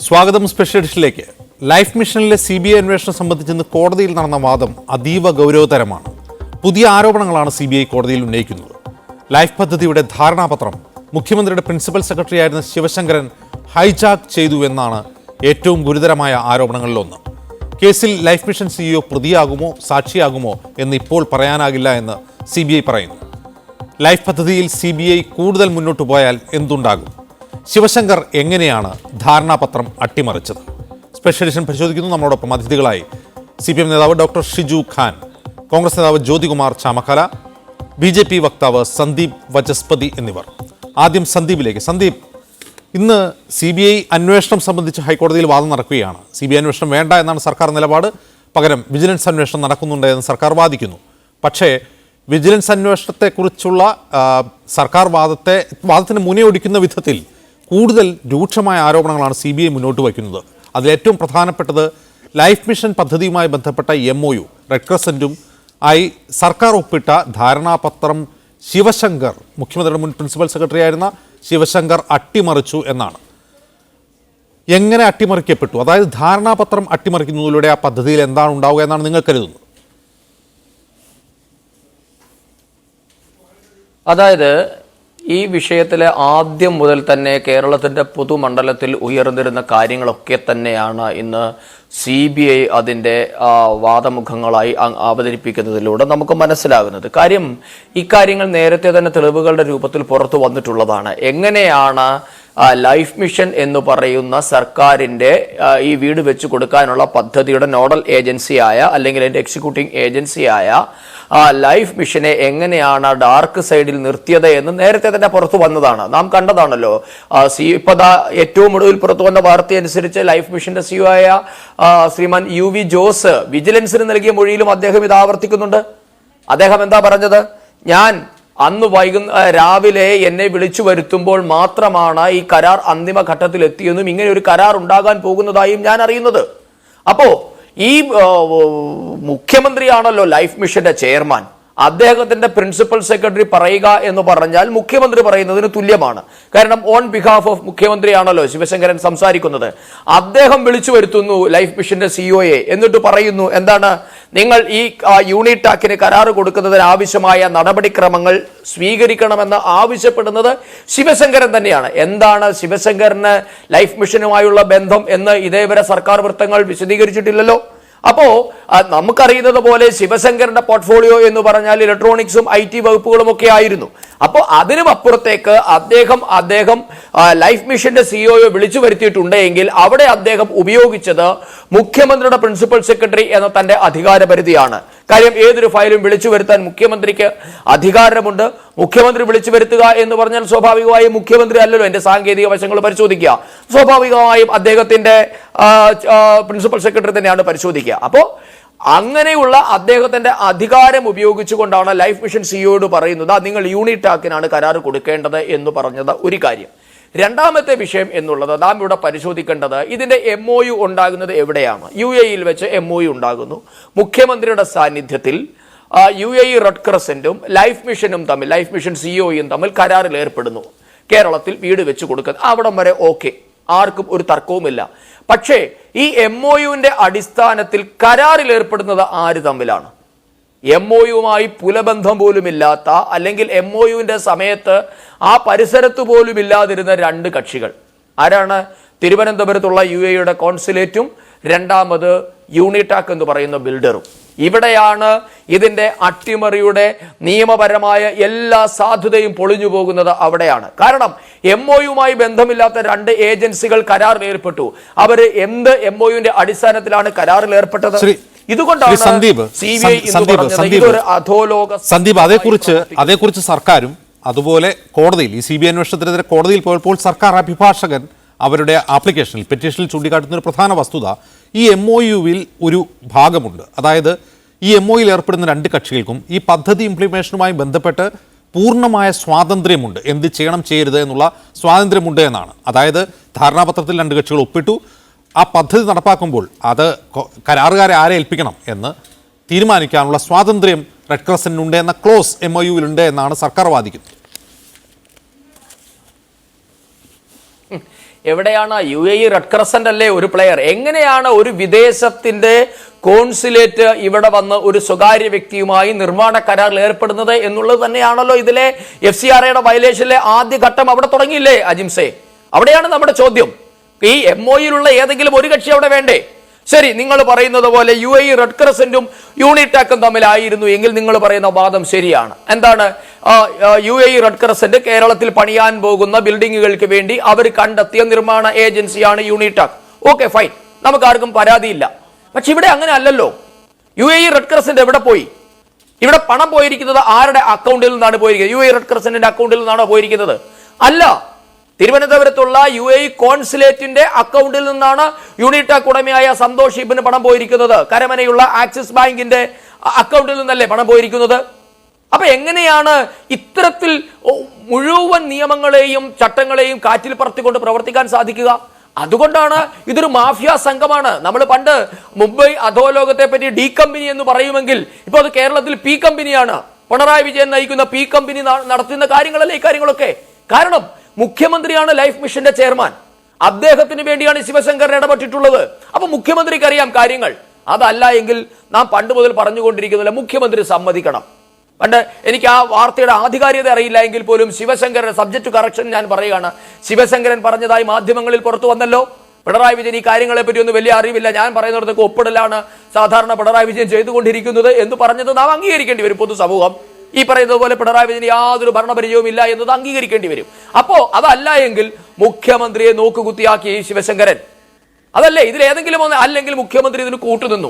സ്വാഗതം special എഡിഷനിലേക്ക്. Life മിഷനിലെ CBI അന്വേഷണം സംബന്ധിച്ച് ഇന്ന് കോടതിയിൽ നടന്ന വാദം അതീവ ഗൗരവതരമാണ്. പുതിയ ആരോപണങ്ങളാണ് CBI കോടതിയിൽ ഉന്നയിക്കുന്നത്. ലൈഫ് പദ്ധതിയുടെ ധാരണാപത്രം മുഖ്യമന്ത്രിയുടെ പ്രിൻസിപ്പൽ സെക്രട്ടറി ആയിരുന്ന ശിവശങ്കരൻ ഹൈജാക്ക് ചെയ്തു എന്നാണ് ഏറ്റവും ഗുരുതരമായ ആരോപണങ്ങളിലൊന്ന്. കേസിൽ ലൈഫ് മിഷൻ CEO പ്രതിയാകുമോ സാക്ഷിയാകുമോ എന്ന് ഇപ്പോൾ പറയാനാകില്ല എന്ന് CBI പറയുന്നു. ലൈഫ് പദ്ധതിയിൽ CBI കൂടുതൽ മുന്നോട്ട് പോയാൽ എന്തുണ്ടാകും? ശിവശങ്കർ എങ്ങനെയാണ് ധാരണാപത്രം അട്ടിമറിച്ചത്? സ്പെഷ്യൽ എഡിഷൻ പരിശോധിക്കുന്നു. നമ്മളോടൊപ്പം അതിഥികളായി CPM നേതാവ് ഡോക്ടർ ഷിജു ഖാൻ, കോൺഗ്രസ് നേതാവ് ജ്യോതികുമാർ ചാമക്കല, BJP വക്താവ് സന്ദീപ് വചസ്പതി എന്നിവർ. ആദ്യം സന്ദീപിലേക്ക്. സന്ദീപ്, ഇന്ന് CBI അന്വേഷണം സംബന്ധിച്ച് ഹൈക്കോടതിയിൽ വാദം നടക്കുകയാണ്. CBI അന്വേഷണം വേണ്ട എന്നാണ് സർക്കാർ നിലപാട്. പകരം വിജിലൻസ് അന്വേഷണം നടക്കുന്നുണ്ട് എന്ന് സർക്കാർ വാദിക്കുന്നു. പക്ഷേ വിജിലൻസ് അന്വേഷണത്തെക്കുറിച്ചുള്ള സർക്കാർ വാദത്തിന് മുനയൊടിക്കുന്ന വിധത്തിൽ കൂടുതൽ രൂക്ഷമായ ആരോപണങ്ങളാണ് CBI മുന്നോട്ട് വയ്ക്കുന്നത്. അതിലേറ്റവും പ്രധാനപ്പെട്ടത് ലൈഫ് മിഷൻ പദ്ധതിയുമായി ബന്ധപ്പെട്ട MOU റെഡ് ക്രസൻറ്റും ആയി സർക്കാർ ഒപ്പിട്ട ധാരണാപത്രം ശിവശങ്കർ, മുഖ്യമന്ത്രിയുടെ മുൻ പ്രിൻസിപ്പൽ സെക്രട്ടറി ആയിരുന്ന ശിവശങ്കർ അട്ടിമറിച്ചു എന്നാണ്. എങ്ങനെ അട്ടിമറിക്കപ്പെട്ടു? അതായത് ധാരണാപത്രം അട്ടിമറിക്കുന്നതിലൂടെ ആ പദ്ധതിയിൽ എന്താണ് ഉണ്ടാവുക എന്നാണ് നിങ്ങൾ കരുതുന്നത്? അതായത് ഈ വിഷയത്തിലെ ആദ്യം മുതൽ തന്നെ കേരളത്തിന്റെ പൊതുമണ്ഡലത്തിൽ ഉയർന്നിരുന്ന കാര്യങ്ങളൊക്കെ തന്നെയാണ് ഇന്ന് CBI അതിൻ്റെ വാദമുഖങ്ങളായി അവതരിപ്പിക്കുന്നതിലൂടെ നമുക്ക് മനസ്സിലാകുന്നത്. കാര്യം ഇക്കാര്യങ്ങൾ നേരത്തെ തന്നെ തെളിവുകളുടെ രൂപത്തിൽ പുറത്തു വന്നിട്ടുള്ളതാണ്. എങ്ങനെയാണ് ലൈഫ് മിഷൻ എന്ന് പറയുന്ന സർക്കാരിൻ്റെ ഈ വീട് വെച്ച് കൊടുക്കാനുള്ള പദ്ധതിയുടെ നോഡൽ ഏജൻസിയായ അല്ലെങ്കിൽ അതിൻ്റെ എക്സിക്യൂട്ടീവ് ഏജൻസിയായ ലൈഫ് മിഷനെ എങ്ങനെയാണ് ഡാർക്ക് സൈഡിൽ നിർത്തിയത് എന്ന് നേരത്തെ തന്നെ പുറത്തു വന്നതാണ്. നാം കണ്ടതാണല്ലോ. ഇപ്പതാ ഏറ്റവും ഒടുവിൽ പുറത്തു വന്ന വാർത്ത അനുസരിച്ച് ലൈഫ് മിഷന്റെ CEO ആയ ശ്രീമാൻ UV ജോസ് വിജിലൻസിന് നൽകിയ മൊഴിയിലും അദ്ദേഹം ഇത് ആവർത്തിക്കുന്നുണ്ട്. അദ്ദേഹം എന്താ പറഞ്ഞത്? ഞാൻ അന്ന് രാവിലെ എന്നെ വിളിച്ചു വരുത്തുമ്പോൾ മാത്രമാണ് ഈ കരാർ അന്തിമ ഘട്ടത്തിൽ എത്തിയെന്നും ഇങ്ങനെ ഒരു കരാർ ഉണ്ടാകാൻ പോകുന്നതായും ഞാൻ അറിയുന്നത്. അപ്പോ ഈ മുഖ്യമന്ത്രിയാണല്ലോ ലൈഫ് മിഷന്റെ ചെയർമാൻ. അദ്ദേഹത്തിന്റെ പ്രിൻസിപ്പൽ സെക്രട്ടറി പറയുക എന്ന് പറഞ്ഞാൽ മുഖ്യമന്ത്രി പറയുന്നതിന് തുല്യമാണ്. കാരണം ഓൺ ബിഹാഫ് ഓഫ് മുഖ്യമന്ത്രിയാണല്ലോ ശിവശങ്കരൻ സംസാരിക്കുന്നത്. അദ്ദേഹം വിളിച്ചു വരുത്തുന്നു ലൈഫ് മിഷന്റെ CEOയെ, എന്നിട്ട് പറയുന്നു എന്താണ്, നിങ്ങൾ ഈ യൂണിടാക്കിന് കരാർ കൊടുക്കുന്നതിന് ആവശ്യമായ നടപടിക്രമങ്ങൾ സ്വീകരിക്കണമെന്ന് ആവശ്യപ്പെടുന്നത് ശിവശങ്കരൻ തന്നെയാണ്. എന്താണ് ശിവശങ്കരന് ലൈഫ് മിഷനുമായുള്ള ബന്ധം എന്ന് ഇതേവരെ സർക്കാർ വൃത്തങ്ങൾ വിശദീകരിച്ചിട്ടില്ലല്ലോ. അപ്പോ നമുക്കറിയുന്നത് പോലെ ശിവശങ്കരന്റെ പോർട്ട്ഫോളിയോ എന്ന് പറഞ്ഞാൽ ഇലക്ട്രോണിക്സും IT വകുപ്പുകളും ഒക്കെ ആയിരുന്നു. അപ്പോൾ അതിനും അപ്പുറത്തേക്ക് അദ്ദേഹം ലൈഫ് മിഷന്റെ CEOയെ വിളിച്ചു വരുത്തിയിട്ടുണ്ടെങ്കിൽ അവിടെ അദ്ദേഹം ഉപയോഗിച്ചത് മുഖ്യമന്ത്രിയുടെ പ്രിൻസിപ്പൽ സെക്രട്ടറി എന്ന തന്റെ അധികാരപരിധിയാണ്. കാര്യം ഏതൊരു ഫയലും വിളിച്ചു വരുത്താൻ മുഖ്യമന്ത്രിക്ക് അധികാരമുണ്ട്. മുഖ്യമന്ത്രി വിളിച്ചു വരുത്തുക എന്ന് പറഞ്ഞാൽ സ്വാഭാവികമായും മുഖ്യമന്ത്രി അല്ലല്ലോ എന്റെ സാങ്കേതിക വശങ്ങൾ പരിശോധിക്കുക. സ്വാഭാവികമായും അദ്ദേഹത്തിന്റെ പ്രിൻസിപ്പൽ സെക്രട്ടറി തന്നെയാണ് പരിശോധിക്കുക. അപ്പോൾ അങ്ങനെയുള്ള അദ്ദേഹത്തിന്റെ അധികാരം ഉപയോഗിച്ചുകൊണ്ടാണ് ലൈഫ് മിഷൻ CEOയോട് പറയുന്നത് നിങ്ങൾ യൂണിടാക്കിനാണ് കരാർ കൊടുക്കേണ്ടത് എന്ന് പറഞ്ഞത് ഒരു കാര്യം. രണ്ടാമത്തെ വിഷയം എന്നുള്ളത് നാം ഇവിടെ പരിശോധിക്കേണ്ടത് ഇതിന്റെ MOU ഉണ്ടാകുന്നത് എവിടെയാണ്? UAE വെച്ച് MOU ഉണ്ടാകുന്നു. മുഖ്യമന്ത്രിയുടെ സാന്നിധ്യത്തിൽ UAE റെഡ് ക്രസന്റും ലൈഫ് മിഷനും തമ്മിൽ, ലൈഫ് മിഷൻ CEOയും തമ്മിൽ കരാറിൽ ഏർപ്പെടുന്നു. കേരളത്തിൽ വീട് വെച്ച് കൊടുക്കുന്നത് അവിടം വരെ ഓക്കെ, ആർക്കും ഒരു തർക്കവുമില്ല. പക്ഷേ ഈ MOUവിന്റെ അടിസ്ഥാനത്തിൽ കരാറിൽ ഏർപ്പെടുന്നത് ആര് തമ്മിലാണ്? MOUവുമായി പുലബന്ധം പോലുമില്ലാത്ത, അല്ലെങ്കിൽ MOUവിന്റെ സമയത്ത് ആ പരിസരത്ത് പോലും ഇല്ലാതിരുന്ന രണ്ട് കക്ഷികൾ. ആരാണ്? തിരുവനന്തപുരത്തുള്ള UAEയുടെ കോൺസുലേറ്റും രണ്ടാമത് യൂണിടാക്ക് എന്ന് പറയുന്ന ബിൽഡറും. ഇവിടെയാണ് ഇതിന്റെ അട്ടിമറിയുടെ നിയമപരമായ എല്ലാ സാധ്യതയും പൊളിഞ്ഞു പോകുന്നത്. അവിടെയാണ്. കാരണം MOUവുമായി ബന്ധമില്ലാത്ത രണ്ട് ഏജൻസികൾ കരാറിൽ ഏർപ്പെട്ടു. അവർ എന്ത് MOUവിന്റെ അടിസ്ഥാനത്തിലാണ് കരാറിൽ ഏർപ്പെട്ടത്? ഇതുകൊണ്ടാണ് സന്ദീപ് അതേക്കുറിച്ച് സർക്കാരും അതുപോലെ കോടതിയിൽ ഈ CBI അന്വേഷണത്തിനെതിരെ കോടതിയിൽ പോയപ്പോൾ സർക്കാർ അഭിഭാഷകൻ അവരുടെ ആപ്ലിക്കേഷനിൽ പെറ്റീഷനിൽ ചൂണ്ടിക്കാട്ടുന്ന ഒരു പ്രധാന വസ്തുത ഈ MOUവിൽ ഒരു ഭാഗമുണ്ട്. അതായത് ഈ MOUയിൽ ഏർപ്പെടുന്ന രണ്ട് കക്ഷികൾക്കും ഈ പദ്ധതി ഇംപ്ലിമേഷനുമായി ബന്ധപ്പെട്ട് പൂർണ്ണമായ സ്വാതന്ത്ര്യമുണ്ട്, എന്ത് ചെയ്യണം ചെയ്യരുത് എന്നുള്ള സ്വാതന്ത്ര്യമുണ്ട് എന്നാണ്. അതായത് ധാരണാപത്രത്തിൽ രണ്ട് കക്ഷികൾ ഒപ്പിട്ടു, ആ പദ്ധതി നടപ്പാക്കുമ്പോൾ അത് കരാറുകാരെ ആരെ ഏൽപ്പിക്കണം എന്ന് തീരുമാനിക്കാനുള്ള സ്വാതന്ത്ര്യം റെഡ് ക്രസന്റിനുണ്ട് എന്ന ക്ലോസ് MOUവിലുണ്ട് എന്നാണ് സർക്കാർ വാദിക്കുന്നത്. എവിടെയാണ് UAE റെഡ് ക്രസന്റ് അല്ലേ ഒരു പ്ലെയർ? എങ്ങനെയാണ് ഒരു വിദേശത്തിന്റെ കോൺസുലേറ്റ് ഇവിടെ വന്ന് ഒരു സ്വകാര്യ വ്യക്തിയുമായി നിർമ്മാണ കരാറിൽ ഏർപ്പെടുന്നത് എന്നുള്ളത് തന്നെയാണല്ലോ ഇതിലെ FCRAയുടെ വയലേഷനിലെ ആദ്യ ഘട്ടം. അവിടെ തുടങ്ങിയില്ലേ അജിംസെ? അവിടെയാണ് നമ്മുടെ ചോദ്യം. ഈ MOUയിലുള്ള ഏതെങ്കിലും ഒരു കക്ഷി അവിടെ വേണ്ടേ? ശരി, നിങ്ങൾ പറയുന്നത് പോലെ UAE റെഡ് ക്രസന്റും യൂണിടാക്കും തമ്മിലായിരുന്നു എങ്കിൽ നിങ്ങൾ പറയുന്ന വാദം ശരിയാണ്. എന്താണ്? UAE റെഡ് ക്രസന്റ് കേരളത്തിൽ പണിയാൻ പോകുന്ന ബിൽഡിങ്ങുകൾക്ക് വേണ്ടി അവർ കണ്ടെത്തിയ നിർമ്മാണ ഏജൻസിയാണ് യൂണിടാക്. ഓക്കെ, ഫൈൻ, നമുക്ക് ആർക്കും പരാതിയില്ല. പക്ഷെ ഇവിടെ അങ്ങനെ അല്ലല്ലോ. UAE റെഡ് ക്രസന്റ് എവിടെ പോയി? ഇവിടെ പണം പോയിരിക്കുന്നത് ആരുടെ അക്കൗണ്ടിൽ നിന്നാണ് പോയിരിക്കുന്നത്? UAE റെഡ് ക്രസന്റിന്റെ അക്കൗണ്ടിൽ നിന്നാണോ പോയിരിക്കുന്നത്? അല്ല, തിരുവനന്തപുരത്തുള്ള UAE കോൺസുലേറ്റിന്റെ അക്കൗണ്ടിൽ നിന്നാണ് യൂണിടാക് ഉടമയായ സന്തോഷ് ഇബിന് പണം പോയിരിക്കുന്നത്. കരമനയുള്ള ആക്സിസ് ബാങ്കിന്റെ അക്കൗണ്ടിൽ നിന്നല്ലേ പണം പോയിരിക്കുന്നത്? അപ്പൊ എങ്ങനെയാണ് ഇത്തരത്തിൽ മുഴുവൻ നിയമങ്ങളെയും ചട്ടങ്ങളെയും കാറ്റിൽ പറത്തിക്കൊണ്ട് പ്രവർത്തിക്കാൻ സാധിക്കുക? അതുകൊണ്ടാണ് ഇതൊരു മാഫിയ സംഘമാണ്. നമ്മൾ പണ്ട് മുംബൈ അധോലോകത്തെ പറ്റി ഡി കമ്പനി എന്ന് പറയുമെങ്കിൽ ഇപ്പോൾ അത് കേരളത്തിൽ പി കമ്പനിയാണ്. പിണറായി വിജയൻ നയിക്കുന്ന പി കമ്പനി നടത്തുന്ന കാര്യങ്ങളല്ലേ ഈ കാര്യങ്ങളൊക്കെ. കാരണം മുഖ്യമന്ത്രിയാണ് ലൈഫ് മിഷന്റെ ചെയർമാൻ. അദ്ദേഹത്തിന് വേണ്ടിയാണ് ശിവശങ്കരൻ ഇടപെട്ടിട്ടുള്ളത്. അപ്പൊ മുഖ്യമന്ത്രിക്ക് അറിയാം കാര്യങ്ങൾ. അതല്ല എങ്കിൽ നാം പണ്ട് മുതൽ പറഞ്ഞുകൊണ്ടിരിക്കുന്നില്ല, മുഖ്യമന്ത്രി സമ്മതിക്കണം. പണ്ട് എനിക്ക് ആ വാർത്തയുടെ ആധികാരികത അറിയില്ല എങ്കിൽ പോലും ശിവശങ്കരൻ, സബ്ജക്ട് കറക്ഷൻ ഞാൻ പറയുകയാണ്, ശിവശങ്കരൻ പറഞ്ഞതായി മാധ്യമങ്ങളിൽ പുറത്തു വന്നല്ലോ. പിണറായി വിജയൻ ഈ കാര്യങ്ങളെ പറ്റി ഒന്നും വലിയ അറിവില്ല, ഞാൻ പറയുന്നിടത്തൊക്കെ ഒപ്പിടലാണ് സാധാരണ പിണറായി വിജയൻ ചെയ്തുകൊണ്ടിരിക്കുന്നത് എന്ന് പറഞ്ഞത് നാം അംഗീകരിക്കേണ്ടി വരും. പൊതുസമൂഹം ഈ പറയുന്നത് പോലെ പിണറായി വിജയൻ യാതൊരു ഭരണപരിചയവും ഇല്ല എന്നത് അംഗീകരിക്കേണ്ടി വരും. അപ്പോ അതല്ല എങ്കിൽ മുഖ്യമന്ത്രിയെ നോക്കുകുത്തിയാക്കി ശിവശങ്കരൻ. അതല്ലേ ഇതിൽ ഏതെങ്കിലും ഒന്ന്, അല്ലെങ്കിൽ മുഖ്യമന്ത്രി ഇതിന് കൂട്ടുനിന്നു.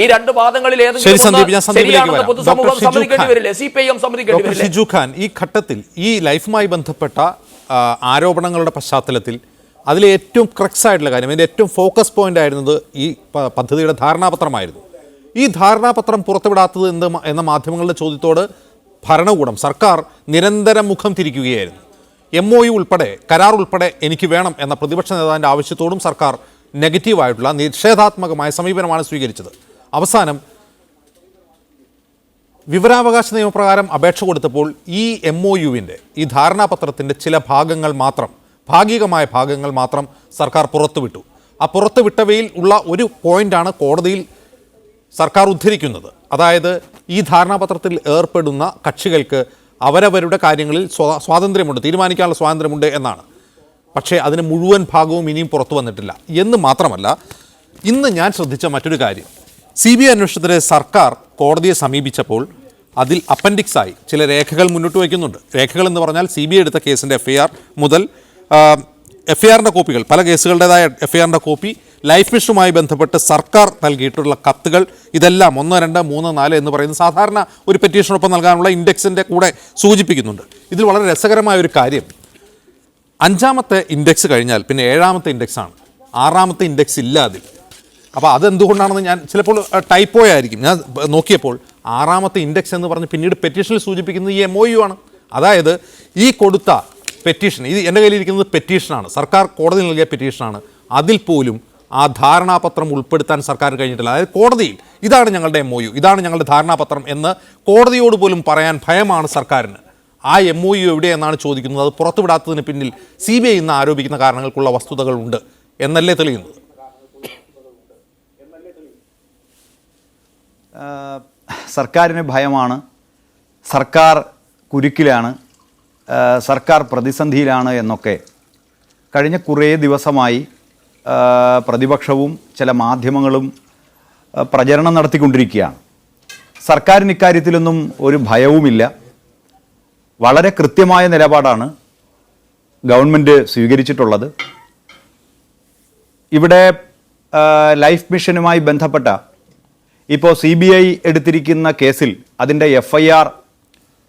ഈ രണ്ട് വാദങ്ങളിൽ ഷിജു ഖാൻ, ഈ ഘട്ടത്തിൽ ഈ ലൈഫുമായി ബന്ധപ്പെട്ട ആരോപണങ്ങളുടെ പശ്ചാത്തലത്തിൽ അതിലെ ഏറ്റവും ക്രക്സ് ആയിട്ടുള്ള കാര്യം, അതിൻ്റെ ഏറ്റവും ഫോക്കസ് പോയിന്റ് ആയിരുന്നത് ഈ പദ്ധതിയുടെ ധാരണാപത്രമായിരുന്നു. ഈ ധാരണാപത്രം പുറത്തുവിടാത്തത് എന്ന മാധ്യമങ്ങളുടെ ചോദ്യത്തോട് ഭരണകൂടം, സർക്കാർ നിരന്തരം മുഖം തിരിക്കുകയായിരുന്നു. MOU ഉൾപ്പെടെ, കരാർ ഉൾപ്പെടെ എനിക്ക് വേണം എന്ന പ്രതിപക്ഷ നേതാവിൻ്റെ ആവശ്യത്തോടും സർക്കാർ നെഗറ്റീവായിട്ടുള്ള നിഷേധാത്മകമായ സമീപനമാണ് സ്വീകരിച്ചത്. അവസാനം വിവരാവകാശ നിയമപ്രകാരം അപേക്ഷ കൊടുത്തപ്പോൾ ഈ MOUവിൻ്റെ, ഈ ധാരണാപത്രത്തിൻ്റെ ചില ഭാഗങ്ങൾ മാത്രം, ഭാഗികമായ ഭാഗങ്ങൾ മാത്രം സർക്കാർ പുറത്തുവിട്ടു. ആ പുറത്തുവിട്ടവയിൽ ഉള്ള ഒരു പോയിന്റാണ് കോടതിയിൽ സർക്കാർ ഉദ്ധരിക്കുന്നത്. അതായത് ഈ ധാരണാപത്രത്തിൽ ഏർപ്പെടുന്ന കക്ഷികൾക്ക് അവരവരുടെ കാര്യങ്ങളിൽ സ്വാതന്ത്ര്യമുണ്ട്, തീരുമാനിക്കാനുള്ള സ്വാതന്ത്ര്യമുണ്ട് എന്നാണ്. പക്ഷേ അതിന് മുഴുവൻ ഭാഗവും ഇനിയും പുറത്തു വന്നിട്ടില്ല എന്ന് മാത്രമല്ല, ഇന്ന് ഞാൻ ശ്രദ്ധിച്ച മറ്റൊരു കാര്യം, CBI അന്വേഷണത്തിന് സർക്കാർ കോടതിയെ സമീപിച്ചപ്പോൾ അതിൽ അപ്പൻഡിക്സായി ചില രേഖകൾ മുന്നോട്ട് വയ്ക്കുന്നുണ്ട്. രേഖകൾ എന്ന് പറഞ്ഞാൽ CBI എടുത്ത കേസിൻ്റെ FIR മുതൽ FIRൻ്റെ കോപ്പികൾ, പല കേസുകളുടേതായ FIRൻ്റെ കോപ്പി, ലൈഫ് മിഷനുമായി ബന്ധപ്പെട്ട് സർക്കാർ നൽകിയിട്ടുള്ള കത്തുകൾ, ഇതെല്ലാം 1, 2, 3, 4 എന്ന് പറയുന്ന സാധാരണ ഒരു പെറ്റീഷനൊപ്പം നൽകാനുള്ള ഇൻഡെക്സിൻ്റെ കൂടെ സൂചിപ്പിക്കുന്നുണ്ട്. ഇതിൽ വളരെ രസകരമായ ഒരു കാര്യം, 5ാമത്തെ ഇൻഡെക്സ് കഴിഞ്ഞാൽ പിന്നെ 7ാമത്തെ ഇൻഡെക്സാണ്, 6ാമത്തെ ഇൻഡെക്സ് ഇല്ല അതിൽ. അപ്പോൾ അതെന്തുകൊണ്ടാണെന്ന് ഞാൻ ചിലപ്പോൾ ടൈപ്പോ ആയിരിക്കും, ഞാൻ നോക്കിയപ്പോൾ 6ാമത്തെ ഇൻഡെക്സ് എന്ന് പറഞ്ഞ് പിന്നീട് പെറ്റീഷനിൽ സൂചിപ്പിക്കുന്നത് ഈ MOU ആണ്. അതായത് ഈ കൊടുത്ത പെറ്റീഷൻ, ഇത് എൻ്റെ കയ്യിലിരിക്കുന്നത് പെറ്റീഷനാണ്, സർക്കാർ കോടതി നൽകിയ പെറ്റീഷനാണ്, അതിൽ പോലും ആ ധാരണാപത്രം ഉൾപ്പെടുത്താൻ സർക്കാർ കഴിഞ്ഞിട്ടില്ല. അതായത് കോടതിയിൽ ഇതാണ് ഞങ്ങളുടെ MOU, ഇതാണ് ഞങ്ങളുടെ ധാരണാപത്രം എന്ന് കോടതിയോട് പോലും പറയാൻ ഭയമാണ് സർക്കാരിന്. ആ MOU എവിടെയെന്നാണ് ചോദിക്കുന്നത്. അത് പുറത്തുവിടാത്തതിന് പിന്നിൽ CBI ഇന്ന് ആരോപിക്കുന്ന കാരണങ്ങൾക്കുള്ള വസ്തുതകളുണ്ട് എന്നല്ലേ തെളിയുന്നത്? സർക്കാരിന് ഭയമാണ്, സർക്കാർ കുരുക്കിലാണ്, സർക്കാർ പ്രതിസന്ധിയിലാണ് എന്നൊക്കെ കഴിഞ്ഞ കുറേ ദിവസമായി പ്രതിപക്ഷവും ചില മാധ്യമങ്ങളും പ്രചരണം നടത്തിക്കൊണ്ടിരിക്കുകയാണ്. സർക്കാരിന് ഇക്കാര്യത്തിലൊന്നും ഒരു ഭയവുമില്ല. വളരെ കൃത്യമായ നിലപാടാണ് ഗവൺമെൻറ് സ്വീകരിച്ചിട്ടുള്ളത്. ഇവിടെ ലൈഫ് മിഷനുമായി ബന്ധപ്പെട്ട ഇപ്പോൾ CBI എടുത്തിരിക്കുന്ന കേസിൽ അതിൻ്റെ FIR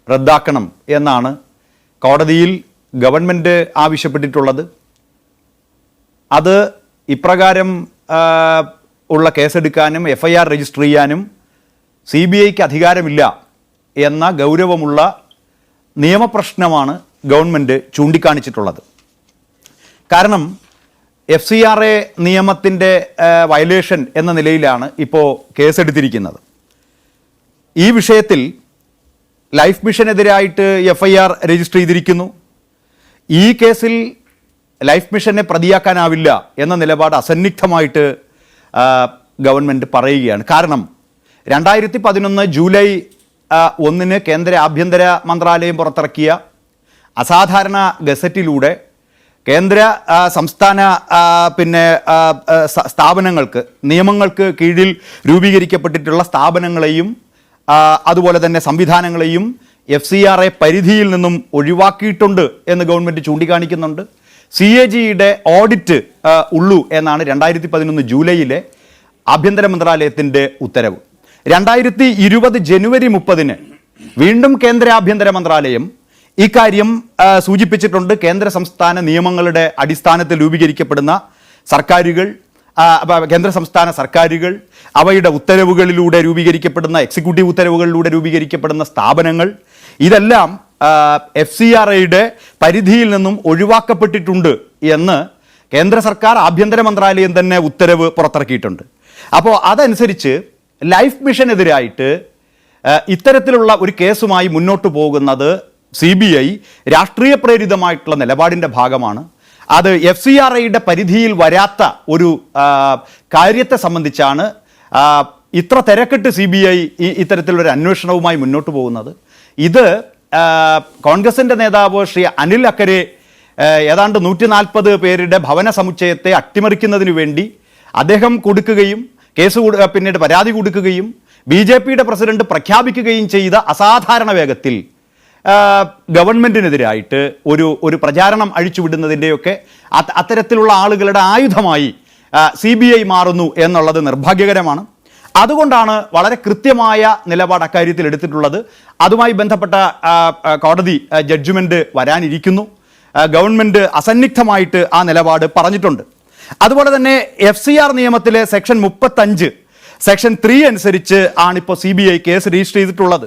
റദ്ദാക്കണം എന്നാണ് കോടതിയിൽ ഗവൺമെൻറ് ആവശ്യപ്പെട്ടിട്ടുള്ളത്. അത് ഇപ്രകാരം ഉള്ള കേസെടുക്കാനും FIR രജിസ്റ്റർ ചെയ്യാനും CBIക്ക് അധികാരമില്ല എന്ന ഗൗരവമുള്ള നിയമപ്രശ്നമാണ് ഗവൺമെൻറ് ചൂണ്ടിക്കാണിച്ചിട്ടുള്ളത്. കാരണം FCRA നിയമത്തിൻ്റെ വയലേഷൻ എന്ന നിലയിലാണ് ഇപ്പോൾ കേസെടുത്തിരിക്കുന്നത്. ഈ വിഷയത്തിൽ ലൈഫ് മിഷനെതിരായിട്ട് FIR രജിസ്റ്റർ ചെയ്തിരിക്കുന്നു. ഈ കേസിൽ ലൈഫ് മിഷനെ പ്രതിയാക്കാനാവില്ല എന്ന നിലപാട് അസന്നിഗ്ധമായിട്ട് ഗവൺമെൻറ് പറയുകയാണ്. കാരണം 2011 ജൂലൈ 1 കേന്ദ്ര ആഭ്യന്തര മന്ത്രാലയം പുറത്തിറക്കിയ അസാധാരണ ഗസറ്റിലൂടെ കേന്ദ്ര സംസ്ഥാന സ്ഥാപനങ്ങൾക്ക് നിയമങ്ങൾക്ക് കീഴിൽ രൂപീകരിക്കപ്പെട്ടിട്ടുള്ള സ്ഥാപനങ്ങളെയും അതുപോലെ തന്നെ സംവിധാനങ്ങളെയും FCRA പരിധിയിൽ നിന്നും ഒഴിവാക്കിയിട്ടുണ്ട് എന്ന് ഗവൺമെൻറ് ചൂണ്ടിക്കാണിക്കുന്നുണ്ട്. CAGയുടെ ഓഡിറ്റ് ഉള്ളൂ എന്നാണ് 2011 ജൂലൈയിലെ ആഭ്യന്തര മന്ത്രാലയത്തിൻ്റെ ഉത്തരവ്. 2020 ജനുവരി 30 വീണ്ടും കേന്ദ്ര ആഭ്യന്തര മന്ത്രാലയം ഇക്കാര്യം സൂചിപ്പിച്ചിട്ടുണ്ട്. കേന്ദ്ര സംസ്ഥാന നിയമങ്ങളുടെ അടിസ്ഥാനത്തിൽ രൂപീകരിക്കപ്പെടുന്ന സർക്കാരുകൾ, കേന്ദ്ര സംസ്ഥാന സർക്കാരുകൾ, അവയുടെ ഉത്തരവുകളിലൂടെ രൂപീകരിക്കപ്പെടുന്ന എക്സിക്യൂട്ടീവ് ഉത്തരവുകളിലൂടെ രൂപീകരിക്കപ്പെടുന്ന സ്ഥാപനങ്ങൾ, ഇതെല്ലാം FCRAയുടെ പരിധിയിൽ നിന്നും ഒഴിവാക്കപ്പെട്ടിട്ടുണ്ട് എന്ന് കേന്ദ്ര സർക്കാർ ആഭ്യന്തര മന്ത്രാലയം തന്നെ ഉത്തരവ് പുറത്തിറക്കിയിട്ടുണ്ട്. അപ്പോൾ അതനുസരിച്ച് ലൈഫ് മിഷനെതിരായിട്ട് ഇത്തരത്തിലുള്ള ഒരു കേസുമായി മുന്നോട്ട് പോകുന്നത് CBI രാഷ്ട്രീയ പ്രേരിതമായിട്ടുള്ള നിലപാടിൻ്റെ ഭാഗമാണ്. അത് FCRAയുടെ പരിധിയിൽ വരാത്ത ഒരു കാര്യത്തെ സംബന്ധിച്ചാണ് ഇത്ര തിരക്കിട്ട് CBI ഇത്തരത്തിലൊരു അന്വേഷണവുമായി മുന്നോട്ട് പോകുന്നത്. ഇത് കോൺഗ്രസിൻ്റെ നേതാവ് ശ്രീ അനിൽ അക്കരെ ഏതാണ്ട് 140 പേരുടെ ഭവന സമുച്ചയത്തെ അട്ടിമറിക്കുന്നതിന് വേണ്ടി അദ്ദേഹം കൊടുക്കുകയും പിന്നീട് പരാതി കൊടുക്കുകയും BJPയുടെ പ്രസിഡന്റ് പ്രഖ്യാപിക്കുകയും ചെയ്ത അസാധാരണ വേഗത്തിൽ ഗവൺമെൻറ്റിനെതിരായിട്ട് ഒരു പ്രചാരണം അഴിച്ചുവിടുന്നതിൻ്റെയൊക്കെ അത്തരത്തിലുള്ള ആളുകളുടെ ആയുധമായി CBI മാറുന്നു എന്നുള്ളത് നിർഭാഗ്യകരമാണ്. അതുകൊണ്ടാണ് വളരെ കൃത്യമായ നിലപാട് അക്കാര്യത്തിൽ എടുത്തിട്ടുള്ളത്. അതുമായി ബന്ധപ്പെട്ട കോടതി ജഡ്ജ്മെൻറ്റ് വരാനിരിക്കുന്നു. ഗവൺമെൻറ് അസന്നിഗ്ധമായിട്ട് ആ നിലപാട് പറഞ്ഞിട്ടുണ്ട്. അതുപോലെ തന്നെ FCR നിയമത്തിലെ സെക്ഷൻ 35 സെക്ഷൻ 3 അനുസരിച്ച് ആണിപ്പോൾ CBI കേസ് രജിസ്റ്റർ ചെയ്തിട്ടുള്ളത്.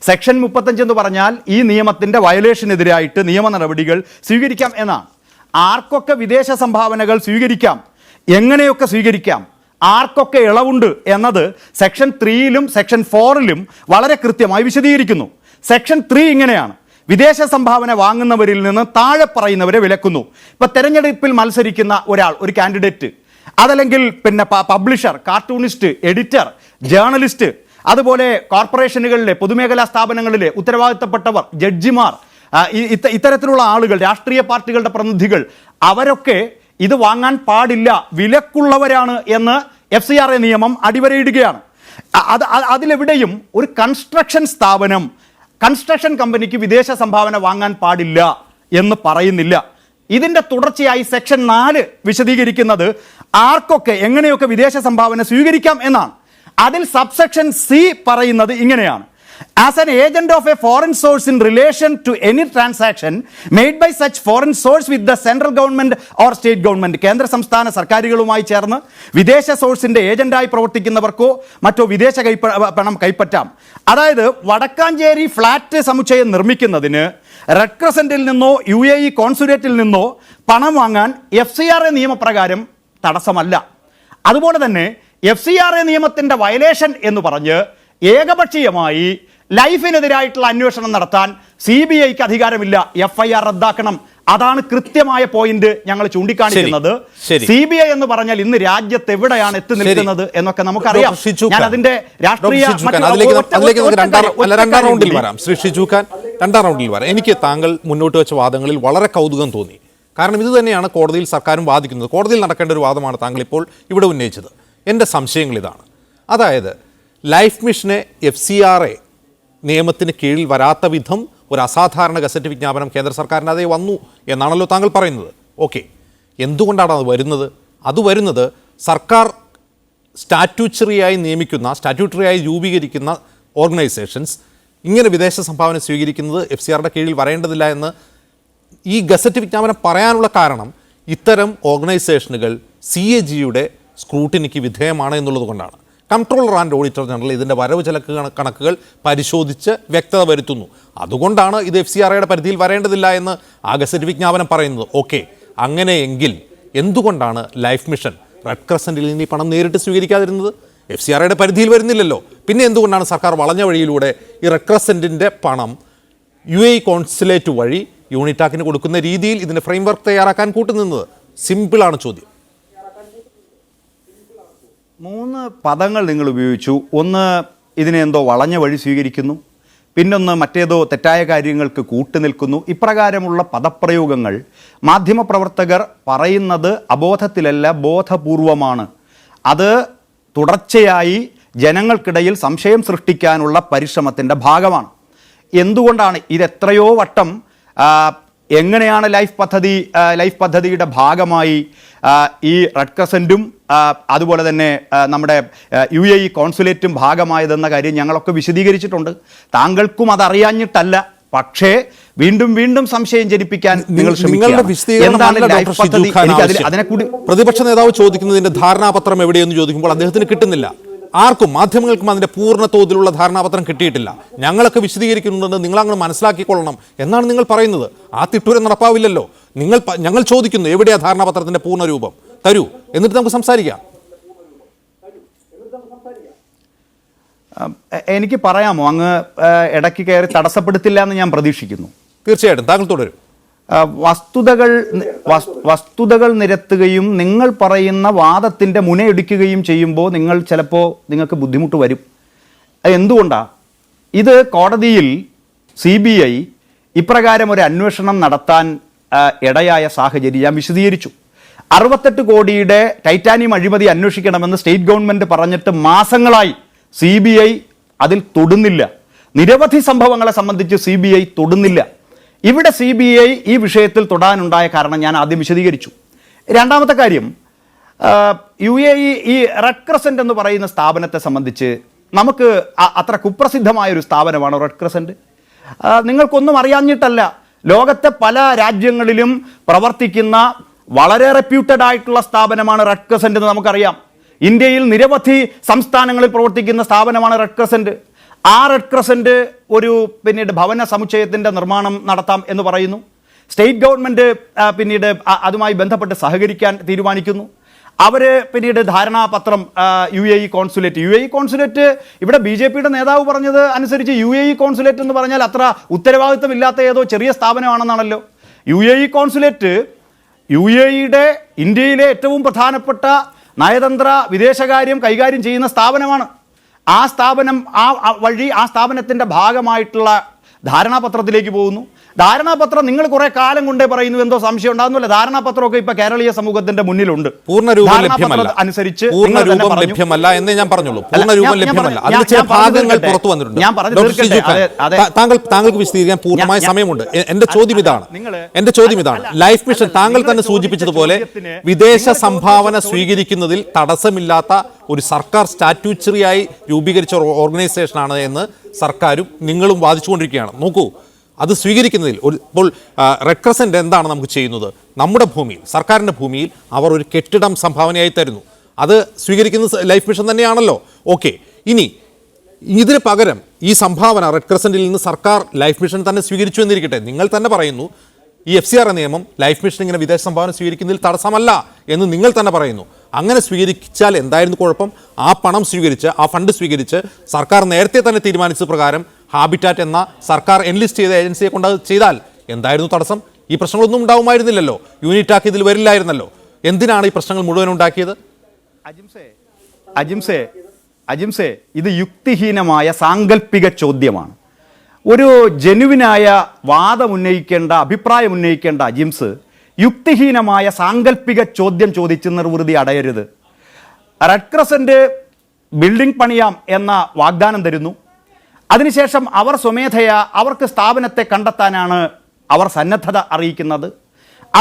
സെക്ഷൻ 35 എന്ന് പറഞ്ഞാൽ ഈ നിയമത്തിൻ്റെ വയലേഷനെതിരായിട്ട് നിയമ നടപടികൾ സ്വീകരിക്കാം എന്നാണ്. ആർക്കൊക്കെ വിദേശ സംഭാവനകൾ സ്വീകരിക്കാം, എങ്ങനെയൊക്കെ സ്വീകരിക്കാം, ആർക്കൊക്കെ ഇളവുണ്ട് എന്നത് സെക്ഷൻ 3ലും സെക്ഷൻ 4ലും വളരെ കൃത്യമായി വിശദീകരിക്കുന്നു. സെക്ഷൻ 3 ഇങ്ങനെയാണ്: വിദേശ സംഭാവന വാങ്ങുന്നവരിൽ നിന്ന് താഴെ പറയുന്നവരെ വിലക്കുന്നു. ഇപ്പം തെരഞ്ഞെടുപ്പിൽ മത്സരിക്കുന്ന ഒരാൾ, ഒരു കാൻഡിഡേറ്റ്, അതല്ലെങ്കിൽ പിന്നെ പബ്ലിഷർ, കാർട്ടൂണിസ്റ്റ്, എഡിറ്റർ, ജേർണലിസ്റ്റ്, അതുപോലെ കോർപ്പറേഷനുകളിലെ പൊതുമേഖലാ സ്ഥാപനങ്ങളിലെ ഉത്തരവാദിത്തപ്പെട്ടവർ, ജഡ്ജിമാർ, ഇത്തരത്തിലുള്ള ആളുകൾ, രാഷ്ട്രീയ പാർട്ടികളുടെ പ്രതിനിധികൾ, അവരൊക്കെ ഇത് വാങ്ങാൻ പാടില്ല, വിലക്കുള്ളവരാണ് എന്ന് FCRA നിയമം അടിവരയിടുകയാണ്. അതിലെവിടെയും ഒരു കൺസ്ട്രക്ഷൻ സ്ഥാപനം, കൺസ്ട്രക്ഷൻ കമ്പനിക്ക് വിദേശ സംഭാവന വാങ്ങാൻ പാടില്ല എന്ന് പറയുന്നില്ല. ഇതിൻ്റെ തുടർച്ചയായി സെക്ഷൻ 4 വിശദീകരിക്കുന്നത് ആർക്കൊക്കെ എങ്ങനെയൊക്കെ വിദേശ സംഭാവന സ്വീകരിക്കാം എന്നാണ്. അതിൽ സബ്സെക്ഷൻ C പറയുന്നത് ഇങ്ങനെയാണ്: as an agent of a foreign source in relation to any transaction made by such foreign source with the central government or state government. കേന്ദ്ര സംസ്ഥാന സർക്കാരുകളുമായി ചേർന്ന് വിദേശ സോഴ്സിൻ്റെ ഏജന്റായി പ്രവർത്തിക്കുന്നവർക്കോ മറ്റോ വിദേശ പണം കൈപ്പറ്റാം. അതായത് വടക്കാഞ്ചേരി ഫ്ലാറ്റ് സമുച്ചയം നിർമ്മിക്കുന്നതിന് റെഡ് ക്രസൻറ്റിൽ നിന്നോ UAE കോൺസുലേറ്റിൽ നിന്നോ പണം വാങ്ങാൻ FCRA നിയമപ്രകാരം തടസ്സമല്ല. അതുപോലെ തന്നെ FCRA നിയമത്തിൻ്റെ വയലേഷൻ എന്ന് പറഞ്ഞ് ഏകപക്ഷീയമായി ലൈഫിനെതിരായിട്ടുള്ള അന്വേഷണം നടത്താൻ CBIക്ക് അധികാരമില്ല. FIR റദ്ദാക്കണം. അതാണ് കൃത്യമായ പോയിന്റ് ഞങ്ങൾ ചൂണ്ടിക്കാണിക്കുന്നത്. CBI എന്ന് പറഞ്ഞാൽ ഇന്ന് രാജ്യത്ത് എവിടെയാണ് എത്തി നിൽക്കുന്നത് എന്നൊക്കെ നമുക്കറിയാം. ഞാൻ അതിന്റെ രാഷ്ട്രീയ രണ്ടാം റൗണ്ടിൽ വരാം. എനിക്ക് താങ്കൾ മുന്നോട്ട് വെച്ച വാദങ്ങളിൽ വളരെ കൗതുകം തോന്നി. കാരണം ഇത് തന്നെയാണ് കോടതിയിൽ സർക്കാരും വാദിക്കുന്നത്. കോടതിയിൽ നടക്കേണ്ട ഒരു വാദമാണ് താങ്കൾ ഇപ്പോൾ ഇവിടെ ഉന്നയിച്ചത്. എൻ്റെ സംശയങ്ങൾ ഇതാണ്. അതായത് ലൈഫ് മിഷനെ FCRA നിയമത്തിന് കീഴിൽ വരാത്ത വിധം ഒരു അസാധാരണ ഗസറ്റ് വിജ്ഞാപനം കേന്ദ്ര സർക്കാരിനതേ വന്നു എന്നാണല്ലോ താങ്കൾ പറയുന്നത്. ഓക്കെ, എന്തുകൊണ്ടാണ് അത് വരുന്നത്? അത് വരുന്നത് സർക്കാർ സ്റ്റാറ്റ്യൂട്ടറിയായി രൂപീകരിക്കുന്ന ഓർഗനൈസേഷൻസ് ഇങ്ങനെ വിദേശ സംഭാവന സ്വീകരിക്കുന്നത് FCRയുടെ കീഴിൽ വരേണ്ടതില്ല എന്ന് ഈ ഗസറ്റ് വിജ്ഞാപനം പറയാനുള്ള കാരണം ഇത്തരം ഓർഗനൈസേഷനുകൾ CAGയുടെ സ്ക്രൂട്ടിനിക്ക് വിധേയമാണ് എന്നുള്ളത് കൊണ്ടാണ്. കൺട്രോളർ ആൻഡ് ഓഡിറ്റർ ജനറൽ ഇതിൻ്റെ വരവ് ചെലക്ക് കണക്കുകൾ പരിശോധിച്ച് വ്യക്തത വരുത്തുന്നു. അതുകൊണ്ടാണ് ഇത് FCRയുടെ പരിധിയിൽ വരേണ്ടതില്ല എന്ന് ആ ഗസറ്റ് വിജ്ഞാപനം പറയുന്നത്. ഓക്കെ, അങ്ങനെയെങ്കിൽ എന്തുകൊണ്ടാണ് ലൈഫ് മിഷൻ റെഡ് ക്രസൻറ്റിൽ നിന്ന് ഈ പണം നേരിട്ട് സ്വീകരിക്കാതിരുന്നത്? FCRയുടെ പരിധിയിൽ വരുന്നില്ലല്ലോ. പിന്നെ എന്തുകൊണ്ടാണ് സർക്കാർ വളഞ്ഞ വഴിയിലൂടെ ഈ റെഡ് ക്രസൻറ്റിൻ്റെ പണം UAE കോൺസുലേറ്റ് വഴി യൂണിറ്റാക്കിന് കൊടുക്കുന്ന രീതിയിൽ ഇതിന്റെ ഫ്രെയിംവർക്ക് തയ്യാറാക്കാൻ കൂട്ടുനിന്നത്? സിമ്പിളാണ് ചോദ്യം. 3 പദങ്ങൾ നിങ്ങൾ ഉപയോഗിച്ചു. ഒന്ന്, ഇതിനെ എന്തോ വളഞ്ഞ വഴി സ്വീകരിക്കുന്നു. പിന്നൊന്ന്, മറ്റേതോ തെറ്റായ കാര്യങ്ങൾക്ക് കൂട്ടുനിൽക്കുന്നു. ഇപ്രകാരമുള്ള പദപ്രയോഗങ്ങൾ മാധ്യമപ്രവർത്തകർ പറയുന്നത് അബോധത്തിലല്ല, ബോധപൂർവമാണ്. അത് തുടർച്ചയായി ജനങ്ങൾക്കിടയിൽ സംശയം സൃഷ്ടിക്കാനുള്ള പരിശ്രമത്തിൻ്റെ ഭാഗമാണ്. എന്തുകൊണ്ടാണ് ഇത് എത്രയോ വട്ടം എങ്ങനെയാണ് ലൈഫ് പദ്ധതിയുടെ ഭാഗമായി ഈ റെഡ് ക്രസൻറ്റും അതുപോലെ തന്നെ നമ്മുടെ UAE കോൺസുലേറ്റും ഭാഗമായതെന്ന കാര്യം ഞങ്ങളൊക്കെ വിശദീകരിച്ചിട്ടുണ്ട്. താങ്കൾക്കും അതറിയാഞ്ഞിട്ടല്ല, പക്ഷേ വീണ്ടും വീണ്ടും സംശയം ജനിപ്പിക്കാൻ നിങ്ങൾ പ്രതിപക്ഷ നേതാവ് ചോദിക്കുന്നതിന്റെ ധാരണാപത്രം എവിടെയെന്ന് ചോദിക്കുമ്പോൾ അദ്ദേഹത്തിന് കിട്ടുന്നില്ല. ആർക്കും, മാധ്യമങ്ങൾക്കും അതിന്റെ പൂർണ്ണ തോതിലുള്ള ധാരണാപത്രം കിട്ടിയിട്ടില്ല. ഞങ്ങളൊക്കെ വിശദീകരിക്കുന്നുണ്ടെന്ന് നിങ്ങൾ അങ്ങ് മനസ്സിലാക്കിക്കൊള്ളണം എന്നാണ് നിങ്ങൾ പറയുന്നത്. ആ തിട്ടൂരം നടപ്പാവില്ലല്ലോ. ഞങ്ങൾ ചോദിക്കുന്നു, എവിടെയാ ധാരണാപത്രത്തിന്റെ പൂർണ്ണ രൂപം? തരൂ, എന്നിട്ട് നമുക്ക് സംസാരിക്കാം. എനിക്ക് പറയാമോ? അങ്ങ് ഇടയ്ക്ക് കയറി തടസ്സപ്പെടുത്തില്ല എന്ന് ഞാൻ പ്രതീക്ഷിക്കുന്നു. തീർച്ചയായിട്ടും, താങ്കൾ തുടരും. വസ്തുതകൾ നിരത്തുകയും നിങ്ങൾ പറയുന്ന വാദത്തിൻ്റെ മുനയൊടിക്കുകയും ചെയ്യുമ്പോൾ നിങ്ങൾക്ക് ബുദ്ധിമുട്ട് വരും. എന്തുകൊണ്ടാണ്? ഇത് കോടതിയിൽ CBI ഇപ്രകാരം ഒരു അന്വേഷണം നടത്താൻ ഇടയായ സാഹചര്യം ഞാൻ വിശദീകരിച്ചു. 68 കോടിയുടെ ടൈറ്റാനിയം അഴിമതി അന്വേഷിക്കണമെന്ന് സ്റ്റേറ്റ് ഗവൺമെൻറ് പറഞ്ഞിട്ട് മാസങ്ങളായി CBI അതിൽ തൊടുന്നില്ല. നിരവധി സംഭവങ്ങളെ സംബന്ധിച്ച് CBI തൊടുന്നില്ല. ഇവിടെ CBI ഈ വിഷയത്തിൽ തൊടാനുണ്ടായ കാരണം ഞാൻ ആദ്യം വിശദീകരിച്ചു. രണ്ടാമത്തെ കാര്യം, UAE ഈ റെഡ് ക്രസൻറ്റ് എന്ന് പറയുന്ന സ്ഥാപനത്തെ സംബന്ധിച്ച് നമുക്ക് അത്ര കുപ്രസിദ്ധമായൊരു സ്ഥാപനമാണ് റെഡ് ക്രസൻറ്റ്. നിങ്ങൾക്കൊന്നും അറിയാഞ്ഞിട്ടല്ല, ലോകത്തെ പല രാജ്യങ്ങളിലും പ്രവർത്തിക്കുന്ന വളരെ റെപ്യൂട്ടഡ് ആയിട്ടുള്ള സ്ഥാപനമാണ് റെഡ് ക്രസൻറ്റ് എന്ന് നമുക്കറിയാം. ഇന്ത്യയിൽ നിരവധി സംസ്ഥാനങ്ങളിൽ പ്രവർത്തിക്കുന്ന സ്ഥാപനമാണ് റെഡ് ക്രസൻറ്റ്. ആ റെഡ് ക്രസൻറ്റ് പിന്നീട് ഭവന സമുച്ചയത്തിൻ്റെ നിർമ്മാണം നടത്താം എന്ന് പറയുന്നു. സ്റ്റേറ്റ് ഗവൺമെൻറ് പിന്നീട് അതുമായി ബന്ധപ്പെട്ട് സഹകരിക്കാൻ തീരുമാനിക്കുന്നു. അവർ പിന്നീട് ധാരണാപത്രം UAE കോൺസുലേറ്റ് ഇവിടെ BJPയുടെ നേതാവ് പറഞ്ഞത് അനുസരിച്ച് UAE കോൺസുലേറ്റ് എന്ന് പറഞ്ഞാൽ അത്ര ഉത്തരവാദിത്തമില്ലാത്ത ഏതോ ചെറിയ സ്ഥാപനമാണെന്നാണല്ലോ. UAE കോൺസുലേറ്റ് UAEയുടെ ഇന്ത്യയിലെ ഏറ്റവും പ്രധാനപ്പെട്ട നയതന്ത്ര വിദേശകാര്യം കൈകാര്യം ചെയ്യുന്ന സ്ഥാപനമാണ്. ആ സ്ഥാപനം ആ സ്ഥാപനത്തിൻ്റെ ഭാഗമായിട്ടുള്ള ധാരണാപത്രത്തിലേക്ക് പോകുന്നു. ധാരണാപത്രം നിങ്ങൾ കുറെ കാലം കൊണ്ടേ പറയുന്നു, എന്തോ സംശയം ഉണ്ടാകുന്നില്ല. ധാരണാപത്രമൊക്കെ ഇപ്പൊ കേരളീയ സമൂഹത്തിന്റെ മുന്നിലുണ്ട്. പൂർണ്ണരൂപം അനുസരിച്ച് ലഭ്യമല്ല എന്നേ ഞാൻ പറഞ്ഞുള്ളൂ. പൂർണ്ണരൂപം ലഭ്യമല്ല, അതിന് ചില ഭാഗങ്ങൾ പുറത്തു വന്നിട്ടുണ്ട്. താങ്കൾക്ക് വിശദീകരിക്കാൻ പൂർണ്ണമായ സമയമുണ്ട്. എന്റെ ചോദ്യം ഇതാണ്. ലൈഫ് മിഷൻ താങ്കൾ തന്നെ സൂചിപ്പിച്ചതുപോലെ വിദേശ സംഭാവന സ്വീകരിക്കുന്നതിൽ തടസ്സമില്ലാത്ത ഒരു സർക്കാർ സ്റ്റാറ്റ്യൂച്ചറിയായി രൂപീകരിച്ച ഓർഗനൈസേഷനാണ് എന്ന് സർക്കാരും നിങ്ങളും വാദിച്ചുകൊണ്ടിരിക്കുകയാണ്. നോക്കൂ, അത് സ്വീകരിക്കുന്നതിൽ ഇപ്പോൾ റെഡ് ക്രസൻറ്റ് എന്താണ് നമുക്ക് ചെയ്യുന്നത്? നമ്മുടെ ഭൂമിയിൽ, സർക്കാരിൻ്റെ ഭൂമിയിൽ അവർ ഒരു കെട്ടിടം സംഭാവനയായി തരുന്നു. അത് സ്വീകരിക്കുന്നത് ലൈഫ് മിഷൻ തന്നെയാണല്ലോ. ഓക്കെ, ഇനി ഇതിന് പകരം ഈ സംഭാവന റെഡ് ക്രസൻറ്റിൽ നിന്ന് സർക്കാർ ലൈഫ് മിഷൻ തന്നെ സ്വീകരിച്ചു എന്നിരിക്കട്ടെ. നിങ്ങൾ തന്നെ പറയുന്നു ഈ FCR നിയമം ലൈഫ് മിഷൻ ഇങ്ങനെ വിദേശ സംഭാവന സ്വീകരിക്കുന്നതിൽ തടസ്സമല്ല എന്ന് നിങ്ങൾ തന്നെ പറയുന്നു. അങ്ങനെ സ്വീകരിച്ചാൽ എന്തായിരുന്നു കുഴപ്പം? ആ പണം സ്വീകരിച്ച്, ആ ഫണ്ട് സ്വീകരിച്ച് സർക്കാർ നേരത്തെ തന്നെ തീരുമാനിച്ച പ്രകാരം ഹാബിറ്റാറ്റ് എന്ന സർക്കാർ എൻലിസ്റ്റ് ചെയ്ത ഏജൻസിയെ കൊണ്ട് ചെയ്താൽ എന്തായിരുന്നു തടസ്സം? ഈ പ്രശ്നങ്ങളൊന്നും ഉണ്ടാവുമായിരുന്നില്ലല്ലോ. യൂണിറ്റാക്ക് ഇതിൽ വരില്ലായിരുന്നല്ലോ. എന്തിനാണ് ഈ പ്രശ്നങ്ങൾ മുഴുവൻ ഉണ്ടാക്കിയത്? അജിംസെ, ഇത് യുക്തിഹീനമായ സാങ്കല്പിക ചോദ്യമാണ്. ഒരു ജെനുവിനായ വാദമുന്നയിക്കേണ്ട, അഭിപ്രായം ഉന്നയിക്കേണ്ട അജിംസ് യുക്തിഹീനമായ സാങ്കല്പിക ചോദ്യം ചോദിച്ച് നിർവൃതി അടയരുത്. റെഡ് ക്രസൻറ്റ് ബിൽഡിംഗ് പണിയാം എന്ന വാഗ്ദാനം തരുന്നു. അതിനുശേഷം അവർ സ്വമേധയാ അവർക്ക് സ്ഥാപനത്തെ കണ്ടെത്താനാണ് അവർ സന്നദ്ധത അറിയിക്കുന്നത്.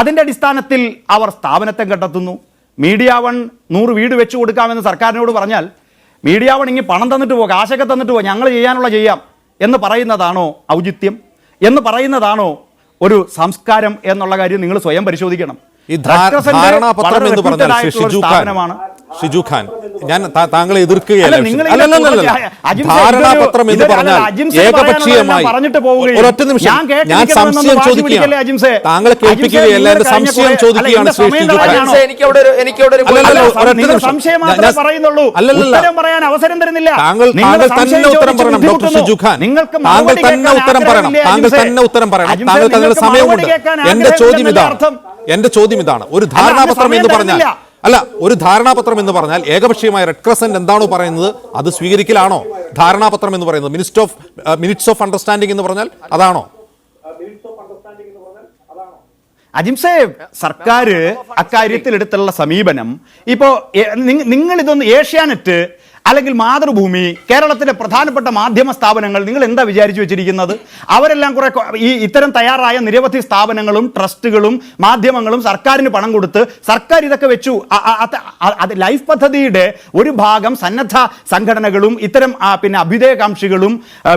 അതിൻ്റെ അടിസ്ഥാനത്തിൽ അവർ സ്ഥാപനത്തെ കണ്ടെത്തുന്നു. മീഡിയ വൺ 100 വീട് വെച്ചു കൊടുക്കാമെന്ന് സർക്കാരിനോട് പറഞ്ഞാൽ മീഡിയ വൺ ഇങ്ങനെ പണം തന്നിട്ട് പോകും, കാശൊക്കെ തന്നിട്ട് പോകും, ഞങ്ങൾ ചെയ്യാനുള്ള ചെയ്യാം എന്ന് പറയുന്നതാണോ ഔചിത്യം? എന്ന് പറയുന്നതാണോ ഒരു സംസ്കാരം എന്നുള്ള കാര്യം നിങ്ങൾ സ്വയം പരിശോധിക്കണം. സ്ഥാപനമാണ്. ഷിജു ഖാൻ, ഞാൻ താങ്കളെ എതിർക്കുകയല്ല. അല്ല, നിങ്ങൾ അല്ലല്ലല്ല, അജിംസെ, ധാരണാപത്രം എന്ന് ഇതൊരു പറഞ്ഞാൽ അജിംസെ ഏകപക്ഷീയമായി പറഞ്ഞിട്ട് പോവുകയും ഒരൊറ്റ നിമിഷം ഞാൻ ഞാൻ കേൾപ്പിക്കുന്നതെന്ന് സംശയം വാശി ചോദിക്കുകയാണ്. പിടിക്കല്ലേ അജിംസെ? താങ്കളെ കേൾപ്പിക്കുകയല്ല, എന്റെ സംശയം ചോദിക്കുകയാണ് ശ്രീ ഷിജു ഖാൻ. അജിംസെ, എനിക്കവിടെ ഒരു അല്ലല്ല, ഒരൊറ്റ നിങ്ങൾ നിമിഷം. സംശയം മാത്രമേ പറയുന്നുള്ളൂ, അല്ലല്ല, ഉത്തരം പറയാൻ അവസരം തരുന്നില്ല. താങ്കൾ നിങ്ങൾ തന്നെ സംശയം ഉത്തരം ചോദിച്ച് പറയണം ഡോക്ടർ ബുദ്ധിമുട്ടുന്നു. ഷിജു ഖാൻ. നിങ്ങൾക്ക് താങ്കൾ മറുപടി തന്നെ കേൾക്കാൻ ഉത്തരം പറയണം. ആഗ്രഹമില്ലേ താങ്കൾ അജിംസെ? തന്നെ ഉത്തരം പറയണം. അജിംസെ, താങ്കൾക്ക് അതിനുള്ള നിങ്ങൾക്ക് സമയമുണ്ട്. മറുപടി കേൾക്കാൻ എന്റെ ചോദ്യം ആഗ്രഹമില്ലെന്നല്ലേ ഇതാണ്. അർത്ഥം? എന്റെ ചോദ്യം ഇതാണ്. ഒരു ധാരണാപത്രം എന്ന് പറഞ്ഞാൽ അല്ല, ഒരു ധാരണാപത്രം എന്ന് പറഞ്ഞാൽ ഏകപക്ഷീയമായ റെഡ് ക്രസന്റ് എന്താണോ പറയുന്നത് അത് സ്വീകരിക്കലാണോ ധാരണാപത്രം എന്ന് പറയുന്നത്? മിനിറ്റ്സ് ഓഫ് അണ്ടർസ്റ്റാൻഡിംഗ് എന്ന് പറഞ്ഞാൽ അതാണോ? അജിംസെ, സർക്കാർ അക്കാര്യത്തിൽ എടുത്തുള്ള സമീപനം ഇപ്പോ നിങ്ങൾ ഇതൊന്ന് ഏഷ്യാനെറ്റ് അല്ലെങ്കിൽ മാതൃഭൂമി, കേരളത്തിലെ പ്രധാനപ്പെട്ട മാധ്യമ സ്ഥാപനങ്ങൾ, നിങ്ങൾ എന്താ വിചാരിച്ചു വെച്ചിരിക്കുന്നത്? അവരെല്ലാം കുറെ ഇത്തരം തയ്യാറായ നിരവധി സ്ഥാപനങ്ങളും ട്രസ്റ്റുകളും മാധ്യമങ്ങളും സർക്കാരിന് പണം കൊടുത്ത് സർക്കാർ ഇതൊക്കെ വെച്ചു. അത് ലൈഫ് പദ്ധതിയുടെ ഒരു ഭാഗം സന്നദ്ധ സംഘടനകളും ഇത്തരം പിന്നെ അഭ്യുദയകാംക്ഷികളും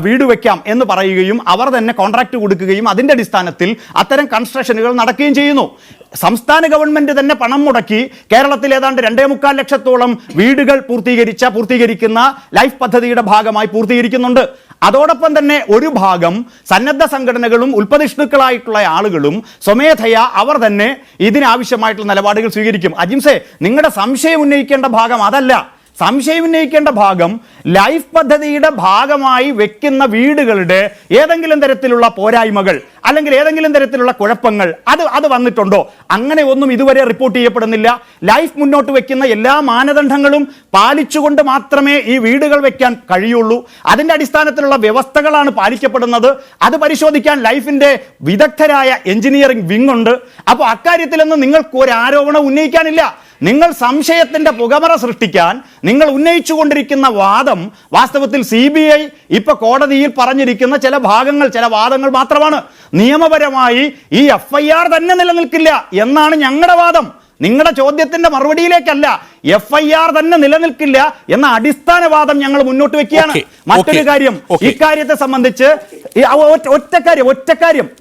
വീട് വെക്കാം എന്ന് പറയുകയും അവർ തന്നെ കോൺട്രാക്ട് കൊടുക്കുകയും അതിന്റെ അടിസ്ഥാനത്തിൽ അത്തരം കൺസ്ട്രക്ഷനുകൾ നടക്കുകയും ചെയ്യുന്നു. സംസ്ഥാന ഗവൺമെന്റ് തന്നെ പണം മുടക്കി കേരളത്തിൽ ഏതാണ്ട് 2.25 ലക്ഷത്തോളം വീടുകൾ പൂർത്തീകരിക്കുന്ന ലൈഫ് പദ്ധതിയുടെ ഭാഗമായി പൂർത്തീകരിക്കുന്നുണ്ട്. അതോടൊപ്പം തന്നെ ഒരു ഭാഗം സന്നദ്ധ സംഘടനകളും ഉൽപ്പതിഷ്ണുക്കളായിട്ടുള്ള ആളുകളും സ്വമേധയാ അവർ തന്നെ ഇതിനാവശ്യമായിട്ടുള്ള നിലപാടുകൾ സ്വീകരിക്കും. അജിംസെ, നിങ്ങളുടെ സംശയം ഉന്നയിക്കേണ്ട ഭാഗം അതല്ല. സംശയം ഉന്നയിക്കേണ്ട ഭാഗം ലൈഫ് പദ്ധതിയുടെ ഭാഗമായി വെക്കുന്ന വീടുകളുടെ ഏതെങ്കിലും തരത്തിലുള്ള പോരായ്മകൾ അല്ലെങ്കിൽ ഏതെങ്കിലും തരത്തിലുള്ള കുഴപ്പങ്ങൾ അത് വന്നിട്ടുണ്ടോ? അങ്ങനെ ഒന്നും ഇതുവരെ റിപ്പോർട്ട് ചെയ്യപ്പെടുന്നില്ല. ലൈഫ് മുന്നോട്ട് വെക്കുന്ന എല്ലാ മാനദണ്ഡങ്ങളും പാലിച്ചുകൊണ്ട് മാത്രമേ ഈ വീടുകൾ വെക്കാൻ കഴിയുള്ളൂ. അതിന്റെ അടിസ്ഥാനത്തിലുള്ള വ്യവസ്ഥകളാണ് പാലിക്കപ്പെടുന്നത്. അത് പരിശോധിക്കാൻ ലൈഫിന്റെ വിദഗ്ധരായ എഞ്ചിനീയറിംഗ് വിങ് ഉണ്ട്. അപ്പോൾ അക്കാര്യത്തിലൊന്നും നിങ്ങൾക്ക് ഒരു ആരോപണം ഉന്നയിക്കാനില്ല. നിങ്ങൾ സംശയത്തിന്റെ പുകമറ സൃഷ്ടിക്കാൻ നിങ്ങൾ ഉന്നയിച്ചുകൊണ്ടിരിക്കുന്ന വാദം വാസ്തവത്തിൽ CBI ഇപ്പൊ കോടതിയിൽ പറഞ്ഞിരിക്കുന്ന ചില വാദങ്ങൾ മാത്രമാണ്. നിയമപരമായി ഈ FIR തന്നെ നിലനിൽക്കില്ല എന്നാണ് ഞങ്ങളുടെ വാദം. നിങ്ങളുടെ ചോദ്യത്തിന്റെ മറുപടിയിലേക്കല്ല, FIR തന്നെ നിലനിൽക്കില്ല എന്ന അടിസ്ഥാനവാദം ഞങ്ങൾ മുന്നോട്ട് വെക്കുകയാണ്. മറ്റൊരു കാര്യം, ഇക്കാര്യത്തെ സംബന്ധിച്ച്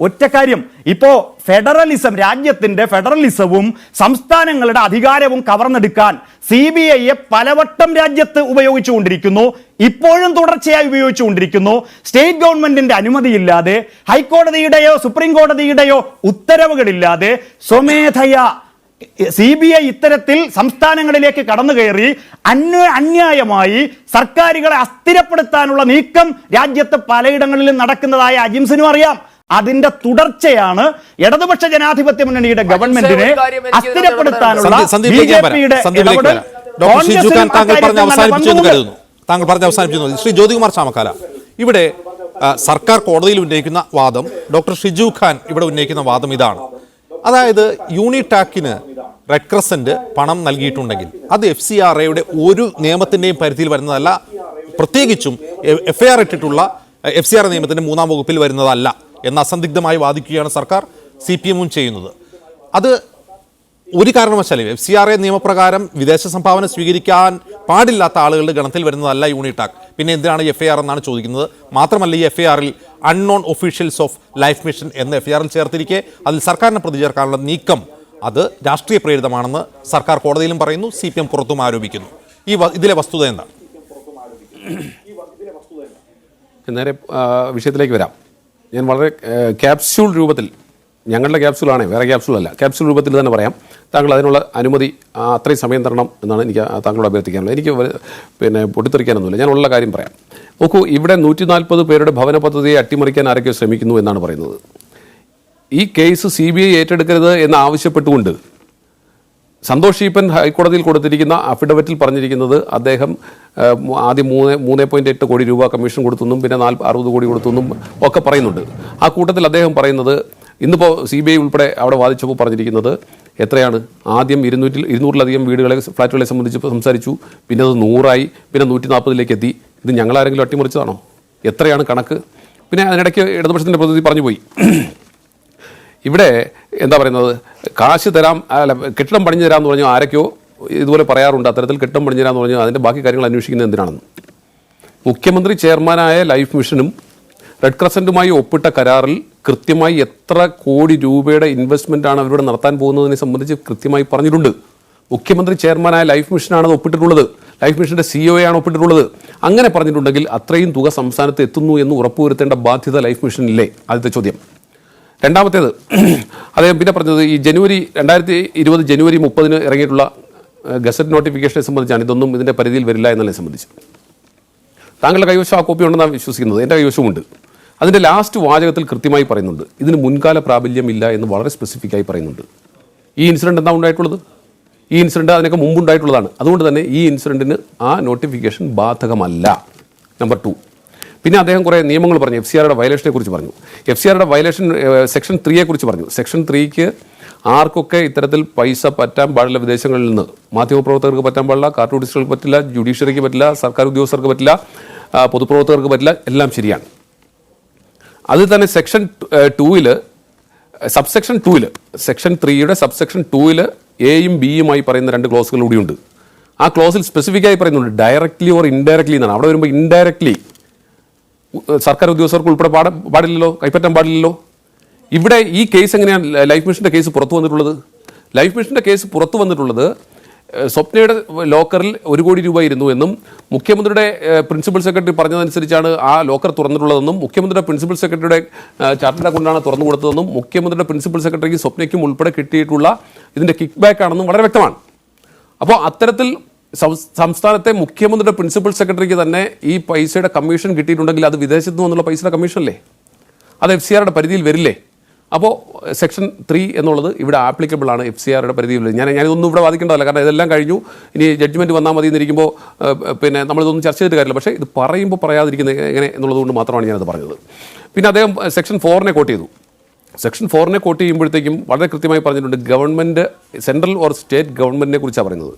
ഒറ്റ കാര്യം ഇപ്പോ ഫെഡറലിസം, രാജ്യത്തിന്റെ ഫെഡറലിസവും സംസ്ഥാനങ്ങളുടെ അധികാരവും കവർന്നെടുക്കാൻ CBIയെ പലവട്ടം രാജ്യത്ത് ഉപയോഗിച്ചുകൊണ്ടിരിക്കുന്നു, ഇപ്പോഴും തുടർച്ചയായി ഉപയോഗിച്ചുകൊണ്ടിരിക്കുന്നു. സ്റ്റേറ്റ് ഗവൺമെന്റിന്റെ അനുമതിയില്ലാതെ, ഹൈക്കോടതിയുടെയോ സുപ്രീം കോടതിയുടെയോ ഉത്തരവുകളില്ലാതെ സ്വമേധയാ CBI ഇത്തരത്തിൽ സംസ്ഥാനങ്ങളിലേക്ക് കടന്നു കയറി അന്യായമായി സർക്കാരുകളെ അസ്ഥിരപ്പെടുത്താനുള്ള നീക്കം രാജ്യത്ത് പലയിടങ്ങളിലും നടക്കുന്നതായ അജിംസിനും അറിയാം. അതിന്റെ തുടർച്ചയാണ് ഇടതുപക്ഷ ജനാധിപത്യ മുന്നണിയുടെ ഗവൺമെന്റിനെ അസ്ഥിരപ്പെടുത്താനുള്ള BJPയുടെ ഇടപെടൽ. താങ്കൾ പറഞ്ഞ അവസാനിപ്പിച്ചു. ശ്രീ ജ്യോതികുമാർ ചാമക്കാല, ഇവിടെ സർക്കാർ കോടതിയിൽ ഉന്നയിക്കുന്ന വാദം, ഡോക്ടർ ഷിജു ഖാൻ ഇവിടെ ഉന്നയിക്കുന്ന വാദം ഇതാണ്. അതായത് യൂണിടാക്കിന് റെഡ് ക്രസന്റ് പണം നൽകിയിട്ടുണ്ടെങ്കിൽ അത് FCRAയുടെ ഒരു നിയമത്തിന്റെയും പരിധിയിൽ വരുന്നതല്ല, പ്രത്യേകിച്ചും FIR ഇട്ടിട്ടുള്ള FCRA നിയമത്തിന്റെ 3-ാം വകുപ്പിൽ വരുന്നതല്ല എന്ന് അസന്ദിഗ്ധമായി വാദിക്കുകയാണ് സർക്കാർ, CPM ചെയ്യുന്നത്. അത് ഒരു കാരണവശാലും FCRA നിയമപ്രകാരം വിദേശ സംഭാവന സ്വീകരിക്കാൻ പാടില്ലാത്ത ആളുകളുടെ ഗണത്തിൽ വരുന്നതല്ല യൂണിടാക്. പിന്നെ എന്തിനാണ് FIR എന്നാണ് ചോദിക്കുന്നത്. മാത്രമല്ല, ഈ FIRൽ unknown officials of life mission എന്ന് FIRൽ ചേർത്തിരിക്കെ അതിൽ സർക്കാരിനെ പ്രതി ചേർക്കാനുള്ള നീക്കം അത് രാഷ്ട്രീയ പ്രേരിതമാണെന്ന് സർക്കാർ കോടതിയിലും പറയുന്നു, CPM പുറത്തും ആരോപിക്കുന്നു. ഇതിലെ വസ്തുത എന്താണ്? നേരെ വിഷയത്തിലേക്ക് വരാം. ഞാൻ വളരെ ക്യാപ്സ്യൂൾ രൂപത്തിൽ, ഞങ്ങളുടെ ക്യാപ്സ്യൂളാണ്, വേറെ ക്യാപ്സ്യൂളല്ല, ക്യാപ്സ്യൂൾ രൂപത്തിൽ തന്നെ പറയാം. താങ്കൾ അതിനുള്ള അനുമതി അത്രയും സമയം തരണം എന്നാണ് എനിക്ക് താങ്കളോട് അഭ്യർത്ഥിക്കാനുള്ളത്. എനിക്ക് പൊട്ടിത്തെറിക്കാനൊന്നുമില്ല, ഞാൻ ഉള്ള കാര്യം പറയാം. നോക്കൂ, ഇവിടെ 140 പേരുടെ ഭവന പദ്ധതിയെ അട്ടിമറിക്കാൻ ആരൊക്കെ ശ്രമിക്കുന്നു എന്നാണ് പറയുന്നത്. ഈ കേസ് CBI ഏറ്റെടുക്കരുത് എന്ന് ആവശ്യപ്പെട്ടുകൊണ്ട് സന്തോഷ് ഈപ്പൻ ഹൈക്കോടതിയിൽ കൊടുത്തിരിക്കുന്ന അഫിഡവിറ്റിൽ പറഞ്ഞിരിക്കുന്നത് അദ്ദേഹം ആദ്യം 3.8 കോടി രൂപ കമ്മീഷൻ കൊടുത്തെന്നും പിന്നെ 60 കോടി കൊടുത്തെന്നും ഒക്കെ പറയുന്നുണ്ട്. ആ കൂട്ടത്തിൽ അദ്ദേഹം പറയുന്നത്, ഇന്നിപ്പോൾ CBI ഉൾപ്പെടെ അവിടെ വാദിച്ചപ്പോൾ പറഞ്ഞിരിക്കുന്നത് എത്രയാണ്? ആദ്യം 200-ലധികം വീടുകളെ, ഫ്ലാറ്റുകളെ സംബന്ധിച്ച് സംസാരിച്ചു, പിന്നെ അത് 100ആയി, പിന്നെ 140-ലേക്ക് എത്തി. ഇത് ഞങ്ങളാരെങ്കിലും അട്ടിമറിച്ചതാണോ? എത്രയാണ് കണക്ക്? പിന്നെ അതിനിടയ്ക്ക് ഇടതുപക്ഷത്തിൻ്റെ പ്രതിനിധി പറഞ്ഞു പോയി, ഇവിടെ എന്താ പറയുന്നത്, കാശ് തരാം, അല്ല കെട്ടിടം പണിഞ്ഞു തരാമെന്ന് പറഞ്ഞു ആരൊക്കെയോ ഇതുപോലെ പറയാറുണ്ട്. അത്തരത്തിൽ കെട്ടിടം പണിഞ്ഞു തരാമെന്ന് പറഞ്ഞു അതിൻ്റെ ബാക്കി കാര്യങ്ങൾ അന്വേഷിക്കുന്നത് എന്തിനാണെന്ന്. മുഖ്യമന്ത്രി ചെയർമാനായ ലൈഫ് മിഷനും റെഡ് ക്രസൻറ്റുമായി ഒപ്പിട്ട കരാറിൽ കൃത്യമായി എത്ര കോടി രൂപയുടെ ഇൻവെസ്റ്റ്മെൻ്റ് ആണ് അവരോട് നടത്താൻ പോകുന്നതിനെ സംബന്ധിച്ച് കൃത്യമായി പറഞ്ഞിട്ടുണ്ട്. മുഖ്യമന്ത്രി ചെയർമാനായ ലൈഫ് മിഷനാണ് അത് ഒപ്പിട്ടിട്ടുള്ളത്, ലൈഫ് മിഷന്റെ CEO ആണ് ഒപ്പിട്ടിട്ടുള്ളത്. അങ്ങനെ പറഞ്ഞിട്ടുണ്ടെങ്കിൽ അത്രയും തുക സംസ്ഥാനത്ത് എത്തുന്നു എന്ന് ഉറപ്പുവരുത്തേണ്ട ബാധ്യത ലൈഫ് മിഷനില്ലേ? ആദ്യത്തെ ചോദ്യം. രണ്ടാമത്തേത്, അദ്ദേഹം പിന്നെ പറഞ്ഞത് ഈ 2020 ജനുവരി 30 ഇറങ്ങിയിട്ടുള്ള ഗസറ്റ് നോട്ടിഫിക്കേഷനെ സംബന്ധിച്ചാണ്. ഇതൊന്നും ഇതിന്റെ പരിധിയിൽ വരില്ല എന്നതിനെ സംബന്ധിച്ച് താങ്കളുടെ കൈവശം ആ കോപ്പി ഉണ്ടെന്നാണ് വിശ്വസിക്കുന്നത്. എൻ്റെ കൈവശമുണ്ട്. അതിൻ്റെ ലാസ്റ്റ് വാചകത്തിൽ കൃത്യമായി പറയുന്നുണ്ട്, ഇതിന് മുൻകാല പ്രാബല്യമില്ല എന്ന് വളരെ സ്പെസിഫിക്കായി പറയുന്നുണ്ട്. ഈ ഇൻസിഡൻറ്റ് എന്താ ഉണ്ടായിട്ടുള്ളത്? ഈ ഇൻസിഡൻറ്റ് അതിനൊക്കെ മുമ്പുണ്ടായിട്ടുള്ളതാണ്. അതുകൊണ്ട് തന്നെ ഈ ഇൻസിഡൻറ്റിന് ആ നോട്ടിഫിക്കേഷൻ ബാധകമല്ല. നമ്പർ 2, പിന്നെ അദ്ദേഹം കുറേ നിയമങ്ങൾ പറഞ്ഞു. FCRയുടെ വയലേഷനെ കുറിച്ച് പറഞ്ഞു. FCRയുടെ വയലേഷൻ സെക്ഷൻ 3 കുറിച്ച് പറഞ്ഞു. സെക്ഷൻ 3 ആർക്കൊക്കെ ഇത്തരത്തിൽ പൈസ പറ്റാൻ പാടില്ല വിദേശങ്ങളിൽ നിന്ന്? മാധ്യമപ്രവർത്തകർക്ക് പറ്റാൻ പാടില്ല, കാർട്ടൂണിസ്റ്റുകൾക്ക് പറ്റില്ല, ജുഡീഷ്യറിക്ക് പറ്റില്ല, സർക്കാർ ഉദ്യോഗസ്ഥർക്ക് പറ്റില്ല, പൊതുപ്രവർത്തകർക്ക് പറ്റില്ല, എല്ലാം ശരിയാണ്. അതിൽ തന്നെ സെക്ഷൻ 2 സബ്സെക്ഷൻ 2 സെക്ഷൻ 3യുടെ സബ്സെക്ഷൻ 2 എയും ബിയുമായി പറയുന്ന 2 ക്ലോസുകൾ കൂടിയുണ്ട്. ആ ക്ലോസിൽ സ്പെസിഫിക്കായി പറയുന്നുണ്ട് ഡയറക്ട്ലി ഓർ ഇൻഡയറക്ട്ലി എന്നാണ്. അവിടെ വരുമ്പോൾ ഇൻഡയറക്ട്ലി സർക്കാർ ഉദ്യോഗസ്ഥർക്ക് ഉൾപ്പെടെ പാടില്ലല്ലോ, കൈപ്പറ്റാൻ പാടില്ലല്ലോ. ഇവിടെ ഈ കേസ് എങ്ങനെയാണ് ലൈഫ് മിഷന്റെ കേസ് പുറത്തു വന്നിട്ടുള്ളത്? ലൈഫ് മിഷന്റെ കേസ് പുറത്തു വന്നിട്ടുള്ളത് സ്വപ്നയുടെ ലോക്കറിൽ 1 കോടി രൂപ ഇരുന്നു എന്നും മുഖ്യമന്ത്രിയുടെ പ്രിൻസിപ്പൽ സെക്രട്ടറി പറഞ്ഞതനുസരിച്ചാണ് ആ ലോക്കർ തുറന്നിട്ടുള്ളതെന്നും മുഖ്യമന്ത്രിയുടെ പ്രിൻസിപ്പൽ സെക്രട്ടറിയുടെ ചാർട്ടേഡ് അക്കൗണ്ടാണ് തുറന്നു കൊടുത്തതെന്നും മുഖ്യമന്ത്രിയുടെ പ്രിൻസിപ്പൽ സെക്രട്ടറിക്ക് സ്വപ്നയ്ക്കും ഉൾപ്പെടെ കിട്ടിയിട്ടുള്ള ഇതിൻ്റെ കിക്ക് ബാക്ക് ആണെന്നും വളരെ വ്യക്തമാണ്. അപ്പോൾ അത്തരത്തിൽ സംസ്ഥാനത്തെ മുഖ്യമന്ത്രിയുടെ പ്രിൻസിപ്പൽ സെക്രട്ടറിക്ക് തന്നെ ഈ പൈസയുടെ കമ്മീഷൻ കിട്ടിയിട്ടുണ്ടെങ്കിൽ അത് വിദേശത്ത് നിന്നുള്ള പൈസയുടെ കമ്മീഷനല്ലേ? അത് FCRയുടെ പരിധിയിൽ വരില്ലേ? അപ്പോൾ സെക്ഷൻ 3 എന്നുള്ളത് ഇവിടെ ആപ്ലിക്കബിൾ ആണ്, FCRയുടെ പരിധിയിൽ. ഞാനിതൊന്നും ഇവിടെ വാദിക്കേണ്ടതല്ല, കാരണം ഇതെല്ലാം കഴിഞ്ഞു. ഇനി ജഡ്ജ്മെൻറ്റ് വന്നാൽ മതി എന്നിരിക്കുമ്പോൾ പിന്നെ നമ്മളിതൊന്നും ചർച്ച ചെയ്തിട്ട് കാര്യമില്ല. പക്ഷേ ഇത് പറയുമ്പോൾ പറയാതിരിക്കുന്നത് എങ്ങനെ എന്നുള്ളതുകൊണ്ട് മാത്രമാണ് ഞാനത് പറഞ്ഞത്. പിന്നെ അദ്ദേഹം സെക്ഷൻ 4 കോട്ട് ചെയ്തു. സെക്ഷൻ 4 കോട്ട് ചെയ്യുമ്പോഴത്തേക്കും വളരെ കൃത്യമായി പറഞ്ഞിട്ടുണ്ട് ഗവൺമെൻറ്, സെൻട്രൽ ഓർ സ്റ്റേറ്റ് ഗവൺമെൻറ്റിനെ കുറിച്ചാണ് പറയുന്നത്.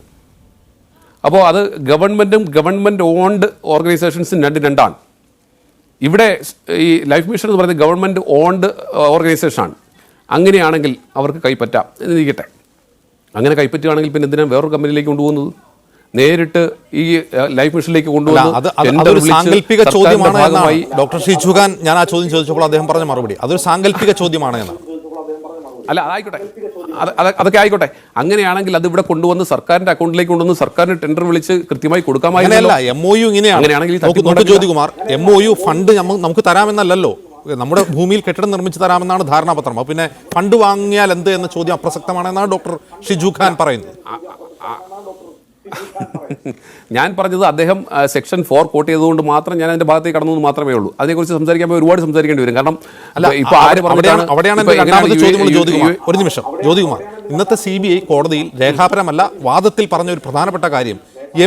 അപ്പോൾ അത് ഗവൺമെൻറ്റും ഗവൺമെൻറ് ഓൺഡ് ഓർഗനൈസേഷൻസും രണ്ടാണ്. ഇവിടെ ഈ ലൈഫ് മിഷൻ എന്ന് പറയുന്നത് ഗവൺമെൻറ് ഓൺഡ് ഓർഗനൈസേഷനാണ്. അങ്ങനെയാണെങ്കിൽ അവർക്ക് കൈപ്പറ്റാം എന്നിരിക്കട്ടെ. അങ്ങനെ കൈപ്പറ്റുകയാണെങ്കിൽ പിന്നെ എന്തിനാണ് വേറൊരു കമ്പനിയിലേക്ക് കൊണ്ടുപോകുന്നത്? നേരിട്ട് ഈ ലൈഫ് മിഷനിലേക്ക് കൊണ്ടുപോകുന്നത് സാങ്കല്പിക ചോദ്യമാണ് എന്നാണ് ഡോക്ടർ ഷിജുഖാൻ. ഞാൻ ആ ചോദ്യം ചോദിച്ചപ്പോൾ അദ്ദേഹം പറഞ്ഞ മറുപടി അതൊരു സാങ്കല്പിക ചോദ്യമാണ് എന്നാണ്. അല്ല, അതായിക്കോട്ടെ, അതൊക്കെ ആയിക്കോട്ടെ. അങ്ങനെയാണെങ്കിൽ അത് ഇവിടെ കൊണ്ടുവന്ന് സർക്കാരിന്റെ അക്കൗണ്ടിലേക്ക് കൊണ്ടുവന്ന് സർക്കാരിന് ടെൻഡർ വിളിച്ച് കൃത്യമായി കൊടുക്കാമായിരുന്നല്ലോ. MOU ഇങ്ങനെയാണെങ്കിൽ ജ്യോതികുമാർ, MOU ഫണ്ട് നമുക്ക് തരാമെന്നല്ലോ, നമ്മുടെ ഭൂമിയിൽ കെട്ടിടം നിർമ്മിച്ച് തരാമെന്നാണ് ധാരണാപത്രം. അപ്പോൾ പിന്നെ ഫണ്ട് വാങ്ങിയാൽ എന്ത് എന്ന ചോദ്യം അപ്രസക്തമാണെന്നാണ് ഡോക്ടർ ഷിജുഖാൻ പറയുന്നത്. ഞാൻ പറഞ്ഞത് അദ്ദേഹം സെക്ഷൻ 4 കോട്ട് ചെയ്തുകൊണ്ട് മാത്രം ഞാൻ അതിന്റെ ഭാഗത്തേക്ക് കടന്നു എന്ന് മാത്രമേ ഉള്ളൂ. അതിനെക്കുറിച്ച് സംസാരിക്കാൻ ഒരുപാട് സംസാരിക്കേണ്ടി വരും. കാരണം ഇപ്പൊ ഒരു നിമിഷം ജ്യോതികുമാർ, ഇന്നത്തെ CBI കോടതിയിൽ രേഖാപരമല്ല വാദത്തിൽ പറഞ്ഞ ഒരു പ്രധാനപ്പെട്ട കാര്യം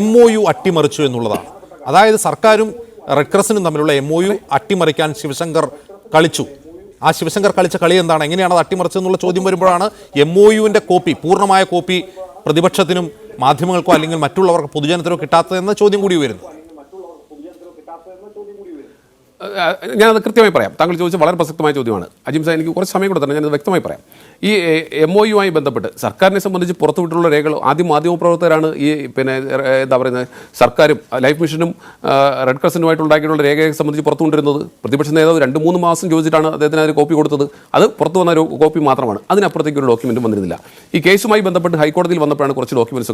MOU അട്ടിമറിച്ചു എന്നുള്ളതാണ്. അതായത് സർക്കാരും റെഡ് ക്രോസിനും തമ്മിലുള്ള MOU അട്ടിമറിക്കാൻ ശിവശങ്കർ കളിച്ചു. ആ ശിവശങ്കർ കളിച്ച കളി എന്താണ്, എങ്ങനെയാണ് അത് അട്ടിമറിച്ചതെന്നുള്ള ചോദ്യം വരുമ്പോഴാണ് MOUവിൻ്റെ കോപ്പി, പൂർണ്ണമായ കോപ്പി പ്രതിപക്ഷത്തിനും മാധ്യമങ്ങൾക്കോ അല്ലെങ്കിൽ മറ്റുള്ളവർക്ക് പൊതുജനത്തിനോ കിട്ടാത്തതെന്ന ചോദ്യം കൂടി വരുന്നു. ഞാനത് കൃത്യമായി പറയാം. താങ്കൾ ചോദിച്ച വളരെ പ്രസക്തമായ ചോദ്യമാണ്. അജിം സാർ, എനിക്ക് കുറച്ച് സമയം കൊടുത്തന്നെ ഞാനത് വ്യക്തമായി പറയാം. ഈ MOUമായി ബന്ധപ്പെട്ട് സർക്കാരിനെ സംബന്ധിച്ച് പുറത്തുവിട്ടുള്ള രേഖകൾ ആദ്യം മാധ്യമപ്രവർത്തകരാണ് ഈ പിന്നെ എന്താ പറയുന്നത് സർക്കാരും ലൈഫ് മിഷനും റെഡ് ക്രോസിനുമായിട്ടുണ്ടാക്കിയിട്ടുള്ള രേഖയെ സംബന്ധിച്ച് പുറത്തുകൊണ്ടിരുന്നത്. പ്രതിപക്ഷ നേതാവ് 2-3 മാസം ചോദിച്ചിട്ടാണ് അദ്ദേഹത്തിന് അതിന് കോപ്പി കൊടുത്തത്. അത് പുറത്തു വന്ന ഒരു കോപ്പി മാത്രമാണ്, അതിനപ്പുറത്തേക്ക് ഒരു ഡോക്യുമെന്റും വന്നിരുന്നില്ല. ഈ കേസുമായി ബന്ധപ്പെട്ട് ഹൈക്കോടതിയിൽ വന്നപ്പോഴാണ് കുറച്ച് ഡോക്യുമെന്റ്സ്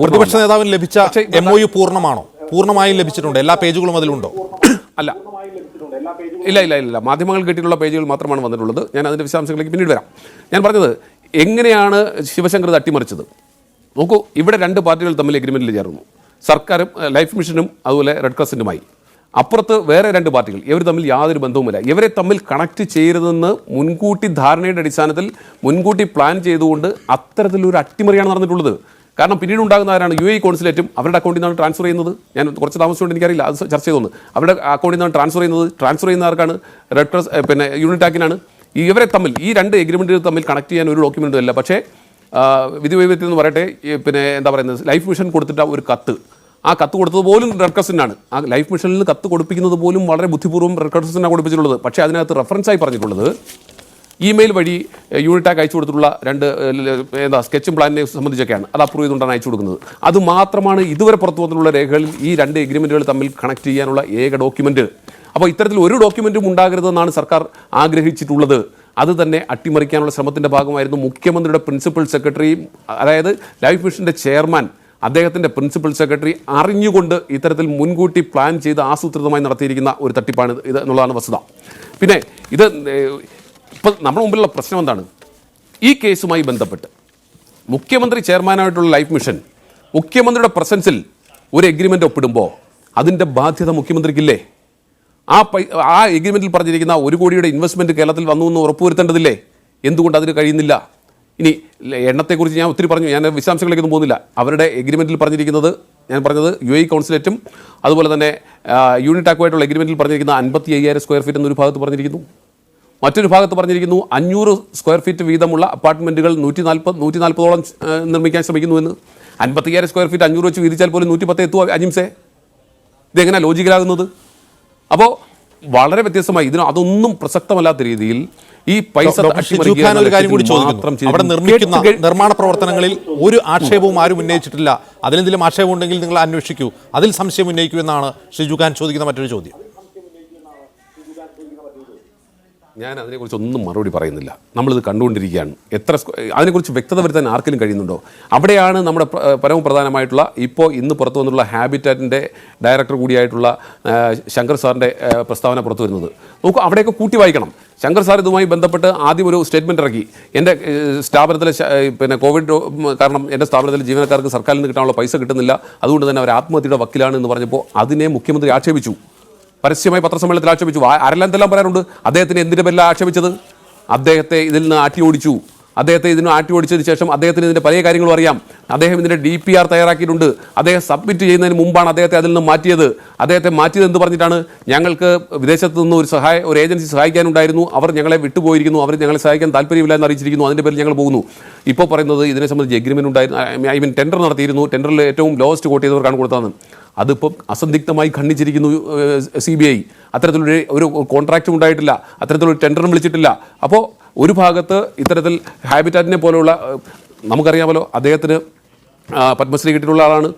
പ്രതിപക്ഷ നേതാവിന് ലഭിച്ച MOU പൂർണ്ണമാണോ? പൂർണ്ണമായും ലഭിച്ചിട്ടുണ്ട്, എല്ലാ പേജുകളും അതിലുണ്ടോ? അല്ല, ഇല്ല, മാധ്യമങ്ങൾ കിട്ടിയിട്ടുള്ള പേജുകൾ മാത്രമാണ് വന്നിട്ടുള്ളത്. ഞാൻ അതിൻ്റെ വിശദാംശങ്ങളിലേക്ക് പിന്നീട് വരാം. ഞാൻ പറഞ്ഞത് എങ്ങനെയാണ് ശിവശങ്കർ അട്ടിമറിച്ചത്? നോക്കൂ, ഇവിടെ 2 പാർട്ടികൾ തമ്മിൽ എഗ്രിമെൻറ്റിൽ ചേർന്നു, സർക്കാരും ലൈഫ് മിഷനും അതുപോലെ റെഡ് ക്രോസിനുമായി. അപ്പുറത്ത് വേറെ 2 പാർട്ടികൾ, ഇവർ തമ്മിൽ യാതൊരു ബന്ധവുമില്ല. ഇവരെ തമ്മിൽ കണക്ട് ചെയ്യരുതെന്ന് മുൻകൂട്ടി ധാരണയുടെ അടിസ്ഥാനത്തിൽ മുൻകൂട്ടി പ്ലാൻ ചെയ്തുകൊണ്ട് അത്തരത്തിലൊരു അട്ടിമറിയാണ് നടന്നിട്ടുള്ളത്. കാരണം പിന്നീട് ഉണ്ടാകുന്ന ആരാണ്? UAE കോൺസുലേറ്റും അവരുടെ അക്കൗണ്ടിൽ നിന്നാണ് ട്രാൻസ്ഫർ ചെയ്യുന്നത്. ഞാൻ കുറച്ച് താമസിച്ചുകൊണ്ട് എനിക്കറിയില്ല, അത് ചർച്ച ചെയ്തൊന്ന്. അവരുടെ അക്കൗണ്ടിൽ നിന്നാണ് ട്രാൻസ്ഫർ ചെയ്യുന്ന ആർക്കാണ്? റെഡ് ക്രോസ് പിന്നെ യൂണിടാക്കിനാണ്. ഇവരെ തമ്മിൽ ഈ 2 എഗ്രിമെൻറ്റുകൾ തമ്മിൽ കണക്ട് ചെയ്യാൻ ഒരു ഡോക്യുമെൻറ്റും ഇല്ല. പക്ഷേ വിധി വൈവിധ്യം എന്ന് പറയട്ടെ, പിന്നെ എന്താ പറയുന്നത്, ലൈഫ് മിഷൻ കൊടുത്തിട്ട് ഒരു കത്ത്, ആ കത്ത് കൊടുത്തത് പോലും റെഡ് ക്രോസിനാണ്. ആ ലൈഫ് മിഷനിൽ നിന്ന് കത്ത് കൊടുപ്പിക്കുന്നത് പോലും വളരെ ബുദ്ധിപൂർവ്വം റെഡ് ക്രോസിനാണ് കൊടുപ്പിച്ചിട്ടുള്ളത്. പക്ഷേ അതിനകത്ത് റെഫറൻസായി പറഞ്ഞിട്ടുള്ളത് ഇമെയിൽ വഴി യൂണിടാക്ക് അയച്ചു കൊടുത്തിട്ടുള്ള 2 സ്കെച്ചും പ്ലാനിനെ സംബന്ധിച്ചൊക്കെയാണ്. അത് അപ്രൂവ് ചെയ്തുകൊണ്ടാണ് അയച്ചു കൊടുക്കുന്നത്. അത് മാത്രമാണ് ഇതുവരെ പുറത്തു വന്നിട്ടുള്ള രേഖകളിൽ ഈ 2 എഗ്രിമെൻറ്റുകൾ തമ്മിൽ കണക്ട് ചെയ്യാനുള്ള ഏക ഡോക്യുമെൻറ്റ്. അപ്പോൾ ഇത്തരത്തിൽ ഒരു ഡോക്യുമെൻറ്റും ഉണ്ടാകരുതെന്നാണ് സർക്കാർ ആഗ്രഹിച്ചിട്ടുള്ളത്. അത് തന്നെ അട്ടിമറിക്കാനുള്ള ശ്രമത്തിൻ്റെ ഭാഗമായിരുന്നു മുഖ്യമന്ത്രിയുടെ പ്രിൻസിപ്പൽ സെക്രട്ടറിയും, അതായത് ലൈഫ് മിഷൻ്റെ ചെയർമാൻ, അദ്ദേഹത്തിൻ്റെ പ്രിൻസിപ്പൽ സെക്രട്ടറി അറിഞ്ഞുകൊണ്ട് ഇത്തരത്തിൽ മുൻകൂട്ടി പ്ലാൻ ചെയ്ത് ആസൂത്രിതമായി നടത്തിയിരിക്കുന്ന ഒരു തട്ടിപ്പാണ് ഇത് എന്നുള്ളതാണ് വസ്തുത. പിന്നെ ഇത് ഇപ്പം നമ്മുടെ മുമ്പിലുള്ള പ്രശ്നം എന്താണ്? ഈ കേസുമായി ബന്ധപ്പെട്ട് മുഖ്യമന്ത്രി ചെയർമാനായിട്ടുള്ള ലൈഫ് മിഷൻ മുഖ്യമന്ത്രിയുടെ ഒരു എഗ്രിമെൻ്റ് ഒപ്പിടുമ്പോൾ അതിൻ്റെ ബാധ്യത മുഖ്യമന്ത്രിക്കില്ലേ? ആ എഗ്രിമെൻറ്റിൽ പറഞ്ഞിരിക്കുന്ന 1 കോടിയുടെ ഇൻവെസ്റ്റ്മെൻറ്റ് കേരളത്തിൽ വന്നു എന്ന് ഉറപ്പുവരുത്തേണ്ടതില്ലേ? എന്തുകൊണ്ട് അതിന് കഴിയുന്നില്ല? ഇനി എണ്ണത്തെക്കുറിച്ച് ഞാൻ ഒത്തിരി പറഞ്ഞു, ഞാൻ വിശദാംശങ്ങളിലേക്കൊന്നും പോകുന്നില്ല. അവരുടെ എഗ്രിമെൻറ്റിൽ പറഞ്ഞിരിക്കുന്നത്, ഞാൻ പറഞ്ഞത് UAE കൗൺസിലേറ്റും അതുപോലെ തന്നെ യൂണിറ്റാക്കുമായിട്ടുള്ള എഗ്രിമെൻറ്റിൽ പറഞ്ഞിരിക്കുന്ന 55,000 സ്ക്വയർ ഫീറ്റ് എന്നൊരു ഭാഗത്ത് പറഞ്ഞിരിക്കുന്നു. മറ്റൊരു ഭാഗത്ത് പറഞ്ഞിരിക്കുന്നു 500 സ്ക്വയർ ഫീറ്റ് വീതമുള്ള അപ്പാർട്ട്മെൻറ്റുകൾ 140ഓളം നിർമ്മിക്കാൻ ശ്രമിക്കുന്നുവെന്ന്. 55,000 സ്ക്വയർ ഫീറ്റ് 500 വെച്ച് വീതിച്ചാൽ പോലും 110 എത്തുക അജിംസേ? ഇതെങ്ങനെയാണ് ലോജിക്കലാകുന്നത്? അപ്പോൾ വളരെ വ്യത്യസ്തമായി അതൊന്നും പ്രസക്തമല്ലാത്ത രീതിയിൽ ഈ പൈസ ഒരു കാര്യം കൂടി ചോദിക്കുന്നു. അവിടെ നിർമ്മിക്കുന്ന നിർമ്മാണ പ്രവർത്തനങ്ങളിൽ ഒരു ആക്ഷേപവും ആരും ഉന്നയിച്ചിട്ടില്ല. അതിലെന്തെങ്കിലും ആക്ഷേപം ഉണ്ടെങ്കിൽ നിങ്ങൾ അന്വേഷിക്കൂ, അതിൽ സംശയം ഉന്നയിക്കൂ എന്നാണ് ഷിജു ഖാൻ ചോദിക്കുന്ന മറ്റൊരു ചോദ്യം. ഞാൻ അതിനെക്കുറിച്ച് ഒന്നും മറുപടി പറയുന്നില്ല. നമ്മളിത് കണ്ടുകൊണ്ടിരിക്കുകയാണ്. അതിനെക്കുറിച്ച് വ്യക്തത വരുത്താൻ ആർക്കെങ്കിലും കഴിയുന്നുണ്ടോ? അവിടെയാണ് നമ്മുടെ പരമപ്രധാനമായിട്ടുള്ള ഇന്ന് പുറത്തു വന്നുള്ള ഹാബിറ്റാറ്റിൻ്റെ ഡയറക്ടർ കൂടിയായിട്ടുള്ള ശങ്കർ സാറിൻ്റെ പ്രസ്താവന പുറത്തു വരുന്നത്. നോക്കൂ, അവിടെയൊക്കെ കൂട്ടി വായിക്കണം. ശങ്കർ സാർ ഇതുമായി ബന്ധപ്പെട്ട് ആദ്യം ഒരു സ്റ്റേറ്റ്മെൻറ്റ് ഇറക്കി. എൻ്റെ സ്ഥാപനത്തിലെ കോവിഡ് കാരണം എൻ്റെ സ്ഥാപനത്തിലെ ജീവനക്കാർക്ക് സർക്കാരിൽ നിന്ന് കിട്ടാനുള്ള പൈസ കിട്ടുന്നില്ല, അതുകൊണ്ട് തന്നെ അവർ ആത്മഹത്യയുടെ വക്കിലാണ് എന്ന് പറഞ്ഞപ്പോൾ അതിനെ മുഖ്യമന്ത്രി ആക്ഷേപിച്ചു. പരസ്യമായി പത്രസമ്മേളനത്തിൽ ആക്ഷേപിച്ചു. ആരെല്ലാം എന്തെല്ലാം പറയാറുണ്ട്. അദ്ദേഹത്തിന് എന്തിൻ്റെ പേരിലാണ് ആക്ഷേപിച്ചത്? അദ്ദേഹത്തെ ഇതിൽ നിന്ന് ആട്ടി ഓടിച്ചു. അദ്ദേഹത്തെ ഇതിന് ആട്ടി ഓടിച്ചതിന് ശേഷം അദ്ദേഹത്തിന് ഇതിൻ്റെ പല കാര്യങ്ങളും അറിയാം. അദ്ദേഹം ഇതിൻ്റെ DPR തയ്യാറാക്കിയിട്ടുണ്ട്. അദ്ദേഹം സബ്മിറ്റ് ചെയ്യുന്നതിന് മുമ്പാണ് അദ്ദേഹത്തെ അതിൽ നിന്ന് മാറ്റിയത്. അദ്ദേഹത്തെ മാറ്റിയത് എന്ത് പറഞ്ഞിട്ടാണ്? ഞങ്ങൾക്ക് വിദേശത്ത് നിന്ന് ഒരു ഏജൻസി സഹായിക്കാനുണ്ടായിരുന്നു, അവർ ഞങ്ങളെ വിട്ടുപോയിരിക്കുന്നു, അവർ ഞങ്ങളെ സഹായിക്കാൻ താല്പര്യമില്ല എന്ന് അറിയിച്ചിരിക്കുന്നു, അതിൻ്റെ പേരിൽ ഞങ്ങൾ പോകുന്നു. ഇപ്പോൾ പറയുന്നത് ഇതിനെ സംബന്ധിച്ച് എഗ്രിമെൻ്റ് ഉണ്ടായിരുന്നു, ടെൻഡർ നടത്തിയിരുന്നു, ടെൻഡറിൽ ഏറ്റവും ലോവസ്റ്റ് കോട്ട് ചെയ്തവർക്കാണ് കൊടുത്തതെന്ന്. അതിപ്പം അസന്ദിഗ്ധമായി ഖണ്ഡിച്ചിരിക്കുന്നു CBI. അത്തരത്തിലൊരു കോൺട്രാക്റ്റും ഉണ്ടായിട്ടില്ല, അത്തരത്തിലൊരു ടെൻഡറും വിളിച്ചിട്ടില്ല. അപ്പോൾ ഒരു ഭാഗത്ത് ഇത്തരത്തിൽ ഹാബിറ്റാറ്റിനെ പോലെയുള്ള, നമുക്കറിയാമല്ലോ അദ്ദേഹത്തിന് പത്മശ്രീ കിട്ടിയിട്ടുള്ള ആളാണ്.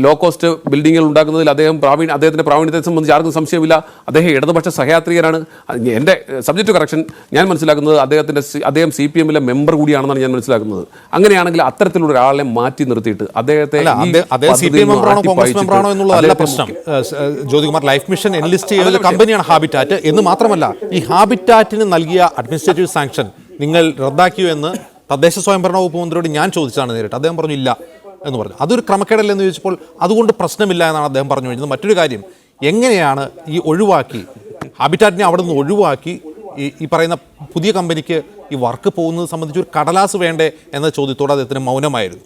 ലോ കോസ്റ്റ് ബിൽഡിങ്ങുകൾ ഉണ്ടാക്കുന്നതിൽ അദ്ദേഹത്തിൻ്റെ പ്രാവീണ്യത്തെ സംബന്ധിച്ച് ആർക്കും സംശയമില്ല. അദ്ദേഹം ഇടതുപക്ഷ സഹയാത്രികനാണ്. എൻ്റെ സബ്ജക്റ്റ് കറക്ഷൻ ഞാൻ മനസ്സിലാക്കുന്നത് അദ്ദേഹം CPM-ലെ മെമ്പർ കൂടിയാണെന്നാണ് ഞാൻ മനസ്സിലാക്കുന്നത്. അങ്ങനെയാണെങ്കിൽ അത്തരത്തിലുള്ള ഒരാളെ മാറ്റി നിർത്തിയിട്ട് അദ്ദേഹത്തെ പ്രശ്നം ജ്യോതികുമാർ, ലൈഫ് മിഷൻ എൻലിസ്റ്റ് ചെയ്ത കമ്പനിയാണ് ഹാബിറ്റാറ്റ് എന്ന് മാത്രമല്ല, ഈ ഹാബിറ്റാറ്റിന് നൽകിയ അഡ്മിനിസ്ട്രേറ്റീവ് സാങ്ഷൻ നിങ്ങൾ റദ്ദാക്കിയോ എന്ന് തദ്ദേശ സ്വയംഭരണ വകുപ്പ് മന്ത്രിയോട് ഞാൻ ചോദിച്ചതാണ് നേരിട്ട്. അദ്ദേഹം പറഞ്ഞു ഇല്ല എന്ന് പറഞ്ഞു. അതൊരു ക്രമക്കേടല്ലെന്ന് ചോദിച്ചപ്പോൾ അതുകൊണ്ട് പ്രശ്നമില്ല എന്നാണ് അദ്ദേഹം പറഞ്ഞു കഴിഞ്ഞത്. മറ്റൊരു കാര്യം, എങ്ങനെയാണ് ഈ ഹാബിറ്റാറ്റിനെ അവിടെ നിന്ന് ഒഴിവാക്കി ഈ പറയുന്ന പുതിയ കമ്പനിക്ക് ഈ വർക്ക് പോകുന്നത് സംബന്ധിച്ച് ഒരു കടലാസ് വേണ്ടേ എന്ന ചോദ്യത്തോടെ അദ്ദേഹത്തിന് മൗനമായിരുന്നു.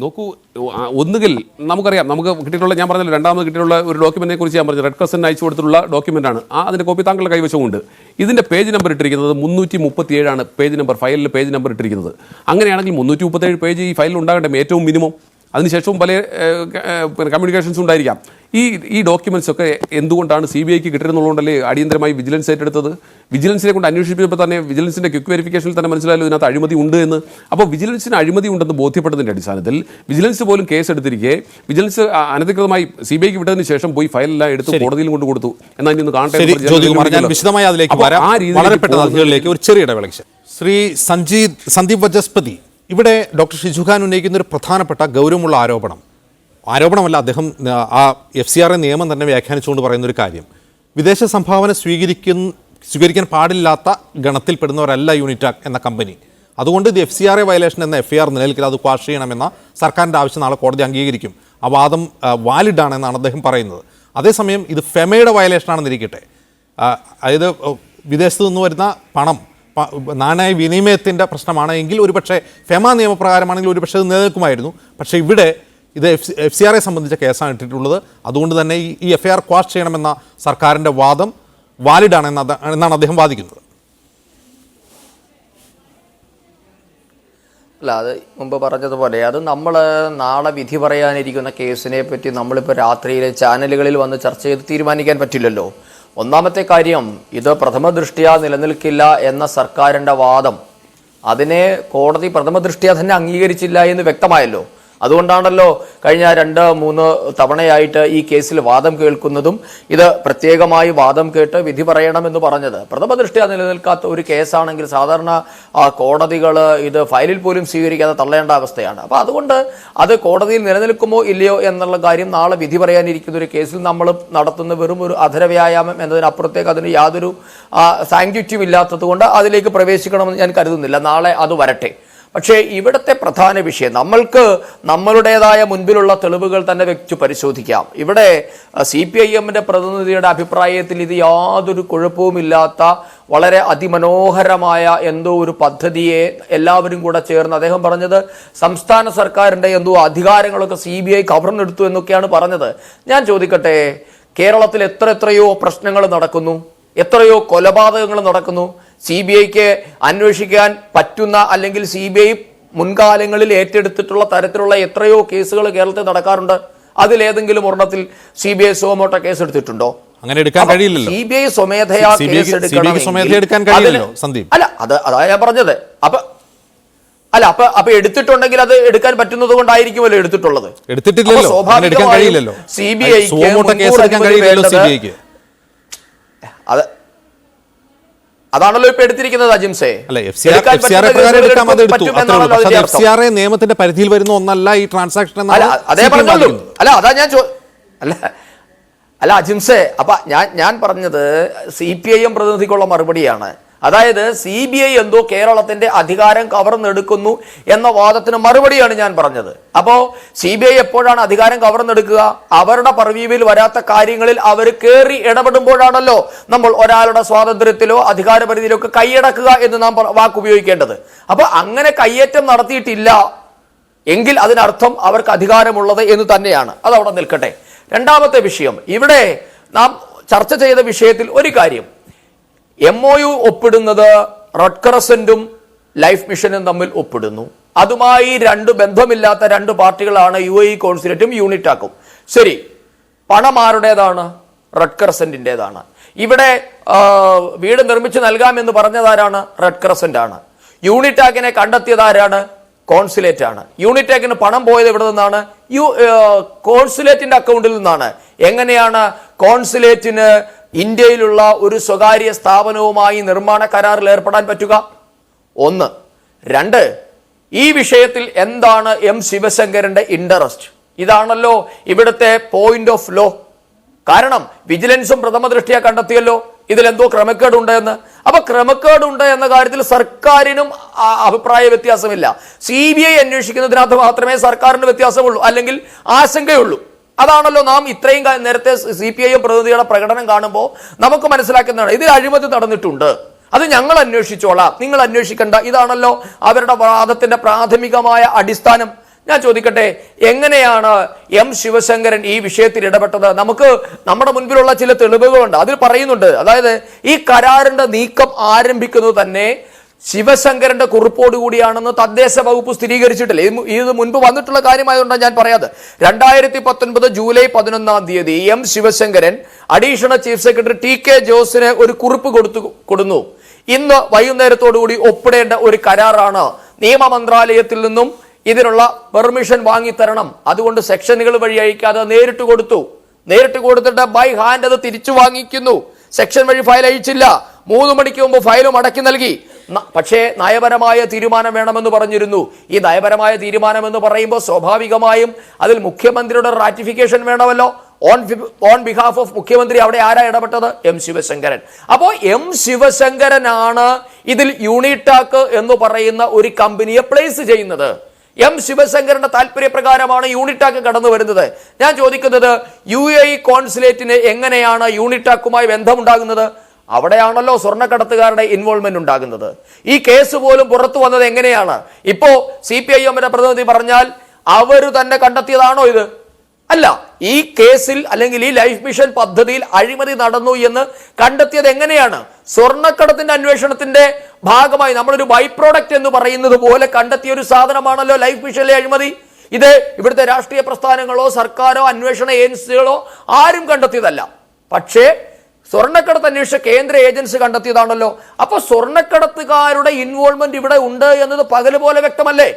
നോക്കൂ, ഒന്നുകിൽ നമുക്കറിയാം, നമുക്ക് കിട്ടിയിട്ടുള്ള, ഞാൻ പറഞ്ഞല്ലോ രണ്ടാമത് കിട്ടിയിട്ടുള്ള ഒരു ഡോക്യുമെന്റിനെ കുറിച്ച് ഞാൻ പറഞ്ഞു, റെഡ് ക്രസന്റ് അയച്ചു കൊടുത്തിട്ടുള്ള ഡോക്യുമെന്റാണ്. അതിന്റെ കോപ്പി താങ്കളുടെ കൈവശമുണ്ട്. ഇതിന്റെ പേജ് നമ്പർ ഇട്ടിരിക്കുന്നത് 337 പേജ് നമ്പർ, ഫയലിൽ പേജ് നമ്പർ ഇട്ടിരിക്കുന്നത്. അങ്ങനെയാണെങ്കിൽ 337 പേജ് ഈ ഫയലിൽ ഉണ്ടാകേണ്ട ഏറ്റവും മിനിമം. അതിനുശേഷവും പല കമ്മ്യൂണിക്കേഷൻസ് ഉണ്ടായിരിക്കാം. ഈ ഡോക്യുമെന്റ്സ് ഒക്കെ എന്തുകൊണ്ടാണ് CBIക്ക് കിട്ടുന്നുള്ളതുകൊണ്ടല്ലേ അടിയന്തരമായി വിജിലൻസ് ഏറ്റെടുത്തത്? വിജിലൻസിനെ കൊണ്ട് അന്വേഷിച്ചപ്പോൾ തന്നെ വിജിലൻസിന്റെ ക്വിക്ക് വെരിഫിക്കേഷനിൽ തന്നെ മനസ്സിലായല്ലോ ഇതിനകത്ത് അഴിമതി ഉണ്ട് എന്ന്. അപ്പോൾ വിജിലൻസിന് അഴിമതി ഉണ്ടെന്ന് ബോധ്യപ്പെട്ടതിന്റെ അടിസ്ഥാനത്തിൽ വിജിലൻസ് പോലും കേസ് എടുത്തിരിക്കെ വിജിലൻസ് അനധികൃതമായി CBIക്ക് വിട്ടതിന് ശേഷം പോയി ഫയലെല്ലാം എടുത്ത് കോടതിയിൽ കൊണ്ട് കൊടുത്തു. എന്നാൽ ഇന്ന് കാണട്ടെ, വിശദമായി അതിലേക്ക് ഒരു ചെറിയ ഇടവേളയ്ക്ക് ശ്രീ സന്ദീപ് വജസ്പതി, ഇവിടെ ഡോക്ടർ ഷിജു ഖാൻ ഉന്നയിക്കുന്ന ഒരു പ്രധാനപ്പെട്ട ഗൗരവമുള്ള ആരോപണമല്ല, അദ്ദേഹം ആ FCRA നിയമം തന്നെ വ്യാഖ്യാനിച്ചുകൊണ്ട് പറയുന്നൊരു കാര്യം, വിദേശ സംഭാവന സ്വീകരിക്കാൻ പാടില്ലാത്ത ഗണത്തിൽപ്പെടുന്നവരല്ല യൂണിറ്റാക് എന്ന കമ്പനി. അതുകൊണ്ട് ഇത് FCRA വയലേഷൻ എന്ന FIR നിലനിൽക്കില്ല, അത് ക്വാഷ് ചെയ്യണമെന്ന സർക്കാരിൻ്റെ ആവശ്യം നാളെ കോടതി അംഗീകരിക്കും. ആ വാദം വാലിഡാണെന്നാണ് അദ്ദേഹം പറയുന്നത്. അതേസമയം ഇത് ഫെമയുടെ വയലേഷനാണെന്നിരിക്കട്ടെ, അതായത് വിദേശത്ത് നിന്ന് വരുന്ന പണം നാണയ വിനിമയത്തിൻ്റെ പ്രശ്നമാണ് എങ്കിൽ ഒരുപക്ഷെ ഫെമ നിയമപ്രകാരമാണെങ്കിൽ ഒരുപക്ഷെ ഇത് നിലനിൽക്കുമായിരുന്നു. പക്ഷേ ഇവിടെ ഇത് FCRA സംബന്ധിച്ച കേസാണ് ഇട്ടിട്ടുള്ളത്. അതുകൊണ്ട് തന്നെ ഈ FIR ക്വാഷ് ചെയ്യണമെന്ന സർക്കാരിൻ്റെ വാദം വാലിഡാണ് എന്നാണ് അദ്ദേഹം വാദിക്കുന്നത്. അല്ല, അത് മുമ്പ് പറഞ്ഞതുപോലെ അത് നമ്മൾ നാളെ വിധി പറയാനിരിക്കുന്ന കേസിനെ പറ്റി നമ്മളിപ്പോൾ രാത്രിയിലെ ചാനലുകളിൽ വന്ന് ചർച്ച ചെയ്ത് തീരുമാനിക്കാൻ പറ്റില്ലല്ലോ. ഒന്നാമത്തെ കാര്യം, ഇത് പ്രഥമ ദൃഷ്ട്യാ നിലനിൽക്കില്ല എന്ന സർക്കാരിൻ്റെ വാദം, അതിനെ കോടതി പ്രഥമ ദൃഷ്ട്യാ തന്നെ അംഗീകരിച്ചില്ല എന്ന് വ്യക്തമായല്ലോ. അതുകൊണ്ടാണല്ലോ കഴിഞ്ഞ 2-3 തവണയായിട്ട് ഈ കേസിൽ വാദം കേൾക്കുന്നതും ഇത് പ്രത്യേകമായി വാദം കേട്ട് വിധി പറയണമെന്ന് പറഞ്ഞത്. പ്രഥമ ദൃഷ്ട്യാ നിലനിൽക്കാത്ത ഒരു കേസാണെങ്കിൽ സാധാരണ കോടതികൾ ഇത് ഫയലിൽ പോലും സ്വീകരിക്കാതെ തള്ളേണ്ട അവസ്ഥയാണ്. അപ്പോൾ അതുകൊണ്ട് അത് കോടതിയിൽ നിലനിൽക്കുമോ ഇല്ലയോ എന്നുള്ള കാര്യം നാളെ വിധി പറയാനിരിക്കുന്ന ഒരു കേസിൽ നമ്മൾ നടത്തുന്ന വെറും ഒരു അധരവ്യായാമം എന്നതിനപ്പുറത്തേക്ക് അതിന് യാതൊരു സാങ്ക്ടിറ്റിയും ഇല്ലാത്തത് കൊണ്ട് അതിലേക്ക് പ്രവേശിക്കണമെന്ന് ഞാൻ കരുതുന്നില്ല. നാളെ അത് വരട്ടെ. പക്ഷേ ഇവിടുത്തെ പ്രധാന വിഷയം നമ്മൾക്ക് നമ്മളുടേതായ മുൻപിലുള്ള തെളിവുകൾ തന്നെ വെച്ച് പരിശോധിക്കാം. ഇവിടെ CPIMന്റെ പ്രതിനിധിയുടെ അഭിപ്രായത്തിൽ ഇത് യാതൊരു കുഴപ്പവുമില്ലാത്ത വളരെ അതിമനോഹരമായ എന്തോ ഒരു പദ്ധതിയെ എല്ലാവരും കൂടെ ചേർന്ന്, അദ്ദേഹം പറഞ്ഞത് സംസ്ഥാന സർക്കാരിൻ്റെ എന്തോ അധികാരങ്ങളൊക്കെ CBI കവർന്നെടുത്തു എന്നൊക്കെയാണ് പറഞ്ഞത്. ഞാൻ ചോദിക്കട്ടെ, കേരളത്തിൽ എത്രയോ പ്രശ്നങ്ങൾ നടക്കുന്നു, എത്രയോ കൊലപാതകങ്ങൾ നടക്കുന്നു. CBIക്ക് അന്വേഷിക്കാൻ പറ്റുന്ന അല്ലെങ്കിൽ CBI മുൻകാലങ്ങളിൽ ഏറ്റെടുത്തിട്ടുള്ള തരത്തിലുള്ള എത്രയോ കേസുകൾ കേരളത്തിൽ നടക്കാറുണ്ട്. അതിലേതെങ്കിലും ഒരെണ്ണത്തിൽ CBI സുമോട്ടോ കേസ് എടുത്തിട്ടുണ്ടോ? അങ്ങനെ എടുക്കാൻ കഴിയില്ലല്ലോ. CBI സ്വമേധയാ കേസ് എടുക്കാൻ കഴിയില്ലല്ലോ സന്ദീപ്. അല്ല, അതാ ഞാൻ പറഞ്ഞത്. അപ്പൊ എടുത്തിട്ടുണ്ടെങ്കിൽ അത് എടുക്കാൻ പറ്റുന്നത് കൊണ്ടായിരിക്കുമല്ലോ എടുത്തിട്ടുള്ളത്. എടുത്തിട്ടില്ലല്ലോ, സ്വാഭാവികമായും CBIക്ക് അതാണല്ലോ ഇപ്പൊ എടുത്തിരിക്കുന്നത് അജിംസെ. നിയമത്തിന്റെ പരിധിയിൽ വരുന്ന ഒന്നല്ല ഈ ട്രാൻസാക്ഷൻ. അതേ പറഞ്ഞോളൂ. അതാ ഞാൻ അജിംസെ, അപ്പൊ ഞാൻ പറഞ്ഞത് CPIM പ്രതിനിധിക്കുള്ള മറുപടിയാണ്. അതായത് CBI എന്തോ കേരളത്തിന്റെ അധികാരം കവർന്നെടുക്കുന്നു എന്ന വാദത്തിന് മറുപടിയാണ് ഞാൻ പറഞ്ഞത്. അപ്പോ CBI എപ്പോഴാണ് അധികാരം കവർന്നെടുക്കുക? അവരുടെ പർവ്യൂവിൽ വരാത്ത കാര്യങ്ങളിൽ അവർ കയറി ഇടപെടുമ്പോഴാണല്ലോ നമ്മൾ ഒരാളുടെ സ്വാതന്ത്ര്യത്തിലോ അധികാരപരിധിയിലോ ഒക്കെ കൈയടക്കുക എന്ന് നാം വാക്കുപയോഗിക്കേണ്ടത്. അപ്പൊ അങ്ങനെ കയ്യേറ്റം നടത്തിയിട്ടില്ല എങ്കിൽ അതിനർത്ഥം അവർക്ക് അധികാരമുള്ളത് എന്ന് തന്നെയാണ്. അതവിടെ നിൽക്കട്ടെ. രണ്ടാമത്തെ വിഷയം, ഇവിടെ നാം ചർച്ച ചെയ്ത വിഷയത്തിൽ ഒരു കാര്യം, MOU ഒപ്പിടുന്നത് റെഡ് ക്രസന്റും ലൈഫ് മിഷനും തമ്മിൽ ഒപ്പിടുന്നു. അതുമായി ബന്ധമില്ലാത്ത 2 പാർട്ടികളാണ് UAE കോൺസുലേറ്റും യൂണിറ്റാക്കും. ശരി, പണം ആരുടേതാണ്? റെഡ് ക്രസന്റിൻ്റെതാണ്. ഇവിടെ വീട് നിർമ്മിച്ചു നൽകാമെന്ന് പറഞ്ഞതാരാണ്? റെഡ് ക്രസന്റ് ആണ്. യൂണിറ്റാക്കിനെ കണ്ടെത്തിയതാരാണ്? കോൺസുലേറ്റ് ആണ്. യൂണിറ്റാക്കിന് പണം പോയത് എവിടെ നിന്നാണ്? കോൺസുലേറ്റിന്റെ അക്കൗണ്ടിൽ നിന്നാണ്. എങ്ങനെയാണ് കോൺസുലേറ്റിന് ഇന്ത്യയിലുള്ള ഒരു സ്വകാര്യ സ്ഥാപനവുമായി നിർമ്മാണ കരാറിൽ ഏർപ്പെടാൻ പറ്റുക? 1. 2, ഈ വിഷയത്തിൽ എന്താണ് ശിവശങ്കരന്റെ ഇൻട്രസ്റ്റ്? ഇതാണല്ലോ ഇവിടുത്തെ പോയിന്റ് ഓഫ് ലോ. കാരണം വിജിലൻസും പ്രഥമ ദൃഷ്ട്യാ കണ്ടെത്തിയല്ലോ ഇതിലെന്തോ ക്രമക്കേടുണ്ട് എന്ന്. അപ്പൊ ക്രമക്കേടുണ്ട് എന്ന കാര്യത്തിൽ സർക്കാരിനും അഭിപ്രായ വ്യത്യാസമില്ല. CBI അന്വേഷിക്കുന്നതിനകത്ത് മാത്രമേ സർക്കാരിന് വ്യത്യാസമുള്ളൂ, അല്ലെങ്കിൽ ആശങ്കയുള്ളൂ. അതാണല്ലോ നാം ഇത്രയും നേരത്തെ CPIM പ്രതിനിധിയുടെ പ്രകടനം കാണുമ്പോൾ നമുക്ക് മനസ്സിലാക്കുന്നതാണ്. ഇതിൽ അഴിമതി നടന്നിട്ടുണ്ട്, അത് ഞങ്ങൾ അന്വേഷിച്ചോളാം, നിങ്ങൾ അന്വേഷിക്കണ്ട. ഇതാണല്ലോ അവരുടെ വാദത്തിന്റെ പ്രാഥമികമായ അടിസ്ഥാനം. ഞാൻ ചോദിക്കട്ടെ, എങ്ങനെയാണ് ശിവശങ്കരൻ ഈ വിഷയത്തിൽ ഇടപെട്ടത്? നമുക്ക് നമ്മുടെ മുൻപിലുള്ള ചില തെളിവുകളുണ്ട്, അതിൽ പറയുന്നുണ്ട്. അതായത് ഈ കരാറിന്റെ നീക്കം ആരംഭിക്കുന്നത് തന്നെ ശിവശങ്കരന്റെ കുറിപ്പോട് കൂടിയാണെന്ന് തദ്ദേശ വകുപ്പ് സ്ഥിരീകരിച്ചിട്ടില്ല. ഇത് മുൻപ് വന്നിട്ടുള്ള കാര്യമായതുകൊണ്ടാണ് ഞാൻ പറയാത്. 2019 July 11 Sivasankaran additional chief secretary TK ജോസിന് ഒരു കുറിപ്പ് കൊടുക്കുന്നു. ഇന്ന് വൈകുന്നേരത്തോടുകൂടി ഒപ്പിടേണ്ട ഒരു കരാറാണ്. നിയമ മന്ത്രാലയത്തിൽ നിന്നും ഇതിനുള്ള പെർമിഷൻ വാങ്ങിത്തരണം, അതുകൊണ്ട് സെക്ഷനുകൾ വഴി അയക്കാതെ നേരിട്ട് കൊടുത്തിട്ട് ബൈ ഹാൻഡ് അത് തിരിച്ചു വാങ്ങിക്കുന്നു. സെക്ഷൻ വഴി ഫയൽ അയച്ചില്ല. 3 മണിക്ക് മുമ്പ് ഫയലും മടക്കി നൽകി. പക്ഷേ നയപരമായ തീരുമാനം വേണമെന്ന് പറഞ്ഞിരുന്നു. ഈ നയപരമായ തീരുമാനം എന്ന് പറയുമ്പോൾ സ്വാഭാവികമായും അതിൽ മുഖ്യമന്ത്രിയുടെ റാറ്റിഫിക്കേഷൻ വേണമല്ലോ. ഓൺ ബിഹാഫ് ഓഫ് മുഖ്യമന്ത്രി അവിടെ ആരാ ഇടപെട്ടത്? ശിവശങ്കരൻ. അപ്പോ ശിവശങ്കരനാണ് ഇതിൽ യൂണിടാക് എന്ന് പറയുന്ന ഒരു കമ്പനിയെ പ്ലേസ് ചെയ്യുന്നത്. ശിവശങ്കരന്റെ താല്പര്യപ്രകാരമാണ് യൂണിടാക് കടന്നു വരുന്നത്. ഞാൻ ചോദിക്കുന്നത്, UAE കോൺസുലേറ്റിന് എങ്ങനെയാണ് യൂണിടാക്കുമായി ബന്ധമുണ്ടാകുന്നത്? അവിടെയാണല്ലോ സ്വർണ്ണക്കടത്തുകാരുടെ ഇൻവോൾവ്മെന്റ് ഉണ്ടാകുന്നത്. ഈ കേസ് പോലും പുറത്തു വന്നത് എങ്ങനെയാണ്? ഇപ്പോ CPIMന്റെ പ്രതിനിധി പറഞ്ഞാൽ അവര് തന്നെ കണ്ടെത്തിയതാണോ ഇത്? അല്ല. ഈ കേസിൽ അല്ലെങ്കിൽ ഈ ലൈഫ് മിഷൻ പദ്ധതിയിൽ അഴിമതി നടന്നു എന്ന് കണ്ടെത്തിയത് എങ്ങനെയാണ്? സ്വർണ്ണക്കടത്തിന്റെ അന്വേഷണത്തിന്റെ ഭാഗമായി നമ്മളൊരു ബൈ പ്രോഡക്റ്റ് എന്ന് പറയുന്നത് പോലെ കണ്ടെത്തിയ ഒരു സാധനമാണല്ലോ ലൈഫ് മിഷനിലെ അഴിമതി. ഇത് ഇവിടുത്തെ രാഷ്ട്രീയ പ്രസ്ഥാനങ്ങളോ സർക്കാരോ അന്വേഷണ ഏജൻസികളോ ആരും കണ്ടെത്തിയതല്ല. പക്ഷേ സ്വർണ്ണക്കടത്ത് അന്വേഷിച്ച കേന്ദ്ര ഏജൻസി കണ്ടെത്തിയതാണല്ലോ. അപ്പൊ സ്വർണ്ണക്കടത്തുകാരുടെ ഇൻവോൾവ്മെന്റ് ഇവിടെ ഉണ്ട് എന്നത് പകല് പോലെ വ്യക്തമല്ലേ?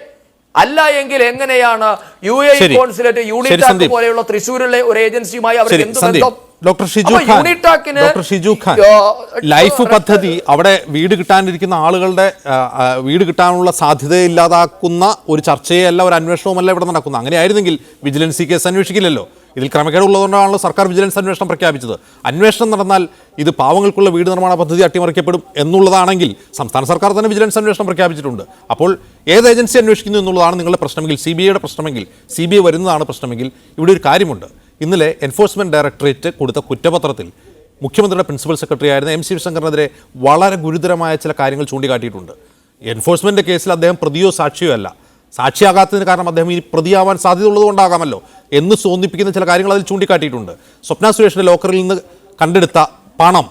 അല്ല എങ്കിൽ എങ്ങനെയാണ് UAE ശരി. കോൺസുലേറ്റ് ശരി, യൂണിറ്റാക് സന്ദീപ്. പോലെയുള്ള തൃശ്ശൂരിലെ ഒരു ഏജൻസിയുമായി അവർ ശരി, എന്ത് സന്ദീപ്. ബന്ധം? ഡോക്ടർ ഷിജു അപ്പോൾ ഖാൻ, യൂണിറ്റാക്കിന് ഡോക്ടർ ഷിജു ഖാൻ, ലൈഫ് പദ്ധതി അവിടെ വീട് കിട്ടാനിരിക്കുന്ന ആളുകളുടെ വീട് കിട്ടാനുള്ള സാധ്യതയില്ലാതാക്കുന്ന ഒരു ചർച്ചയല്ല, ഒരു അന്വേഷണവുമല്ല ഇവിടെ നടക്കുന്നത്. അങ്ങനെയായിരുന്നെങ്കിൽ വിജിലൻസ് കേസ് അന്വേഷിക്കില്ലല്ലോ. ഇതിൽ ക്രമക്കേട് ഉള്ളതുകൊണ്ടാണല്ലോ സർക്കാർ വിജിലൻസ് അന്വേഷണം പ്രഖ്യാപിച്ചത്. അന്വേഷണം നടന്നാൽ ഇത് പാവങ്ങൾക്കുള്ള വീട് നിർമ്മാണ പദ്ധതി അട്ടിമറിക്കപ്പെടും എന്നുള്ളതാണെങ്കിൽ സംസ്ഥാന സർക്കാർ തന്നെ വിജിലൻസ് അന്വേഷണം പ്രഖ്യാപിച്ചിട്ടുണ്ട്. അപ്പോൾ ഏത് ഏജൻസി അന്വേഷിക്കുന്നു എന്നുള്ളതാണ് നിങ്ങളുടെ പ്രശ്നമെങ്കിൽ, CBIയുടെ പ്രശ്നമെങ്കിൽ, CBI വരുന്നതാണ് പ്രശ്നമെങ്കിൽ, ഇവിടെ ഒരു കാര്യമുണ്ട്. ഇന്നലെ എൻഫോഴ്സ്മെന്റ് ഡയറക്ടറേറ്റ് കൊടുത്ത കുറ്റപത്രത്തിൽ മുഖ്യമന്ത്രിയുടെ പ്രിൻസിപ്പൽ സെക്രട്ടറി ആയിരുന്ന M. ശിവശങ്കറിനെതിരെ വളരെ ഗുരുതരമായ ചില കാര്യങ്ങൾ ചൂണ്ടിക്കാട്ടിയിട്ടുണ്ട്. എൻഫോഴ്സ്മെന്റ് കേസിൽ അദ്ദേഹം പ്രതിയോ സാക്ഷിയോ അല്ല. സാക്ഷിയാകാത്തതിന് കാരണം അദ്ദേഹം ഈ പ്രതിയാവാൻ സാധ്യതയുള്ളതുകൊണ്ടാകാമല്ലോ എന്ന് തോന്നിപ്പിക്കുന്ന ചില കാര്യങ്ങൾ അതിൽ ചൂണ്ടിക്കാട്ടിയിട്ടുണ്ട്. സ്വപ്ന സുരേഷിന്റെ ലോക്കറിൽ നിന്ന് കണ്ടെടുത്ത പണം,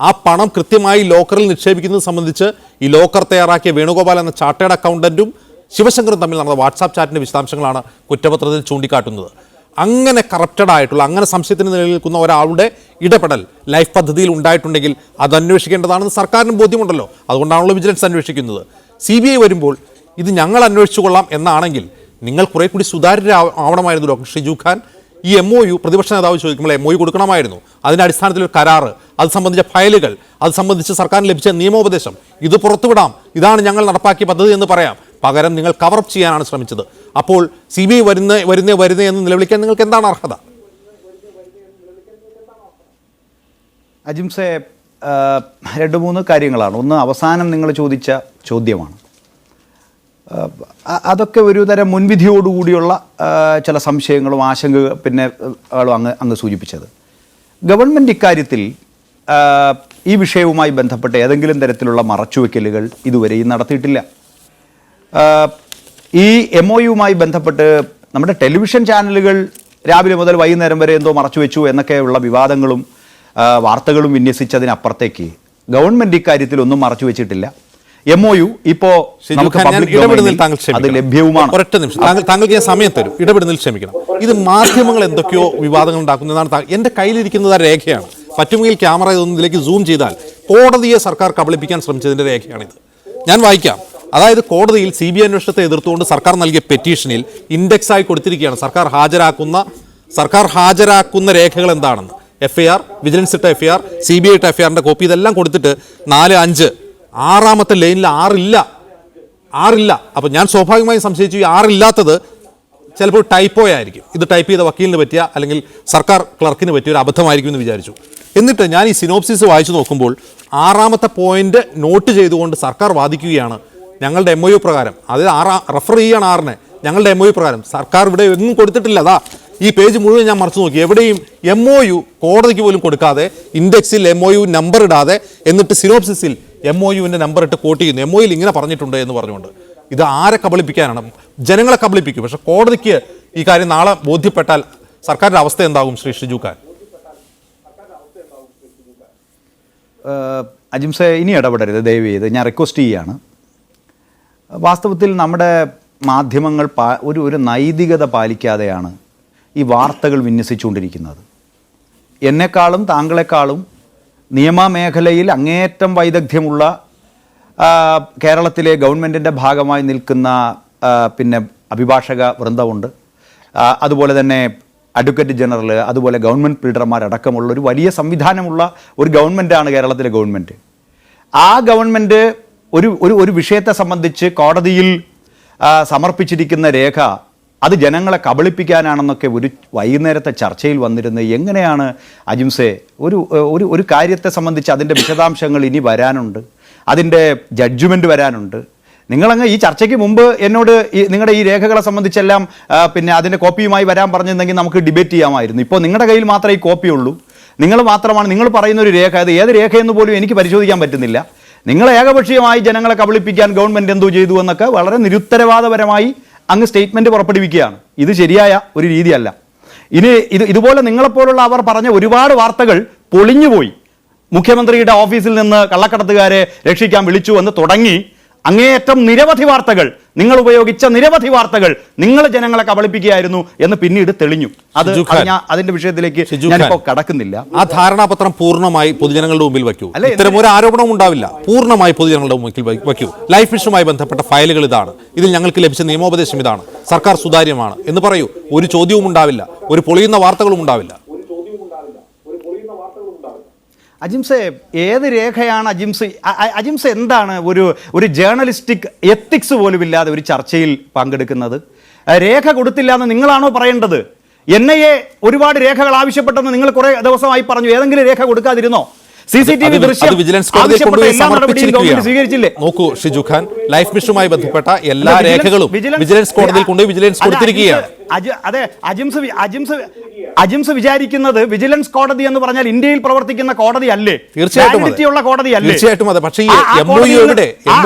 ആ പണം കൃത്യമായി ലോക്കറിൽ നിക്ഷേപിക്കുന്നത് സംബന്ധിച്ച് ഈ ലോക്കർ തയ്യാറാക്കിയ വേണുഗോപാൽ എന്ന ചാർട്ടേഡ് അക്കൗണ്ടന്റും ശിവശങ്കറും തമ്മിൽ നടന്ന വാട്സാപ്പ് ചാറ്റിന്റെ വിശദാംശങ്ങളാണ് കുറ്റപത്രത്തിൽ ചൂണ്ടിക്കാട്ടുന്നത്. അങ്ങനെ കറപ്റ്റഡ് ആയിട്ടുള്ള, അങ്ങനെ സംശയത്തിന് നിലനിൽക്കുന്ന ഒരാളുടെ ഇടപെടൽ ലൈഫ് പദ്ധതിയിൽ ഉണ്ടായിട്ടുണ്ടെങ്കിൽ അത് അന്വേഷിക്കേണ്ടതാണെന്ന് സർക്കാരിന് ബോധ്യമുണ്ടല്ലോ. അതുകൊണ്ടാണല്ലോ വിജിലൻസ് അന്വേഷിക്കുന്നത്. CBI വരുമ്പോൾ ഇത് ഞങ്ങൾ അന്വേഷിച്ചു കൊള്ളാം എന്നാണെങ്കിൽ നിങ്ങൾ കുറെ കൂടി സുതാര്യ ആവണമായിരുന്നു ഡോക്ടർ ഷിജു ഖാൻ. ഈ MOU പ്രതിപക്ഷ നേതാവ് ചോദിക്കുമ്പോൾ MOU കൊടുക്കണമായിരുന്നു. അതിൻ്റെ അടിസ്ഥാനത്തിൽ ഒരു കരാറ്, അത് സംബന്ധിച്ച ഫയലുകൾ, അത് സംബന്ധിച്ച് സർക്കാരിന് ലഭിച്ച നിയമോപദേശം ഇത് പുറത്തുവിടാം, ഇതാണ് ഞങ്ങൾ നടപ്പാക്കിയ പദ്ധതി എന്ന് പറയാം. പകരം നിങ്ങൾ കവറപ്പ് ചെയ്യാനാണ് ശ്രമിച്ചത്. അപ്പോൾ CBI വരുന്നേ എന്ന് നിലവിളിക്കാൻ നിങ്ങൾക്ക് എന്താണ് അർഹത? അജിംസെ, 2-3 കാര്യങ്ങളാണ്. ഒന്ന്, അവസാനം നിങ്ങൾ ചോദിച്ച ചോദ്യമാണ്. അതൊക്കെ ഒരു തരം മുൻവിധിയോടുകൂടിയുള്ള ചില സംശയങ്ങളും ആശങ്ക പിന്നെ അങ്ങ് സൂചിപ്പിച്ചത്. ഗവൺമെൻറ് ഇക്കാര്യത്തിൽ ഈ വിഷയവുമായി ബന്ധപ്പെട്ട് ഏതെങ്കിലും തരത്തിലുള്ള മറച്ചുവെക്കലുകൾ ഇതുവരെയും നടത്തിയിട്ടില്ല. ഈ MOUമായി ബന്ധപ്പെട്ട് നമ്മുടെ ടെലിവിഷൻ ചാനലുകൾ രാവിലെ മുതൽ വൈകുന്നേരം വരെ എന്തോ മറച്ചുവെച്ചു എന്നൊക്കെയുള്ള വിവാദങ്ങളും വാർത്തകളും വിന്യസിച്ചതിനപ്പുറത്തേക്ക് ഗവൺമെൻറ് ഇക്കാര്യത്തിൽ ഒന്നും മറച്ചു വെച്ചിട്ടില്ല. MOU ഇപ്പോൾ അത് ലഭ്യവുമാണ്. ഒരൊറ്റ നിമിഷം, താങ്കൾക്ക് ഞാൻ സമയം തരും, ഇടപെടുന്നതിൽ ക്ഷമിക്കണം. ഇത് മാധ്യമങ്ങൾ എന്തൊക്കെയോ വിവാദങ്ങൾ ഉണ്ടാക്കുന്നതാണ്. എൻ്റെ കയ്യിലിരിക്കുന്നത് ആ രേഖയാണ്. പറ്റുമെങ്കിൽ ക്യാമറ ഇതൊന്നും ഇതിലേക്ക് സൂം ചെയ്താൽ കോടതിയെ സർക്കാർ കബളിപ്പിക്കാൻ ശ്രമിച്ചതിൻ്റെ രേഖയാണിത്. ഞാൻ വായിക്കാം. അതായത് കോടതിയിൽ CBI അന്വേഷണത്തെ എതിർത്തുകൊണ്ട് സർക്കാർ നൽകിയ പെറ്റീഷനിൽ ഇൻഡെക്സായി കൊടുത്തിരിക്കുകയാണ് സർക്കാർ ഹാജരാക്കുന്ന രേഖകൾ എന്താണെന്ന്. FIR, വിജിലൻസ് ഇട്ട FIR, CBI ഇട്ട FIRന്റെ കോപ്പി, ഇതെല്ലാം കൊടുത്തിട്ട് 4-5 6ാമത്തെ ലൈനിൽ 6 അപ്പോൾ ഞാൻ സ്വാഭാവികമായും സംശയിച്ചു ഈ 6 ഇല്ലാത്തത് ചിലപ്പോൾ ടൈപ്പോ ആയിരിക്കും. ഇത് ടൈപ്പ് ചെയ്ത വക്കീലിന് പറ്റിയ അല്ലെങ്കിൽ സർക്കാർ ക്ലർക്കിന് പറ്റിയ ഒരു അബദ്ധമായിരിക്കും എന്ന് വിചാരിച്ചു. എന്നിട്ട് ഞാൻ ഈ സിനോപ്സിസ് വായിച്ചു നോക്കുമ്പോൾ 6ാമത്തെ പോയിന്റ് നോട്ട് ചെയ്തുകൊണ്ട് സർക്കാർ വാദിക്കുകയാണ് ഞങ്ങളുടെ MOU പ്രകാരം, അതായത് റെഫർ ചെയ്യാണ് 6നെ, ഞങ്ങളുടെ MOU പ്രകാരം സർക്കാർ ഇവിടെ എങ്ങും കൊടുത്തിട്ടില്ല. അതാ ഈ പേജ് മുഴുവൻ ഞാൻ മറിച്ചു നോക്കി, എവിടെയും MOU കോടതിക്ക് പോലും കൊടുക്കാതെ ഇൻഡെക്സിൽ MOU നമ്പർ ഇടാതെ എന്നിട്ട് സിനോപ്സിസിൽ MOUവിൻ്റെ നമ്പർ ഇട്ട് കോട്ട് ചെയ്യുന്നു. MOUയിൽ ഇങ്ങനെ പറഞ്ഞിട്ടുണ്ട് എന്ന് പറഞ്ഞുകൊണ്ട്. ഇത് ആരെ കബളിപ്പിക്കാനാണ്? ജനങ്ങളെ കബളിപ്പിക്കും. പക്ഷെ കോടതിക്ക് ഈ കാര്യം നാളെ ബോധ്യപ്പെട്ടാൽ സർക്കാരിൻ്റെ അവസ്ഥ എന്താകും ശ്രീ ഷിജു ഖാൻ? അജിംസെ, ഇനി ഇടപെടരുത് ദയവ് ചെയ്ത്, ഞാൻ റിക്വസ്റ്റ് ചെയ്യുകയാണ്. വാസ്തവത്തിൽ നമ്മുടെ മാധ്യമങ്ങൾ ഒരു നൈതികത പാലിക്കാതെയാണ് ഈ വാർത്തകൾ വിന്യസിച്ചുകൊണ്ടിരിക്കുന്നത്. എന്നെക്കാളും താങ്കളെക്കാളും നിയമമേഖലയിൽ അങ്ങേയറ്റം വൈദഗ്ധ്യമുള്ള കേരളത്തിലെ ഗവൺമെൻറ്റിൻ്റെ ഭാഗമായി നിൽക്കുന്ന പിന്നെ അഭിഭാഷക വൃന്ദമുണ്ട്. അതുപോലെ തന്നെ അഡ്വക്കേറ്റ് ജനറൽ, അതുപോലെ ഗവൺമെൻറ് ബിൽഡർമാരടക്കമുള്ള ഒരു വലിയ സംവിധാനമുള്ള ഒരു ഗവൺമെൻറ്റാണ് കേരളത്തിലെ ഗവൺമെൻറ്. ആ ഗവൺമെൻറ് ഒരു വിഷയത്തെ സംബന്ധിച്ച് കോടതിയിൽ സമർപ്പിച്ചിരിക്കുന്ന രേഖ അത് ജനങ്ങളെ കബളിപ്പിക്കാനാണെന്നൊക്കെ ഒരു വൈകുന്നേരത്തെ ചർച്ചയിൽ വന്നിരുന്നത് എങ്ങനെയാണ് അജിംസെ? ഒരു കാര്യത്തെ സംബന്ധിച്ച് അതിൻ്റെ വിശദാംശങ്ങൾ ഇനി വരാനുണ്ട്, അതിൻ്റെ ജഡ്ജ്മെൻറ്റ് വരാനുണ്ട്. നിങ്ങളങ്ങ് ഈ ചർച്ചയ്ക്ക് മുമ്പ് എന്നോട് നിങ്ങളുടെ ഈ രേഖകളെ സംബന്ധിച്ചെല്ലാം പിന്നെ അതിൻ്റെ കോപ്പിയുമായി വരാൻ പറഞ്ഞിരുന്നെങ്കിൽ നമുക്ക് ഡിബേറ്റ് ചെയ്യാമായിരുന്നു. ഇപ്പോൾ നിങ്ങളുടെ കയ്യിൽ മാത്രമേ ഈ കോപ്പിയുള്ളൂ. നിങ്ങൾ പറയുന്ന ഒരു രേഖ, അത് ഏത് രേഖയെന്ന് പോലും എനിക്ക് പരിശോധിക്കാൻ പറ്റുന്നില്ല. നിങ്ങൾ ഏകപക്ഷീയമായി ജനങ്ങളെ കബളിപ്പിക്കാൻ ഗവൺമെൻറ് എന്തോ ചെയ്തു എന്നൊക്കെ വളരെ നിരുത്തരവാദപരമായി അങ്ങ് സ്റ്റേറ്റ്മെൻറ്റ് പുറപ്പെടുവിക്കുകയാണ്. ഇത് ശരിയായ ഒരു രീതിയല്ല. ഇനി ഇതുപോലെ നിങ്ങളെപ്പോലുള്ള അവർ പറഞ്ഞ ഒരുപാട് വാർത്തകൾ പൊളിഞ്ഞുപോയി. മുഖ്യമന്ത്രിയുടെ ഓഫീസിൽ നിന്ന് കള്ളക്കടത്തുകാരെ രക്ഷിക്കാൻ വിളിച്ചു എന്ന് തുടങ്ങി അങ്ങേയറ്റം നിരവധി വാർത്തകൾ, നിങ്ങൾ ഉപയോഗിച്ച നിരവധി വാർത്തകൾ നിങ്ങൾ ജനങ്ങളെ കബളിപ്പിക്കുകയായിരുന്നു എന്ന് പിന്നീട് തെളിഞ്ഞു. അത് ഞാൻ അതിന്റെ വിഷയത്തിലേക്ക് ഞാനിപ്പോൾ കടക്കുന്നില്ല. ആ ധാരണാപത്രം പൂർണ്ണമായി പൊതുജനങ്ങളുടെ മുമ്പിൽ വയ്ക്കൂ. ഇത്തരം ഒരു ആരോപണവും ഉണ്ടാവില്ല. പൂർണ്ണമായി പൊതുജനങ്ങളുടെ മുമ്പിൽ വയ്ക്കൂ. ലൈഫ് മിഷനുമായി ബന്ധപ്പെട്ട ഫയലുകൾ ഇതാണ്, ഇതിൽ ഞങ്ങൾക്ക് ലഭിച്ച നിയമോപദേശം ഇതാണ്, സർക്കാർ സുതാര്യമാണ് എന്ന് പറയൂ. ഒരു ചോദ്യവും ഉണ്ടാവില്ല, ഒരു പൊളിയുന്ന വാർത്തകളും ഉണ്ടാവില്ല. അജിംസെ, ഏത് രേഖയാണ് അജിംസ് എന്താണ് ഒരു ജേർണലിസ്റ്റിക് എത്തിക്സ് പോലും ഇല്ലാതെ ഒരു ചർച്ചയിൽ പങ്കെടുക്കുന്നത്? രേഖ കൊടുത്തില്ല എന്ന് നിങ്ങളാണോ പറയേണ്ടത്? NIA ഒരുപാട് രേഖകൾ ആവശ്യപ്പെട്ടെന്ന് നിങ്ങൾ കുറെ ദിവസമായി പറഞ്ഞു. ഏതെങ്കിലും രേഖ കൊടുക്കാതിരുന്നോ? CCTV ദൃശ്യം സ്വീകരിച്ചില്ലേ? നോക്കൂ ഷിജു ഖാൻ, ലൈഫ് മിഷനുമായി ബന്ധപ്പെട്ട എല്ലാ രേഖകളും വിജിലൻസ് കോടതിയിൽ കൊണ്ടുപോയി വിജിലൻസ് കൊടുത്തിരിക്കുകയാണ്. അതെ, അജിംസ് വിചാരിക്കുന്നത് വിജിലൻസ് കോടതി എന്ന് പറഞ്ഞാൽ ഇന്ത്യയിൽ പ്രവർത്തിക്കുന്ന കോടതി അല്ലേ? തീർച്ചയായിട്ടും കോടതി അല്ലേ? തീർച്ചയായിട്ടും അതെ. പക്ഷേ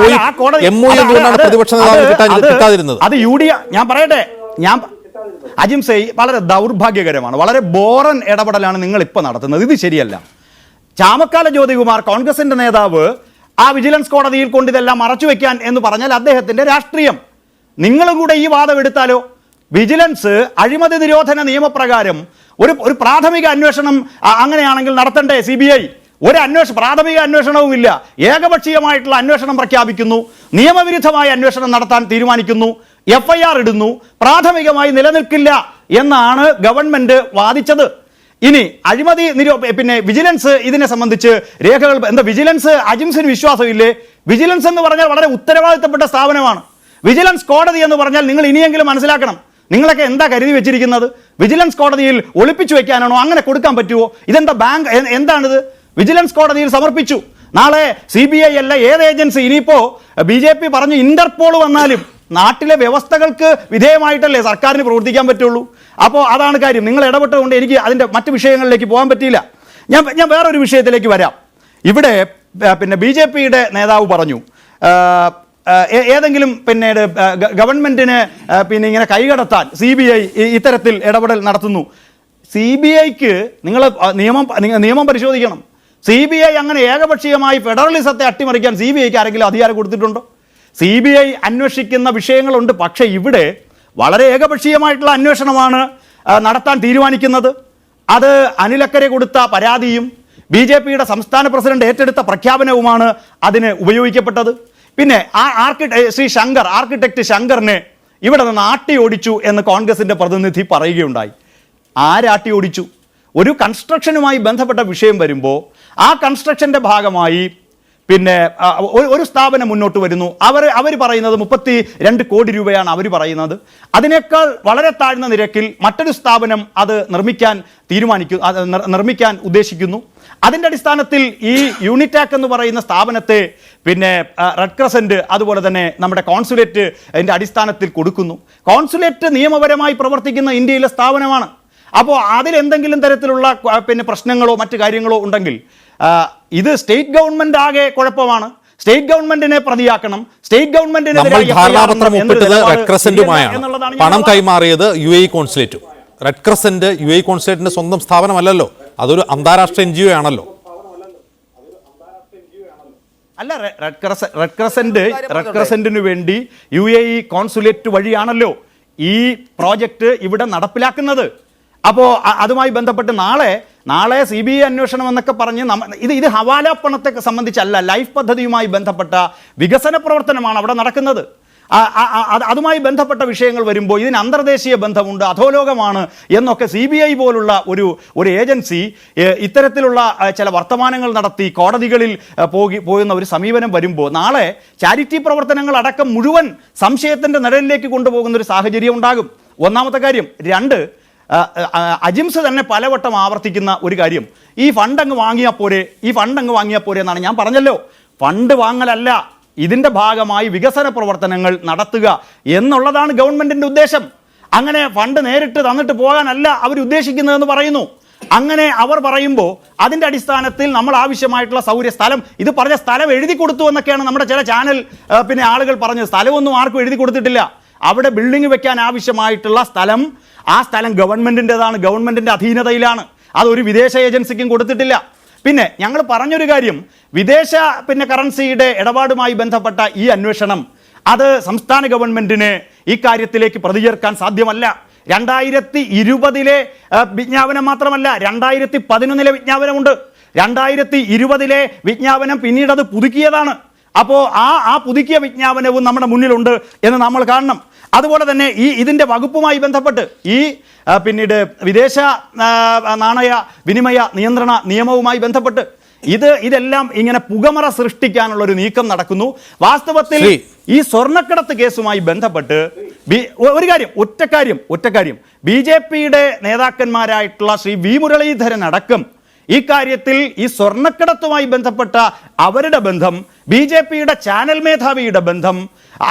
പ്രതിപക്ഷ നേതാവ് കിട്ടാതിരുന്നത് അത് ഞാൻ പറയട്ടെ, അജിംസെ വളരെ ദൗർഭാഗ്യകരമാണ്, വളരെ ബോറൻ ഇടപെടലാണ് നിങ്ങൾ ഇപ്പൊ നടത്തുന്നത്. ഇത് ശരിയല്ല. ചാമക്കാല ജ്യോതികുമാർ, കോൺഗ്രസിന്റെ നേതാവ്, ആ വിജിലൻസ് കോടതിയിൽ കൊണ്ട് ഇതെല്ലാം മറച്ചുവെക്കാൻ എന്ന് പറഞ്ഞാൽ അദ്ദേഹത്തിന്റെ രാഷ്ട്രീയം. നിങ്ങളും കൂടെ ഈ വാദം എടുത്താലോ? വിജിലൻസ് അഴിമതി നിരോധന നിയമപ്രകാരം ഒരു പ്രാഥമിക അന്വേഷണം അങ്ങനെയാണെങ്കിൽ നടത്തണ്ടേ? CBI പ്രാഥമിക അന്വേഷണവും ഇല്ല, ഏകപക്ഷീയമായിട്ടുള്ള അന്വേഷണം പ്രഖ്യാപിക്കുന്നു, നിയമവിരുദ്ധമായ അന്വേഷണം നടത്താൻ തീരുമാനിക്കുന്നു, FIR ഇടുന്നു, പ്രാഥമികമായി നിലനിൽക്കില്ല എന്നാണ് ഗവൺമെന്റ് വാദിച്ചത്. ഇനി അഴിമതി പിന്നെ വിജിലൻസ് ഇതിനെ സംബന്ധിച്ച് രേഖകൾ വിജിലൻസ് അജിംസിന് വിശ്വാസമില്ലേ? വിജിലൻസ് എന്ന് പറഞ്ഞാൽ വളരെ ഉത്തരവാദിത്തപ്പെട്ട സ്ഥാപനമാണ്. വിജിലൻസ് കോടതി എന്ന് പറഞ്ഞാൽ നിങ്ങൾ ഇനിയെങ്കിലും മനസ്സിലാക്കണം. നിങ്ങളൊക്കെ എന്താ കരുതി വെച്ചിരിക്കുന്നത്? വിജിലൻസ് കോടതിയിൽ ഒളിപ്പിച്ചു വെക്കാനാണോ? അങ്ങനെ കൊടുക്കാൻ പറ്റുമോ? ഇതെന്താ ബാങ്ക്? എന്താണിത്? വിജിലൻസ് കോടതിയിൽ സമർപ്പിച്ചു. നാളെ CBI അല്ല ഏത് ഏജൻസി, ഇനിയിപ്പോ BJP പറഞ്ഞു ഇന്റർപോൾ വന്നാലും നാട്ടിലെ വ്യവസ്ഥകൾക്ക് വിധേയമായിട്ടല്ലേ സർക്കാരിന് പ്രവർത്തിക്കാൻ പറ്റുള്ളൂ. അപ്പോൾ അതാണ് കാര്യം. നിങ്ങൾ ഇടപെട്ടുകൊണ്ട് എനിക്ക് അതിൻ്റെ മറ്റു വിഷയങ്ങളിലേക്ക് പോകാൻ പറ്റിയില്ല. ഞാൻ വേറൊരു വിഷയത്തിലേക്ക് വരാം. ഇവിടെ പിന്നെ BJPയുടെ നേതാവ് പറഞ്ഞു ഏതെങ്കിലും പിന്നീട് ഗവൺമെന്റിന് പിന്നെ ഇങ്ങനെ കൈകടത്താൻ CBI ഇത്തരത്തിൽ ഇടപെടൽ നടത്തുന്നു. CBIക്ക് നിങ്ങൾ നിയമം പരിശോധിക്കണം. CBI അങ്ങനെ ഏകപക്ഷീയമായി ഫെഡറലിസത്തെ അട്ടിമറിക്കാൻ CBIക്ക് ആരെങ്കിലും അധികാരം കൊടുത്തിട്ടുണ്ടോ? CBI അന്വേഷിക്കുന്ന വിഷയങ്ങളുണ്ട്. പക്ഷേ ഇവിടെ വളരെ ഏകപക്ഷീയമായിട്ടുള്ള അന്വേഷണമാണ് നടത്താൻ തീരുമാനിക്കുന്നത്. അത് അനിലക്കരെ കൊടുത്ത പരാതിയും BJPയുടെ സംസ്ഥാന പ്രസിഡന്റ് ഏറ്റെടുത്ത പ്രഖ്യാപനവുമാണ് അതിന് ഉപയോഗിക്കപ്പെട്ടത്. പിന്നെ ശ്രീ ശങ്കർ, ആർക്കിടെക്ട് ശങ്കറിനെ ഇവിടെ നിന്ന് ആട്ടി ഓടിച്ചു എന്ന് കോൺഗ്രസിന്റെ പ്രതിനിധി പറയുകയുണ്ടായി. ആരാട്ടി ഓടിച്ചു? ഒരു കൺസ്ട്രക്ഷനുമായി ബന്ധപ്പെട്ട വിഷയം വരുമ്പോൾ ആ കൺസ്ട്രക്ഷന്റെ ഭാഗമായി പിന്നെ ഒരു സ്ഥാപനം മുന്നോട്ട് വരുന്നു. അവർ പറയുന്നത് 32 കോടി രൂപയാണ് അവർ പറയുന്നത്. അതിനേക്കാൾ വളരെ താഴ്ന്ന നിരക്കിൽ മറ്റൊരു സ്ഥാപനം അത് നിർമ്മിക്കാൻ ഉദ്ദേശിക്കുന്നു. അതിൻ്റെ അടിസ്ഥാനത്തിൽ ഈ യൂണിറ്റാക് എന്ന് പറയുന്ന സ്ഥാപനത്തെ പിന്നെ റെഡ് ക്രസന്റ് അതുപോലെ തന്നെ നമ്മുടെ കോൺസുലേറ്റ് അതിൻ്റെ അടിസ്ഥാനത്തിൽ കൊടുക്കുന്നു. കോൺസുലേറ്റ് നിയമപരമായി പ്രവർത്തിക്കുന്ന ഇന്ത്യയിലെ സ്ഥാപനമാണ്. അപ്പോൾ അതിലെന്തെങ്കിലും തരത്തിലുള്ള പിന്നെ പ്രശ്നങ്ങളോ മറ്റു കാര്യങ്ങളോ ഉണ്ടെങ്കിൽ ഇത് സ്റ്റേറ്റ് ഗവൺമെന്റ് ആകെ കുഴപ്പമാണ്. സ്റ്റേറ്റ് ഗവൺമെന്റിനെ പ്രതിയാക്കണം. സ്റ്റേറ്റ് ഗവൺമെന്റിനെതിരെ പണം കൈമാറിയത് UAE കോൺസുലേറ്റും. റെഡ് ക്രസന്റ് UAE കോൺസുലേറ്റിന്റെ സ്വന്തം സ്ഥാപനമല്ലല്ലോ, അതൊരു അന്താരാഷ്ട്ര NGO ആണല്ലോ. അല്ല, റെഡ് ക്രസന്റിന് വേണ്ടി UAE കോൺസുലേറ്റ് വഴിയാണല്ലോ ഈ പ്രോജക്റ്റ് ഇവിടെ നടപ്പിലാക്കുന്നത്. അപ്പോൾ അതുമായി ബന്ധപ്പെട്ട് നാളെ CBI അന്വേഷണം എന്നൊക്കെ പറഞ്ഞ് ഇത് ഹവാല പണത്തെ സംബന്ധിച്ചല്ല, ലൈഫ് പദ്ധതിയുമായി ബന്ധപ്പെട്ട വികസന പ്രവർത്തനമാണ് അവിടെ നടക്കുന്നത്. അതുമായി ബന്ധപ്പെട്ട വിഷയങ്ങൾ വരുമ്പോൾ ഇതിന് അന്തർദേശീയ ബന്ധമുണ്ട്, അധോലോകമാണ് എന്നൊക്കെ CBI പോലുള്ള ഒരു ഏജൻസി ഇത്തരത്തിലുള്ള ചില വർത്തമാനങ്ങൾ നടത്തി കോടതികളിൽ പോകുന്ന ഒരു സമീപനം വരുമ്പോൾ നാളെ ചാരിറ്റി പ്രവർത്തനങ്ങൾ അടക്കം മുഴുവൻ സംശയത്തിൻ്റെ നിഴലിലേക്ക് കൊണ്ടുപോകുന്ന ഒരു സാഹചര്യം ഉണ്ടാകും. ഒന്നാമത്തെ കാര്യം. രണ്ട്, അജിംസ് തന്നെ പലവട്ടം ആവർത്തിക്കുന്ന ഒരു കാര്യം, ഈ ഫണ്ട് അങ്ങ് വാങ്ങിയാൽ പോരെ എന്നാണ്. ഞാൻ പറഞ്ഞല്ലോ, ഫണ്ട് വാങ്ങലല്ല, ഇതിൻ്റെ ഭാഗമായി വികസന പ്രവർത്തനങ്ങൾ നടത്തുക എന്നുള്ളതാണ് ഗവൺമെന്റിന്റെ ഉദ്ദേശം. അങ്ങനെ ഫണ്ട് നേരിട്ട് തന്നിട്ട് പോകാനല്ല അവർ ഉദ്ദേശിക്കുന്നതെന്ന് പറയുന്നു. അങ്ങനെ അവർ പറയുമ്പോൾ അതിൻ്റെ അടിസ്ഥാനത്തിൽ നമ്മൾ ആവശ്യമായിട്ടുള്ള സ്ഥലം, ഇത് പറഞ്ഞ സ്ഥലം എഴുതി കൊടുത്തു എന്നൊക്കെയാണ് നമ്മുടെ ചില ചാനൽ പിന്നെ ആളുകൾ പറഞ്ഞത്. സ്ഥലമൊന്നും ആർക്കും എഴുതി കൊടുത്തിട്ടില്ല. അവിടെ ബിൽഡിംഗ് വെക്കാൻ ആവശ്യമായിട്ടുള്ള ആ സ്ഥലം ഗവൺമെന്റിൻ്റെതാണ്, ഗവൺമെന്റിന്റെ അധീനതയിലാണ്. അതൊരു വിദേശ ഏജൻസിക്കും കൊടുത്തിട്ടില്ല. പിന്നെ ഞങ്ങൾ പറഞ്ഞൊരു കാര്യം, വിദേശ കറൻസിയുടെ ഇടപാടുമായി ബന്ധപ്പെട്ട ഈ അന്വേഷണം അത് സംസ്ഥാന ഗവൺമെന്റിന് ഈ കാര്യത്തിലേക്ക് പ്രതിചേർക്കാൻ സാധ്യമല്ല. 2020 വിജ്ഞാപനം മാത്രമല്ല, 2011 വിജ്ഞാപനമുണ്ട്. 2020 വിജ്ഞാപനം പിന്നീട് അത് പുതുക്കിയതാണ്. അപ്പോൾ ആ പുതുക്കിയ വിജ്ഞാപനവും നമ്മുടെ മുന്നിലുണ്ട് എന്ന് നമ്മൾ കാണണം. അതുപോലെ തന്നെ ഇതിൻ്റെ വകുപ്പുമായി ബന്ധപ്പെട്ട് പിന്നീട് വിദേശ നാണയ വിനിമയ നിയന്ത്രണ നിയമവുമായി ബന്ധപ്പെട്ട് ഇതെല്ലാം ഇങ്ങനെ പുകമറ സൃഷ്ടിക്കാനുള്ള ഒരു നീക്കം നടക്കുന്നു. വാസ്തവത്തിൽ ഈ സ്വർണ്ണക്കടത്ത് കേസുമായി ബന്ധപ്പെട്ട് ഒരു കാര്യം, ഒറ്റ കാര്യം BJPയുടെ നേതാക്കന്മാരായിട്ടുള്ള ശ്രീ വി മുരളീധരൻ അടക്കം ഈ കാര്യത്തിൽ ഈ സ്വർണ്ണക്കടത്തുമായി ബന്ധപ്പെട്ട അവരുടെ ബന്ധം, BJPയുടെ ചാനൽ മേധാവിയുടെ ബന്ധം,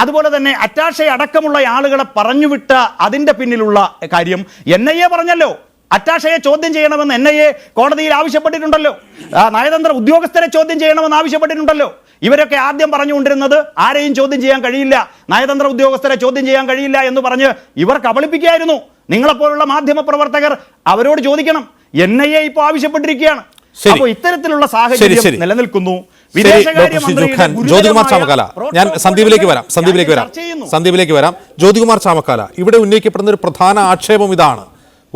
അതുപോലെ തന്നെ അറ്റാഷെ അടക്കമുള്ള ആളുകളെ പറഞ്ഞുവിട്ട അതിന്റെ പിന്നിലുള്ള കാര്യം NIA പറഞ്ഞല്ലോ. അറ്റാഷയെ ചോദ്യം ചെയ്യണമെന്ന് NIA കോടതിയിൽ ആവശ്യപ്പെട്ടിട്ടുണ്ടല്ലോ. നയതന്ത്ര ഉദ്യോഗസ്ഥരെ ചോദ്യം ചെയ്യണമെന്ന് ആവശ്യപ്പെട്ടിട്ടുണ്ടല്ലോ. ഇവരൊക്കെ ആദ്യം പറഞ്ഞുകൊണ്ടിരുന്നത് ആരെയും ചോദ്യം ചെയ്യാൻ കഴിയില്ല, നയതന്ത്ര ഉദ്യോഗസ്ഥരെ ചോദ്യം ചെയ്യാൻ കഴിയില്ല എന്ന് പറഞ്ഞ് ഇവർ കബളിപ്പിക്കുകയായിരുന്നു. നിങ്ങളെപ്പോലുള്ള മാധ്യമ പ്രവർത്തകർ അവരോട് ചോദിക്കണം. NIA ഇപ്പോൾ ആവശ്യപ്പെട്ടിരിക്കുകയാണ്. അപ്പോൾ ഇത്തരത്തിലുള്ള സാഹചര്യം നിലനിൽക്കുന്നു. ജ്യോതികുമാർ ചാമക്കാല, ഞാൻ സന്ദീപിലേക്ക് വരാം. ജ്യോതികുമാർ ചാമക്കാല, ഇവിടെ ഉന്നയിക്കപ്പെടുന്ന ഒരു പ്രധാന ആക്ഷേപം ഇതാണ്: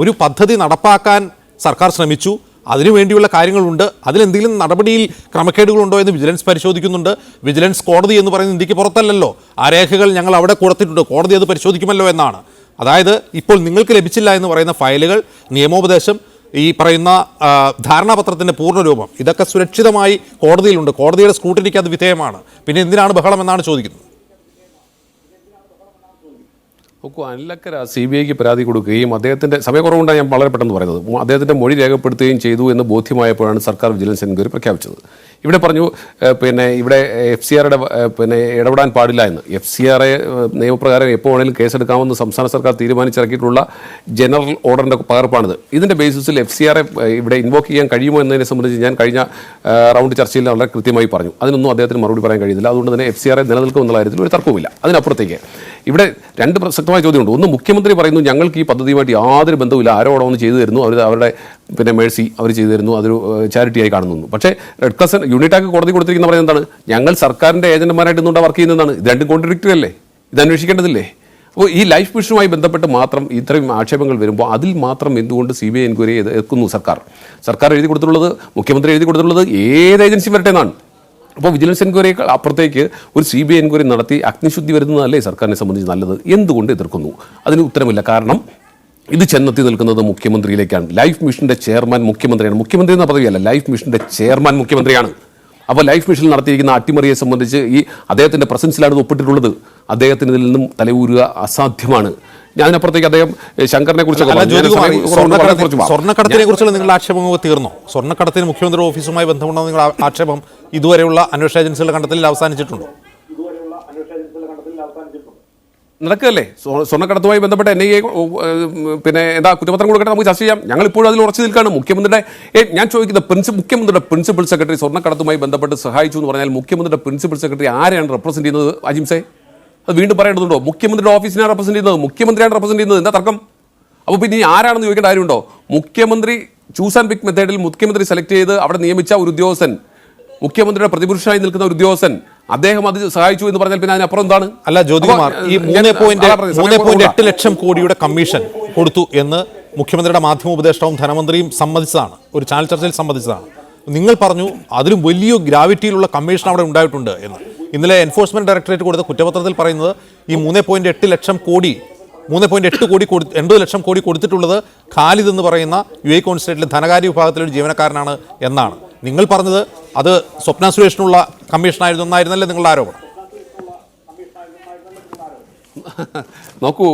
ഒരു പദ്ധതി നടപ്പാക്കാൻ സർക്കാർ ശ്രമിച്ചു, അതിനുവേണ്ടിയുള്ള കാര്യങ്ങളുണ്ട്, അതിലെന്തെങ്കിലും നടപടിയിൽ ക്രമക്കേടുകളുണ്ടോ എന്ന് വിജിലൻസ് പരിശോധിക്കുന്നുണ്ട്. വിജിലൻസ് കോടതി എന്ന് പറയുന്നത് ഇന്ത്യക്ക് പുറത്തല്ലല്ലോ, ആ രേഖകൾ ഞങ്ങൾ അവിടെ കൊടുത്തിട്ടുണ്ട്, കോടതി അത് പരിശോധിക്കുമല്ലോ എന്നാണ്. അതായത് ഇപ്പോൾ നിങ്ങൾക്ക് ലഭിച്ചില്ല എന്ന് പറയുന്ന ഫയലുകൾ, നിയമോപദേശം, ഈ പറയുന്ന ധാരണാപത്രത്തിൻ്റെ പൂർണ്ണരൂപം, ഇതൊക്കെ സുരക്ഷിതമായി കോടതിയിലുണ്ട്, കോടതിയുടെ സ്ക്രൂട്ടിനിക്ക് അത് വിധേയമാണ്. പിന്നെ എന്തിനാണ് ബഹളം എന്നാണ് ചോദിക്കുന്നത്. നോക്കൂ, അനിലക്കര CBIക്ക് പരാതി കൊടുക്കുകയും അദ്ദേഹത്തിൻ്റെ സമയക്കുറവുകൊണ്ടാണ് ഞാൻ വളരെ പെട്ടെന്ന് പറയുന്നത്, അദ്ദേഹത്തിൻ്റെ മൊഴി രേഖപ്പെടുത്തുകയും ചെയ്തു എന്ന് ബോധ്യമായപ്പോഴാണ് സർക്കാർ വിജിലൻസ് എൻക്വയറി പ്രഖ്യാപിച്ചത്. ഇവിടെ പറഞ്ഞു ഇവിടെ FCRയുടെ ഇടപെടാൻ പാടില്ല എന്ന്. FCR നിയമപ്രകാരം എപ്പോൾ വേണമെങ്കിലും കേസെടുക്കാമെന്ന് സംസ്ഥാന സർക്കാർ തീരുമാനിച്ചിറക്കിയിട്ടുള്ള ജനറൽ ഓർഡറിൻ്റെ പകർപ്പാണിത്. ഇതിൻ്റെ ബേസിസിൽ FCR ഇവിടെ ഇൻവോക്ക് ചെയ്യാൻ കഴിയുമോ എന്നതിനെ സംബന്ധിച്ച് ഞാൻ കഴിഞ്ഞ റൗണ്ട് ചർച്ചയിൽ വളരെ കൃത്യമായി പറഞ്ഞു. അതിനൊന്നും അദ്ദേഹത്തിന് മറുപടി പറയാൻ കഴിയുന്നില്ല. അതുകൊണ്ട് തന്നെ FCR നിലനിൽക്കുമെന്നുള്ള കാര്യത്തിൽ ഒരു തർക്കവുമില്ല. അതിനപ്പുറത്തേക്ക് ഇവിടെ രണ്ട് പ്രസക്തമായ ചോദ്യമുണ്ട്. ഒന്ന്, മുഖ്യമന്ത്രി പറയുന്നു ഞങ്ങൾക്ക് ഈ പദ്ധതിയുമായിട്ട് യാതൊരു ബന്ധവുമില്ല, ആരോടോ ഒന്ന് ചെയ്തു തരുന്നു, അവരുടെ മേഴ്സി അവർ ചെയ്തു തരുന്നു, അതൊരു ചാരിറ്റിയായി കാണുന്നു. പക്ഷേ റെഡ് ക്രോസ് യൂണിറ്റാക്ക് കോടതി കൊടുത്തിരിക്കുന്ന പറയുന്നത് എന്താണ്? ഞങ്ങൾ സർക്കാരിൻ്റെ ഏജന്റുമാരായിട്ട് ഇന്നുകൊണ്ട് വർക്ക് ചെയ്യുന്നതാണ്. ഇത് രണ്ടും കോൺട്രഡിക്ടറി അല്ലേ? ഇത് അന്വേഷിക്കേണ്ടതില്ലേ? അപ്പോൾ ഈ ലൈഫ് മിഷനുമായി ബന്ധപ്പെട്ട് മാത്രം ഇത്രയും ആക്ഷേപങ്ങൾ വരുമ്പോൾ അതിൽ മാത്രം എന്തുകൊണ്ട് CBI എൻക്വയറി എത്തുന്നു സർക്കാർ എഴുതി കൊടുത്തിട്ടുള്ളത്, മുഖ്യമന്ത്രി എഴുതി കൊടുത്തിട്ടുള്ളത് ഏത് ഏജൻസി വരട്ടെ എന്നാണ്. അപ്പോൾ വിജിലൻസ് എൻക്വയറിയേക്കാൾ അപ്പുറത്തേക്ക് ഒരു CBI എൻക്വയറി നടത്തി അഗ്നിശുദ്ധി വരുന്നതല്ലേ സർക്കാരിനെ സംബന്ധിച്ച് നല്ലത്? എന്തുകൊണ്ട് എതിർക്കുന്നു? അതിന് ഉത്തരമില്ല. കാരണം ഇത് ചെന്നെത്തി നിൽക്കുന്നത് മുഖ്യമന്ത്രിയിലേക്കാണ്. ലൈഫ് മിഷന്റെ ചെയർമാൻ മുഖ്യമന്ത്രിയാണ്. മുഖ്യമന്ത്രി എന്ന പദവിയല്ല, ലൈഫ് മിഷന്റെ ചെയർമാൻ മുഖ്യമന്ത്രിയാണ്. അപ്പോൾ ലൈഫ് മിഷനിൽ നടത്തിയിരിക്കുന്ന അട്ടിമറിയെ സംബന്ധിച്ച് അദ്ദേഹത്തിൻ്റെ പ്രസൻസിലാണ് ഒപ്പിട്ടിട്ടുള്ളത്. അദ്ദേഹത്തിന് ഇതിൽ നിന്നും തലയൂരുക അസാധ്യമാണ്. അതിനപ്പുറത്തേക്ക് അദ്ദേഹം ശങ്കറിനെ കുറിച്ച് സ്വർണ്ണക്കടത്തിനെ കുറിച്ചുള്ള നിങ്ങളുടെ ആക്ഷേപം തീർന്നോ? സ്വർണ്ണക്കടത്തിന് മുഖ്യമന്ത്രി ഓഫീസുമായി ബന്ധമുണ്ടോ നിങ്ങളുടെ ആക്ഷേപം ഇതുവരെയുള്ള അന്വേഷണ ഏജൻസികളുടെ കണ്ടെത്തലിൽ അവസാനിച്ചിട്ടുണ്ടോ? നടക്കുകയല്ലേ സ്വർണ്ണക്കടത്തുമായി ബന്ധപ്പെട്ട NIA എന്താ കുറ്റപത്രം കൊടുക്കട്ടെ, നമുക്ക് ചർച്ച ചെയ്യാം. ഞങ്ങൾ ഇപ്പോഴും അതിൽ ഉറച്ചു നിൽക്കുകയാണ്. മുഖ്യമന്ത്രിയുടെ ഞാൻ ചോദിക്കുന്നത് മുഖ്യമന്ത്രിയുടെ പ്രിൻസിപ്പൽ സെക്രട്ടറി സ്വർണ്ണക്കടത്തുമായി ബന്ധപ്പെട്ട് സഹായിച്ചു എന്ന് പറഞ്ഞാൽ മുഖ്യമന്ത്രിയുടെ പ്രിൻസിപ്പൽ സെക്രട്ടറി ആരെയാണ് റെപ്രസെന്റ് ചെയ്യുന്നത്? അജിംസെ, അത് വീണ്ടും പറയേണ്ടതുണ്ടോ? മുഖ്യമന്ത്രിയുടെ ഓഫീസിനെയാണ് റെപ്രസെന്റ് ചെയ്യുന്നത്, മുഖ്യമന്ത്രിയാണ് റെപ്രസെന്റ് ചെയ്യുന്നത്. എന്താ തർക്കം? അപ്പോൾ പിന്നെ ആരാണെന്ന് ചോദിക്കേണ്ട കാര്യമുണ്ടോ? മുഖ്യമന്ത്രി ചൂസ് ആൻഡ് പിക്ക് മെത്തേഡിൽ മുഖ്യമന്ത്രി സെലക്ട് ചെയ്ത് അവിടെ നിയമിച്ച ഒരു ഉദ്യോഗസ്ഥൻ, മുഖ്യമന്ത്രിയുടെ പ്രതിപുരുഷനായി നിൽക്കുന്ന ഒരു ഉദ്യോഗസ്ഥൻ, അദ്ദേഹം അത് സഹായിച്ചു എന്ന് പറഞ്ഞാൽ പിന്നെ അതിനപ്പുറം എന്താണ്? അല്ല ജ്യോതികുമാർ, ഈ 3.8 ലക്ഷം കോടിയുടെ കമ്മീഷൻ കൊടുത്തു എന്ന് മുഖ്യമന്ത്രിയുടെ മാധ്യമ ഉപദേഷ്ടാവും ധനമന്ത്രിയും സമ്മതിച്ചതാണ്, ഒരു ചാനൽ ചർച്ചയിൽ സമ്മതിച്ചതാണ്. നിങ്ങൾ പറഞ്ഞു അതിലും വലിയ ഗ്രാവിറ്റിയിലുള്ള കമ്മീഷൻ അവിടെ ഉണ്ടായിട്ടുണ്ട് എന്ന്. ഇന്നലെ എൻഫോഴ്സ്മെന്റ് ഡയറക്ടറേറ്റ് കൊടുത്ത കുറ്റപത്രത്തിൽ പറയുന്നത് ഈ 3.8 ലക്ഷം കോടി 80 ലക്ഷം കോടി കൊടുത്തിട്ടുള്ളത് ഖാലിദ് എന്ന് പറയുന്ന UAE കോൺസുലേറ്റിലെ ധനകാര്യ വിഭാഗത്തിലൊരു ജീവനക്കാരനാണ് എന്നാണ്. നിങ്ങൾ പറഞ്ഞത് അത് സ്വപ്ന സുരേഷിനുള്ള കമ്മീഷനായിരുന്നു എന്നായിരുന്നല്ലേ നിങ്ങളുടെ ആരോപണം? നോക്കൂ,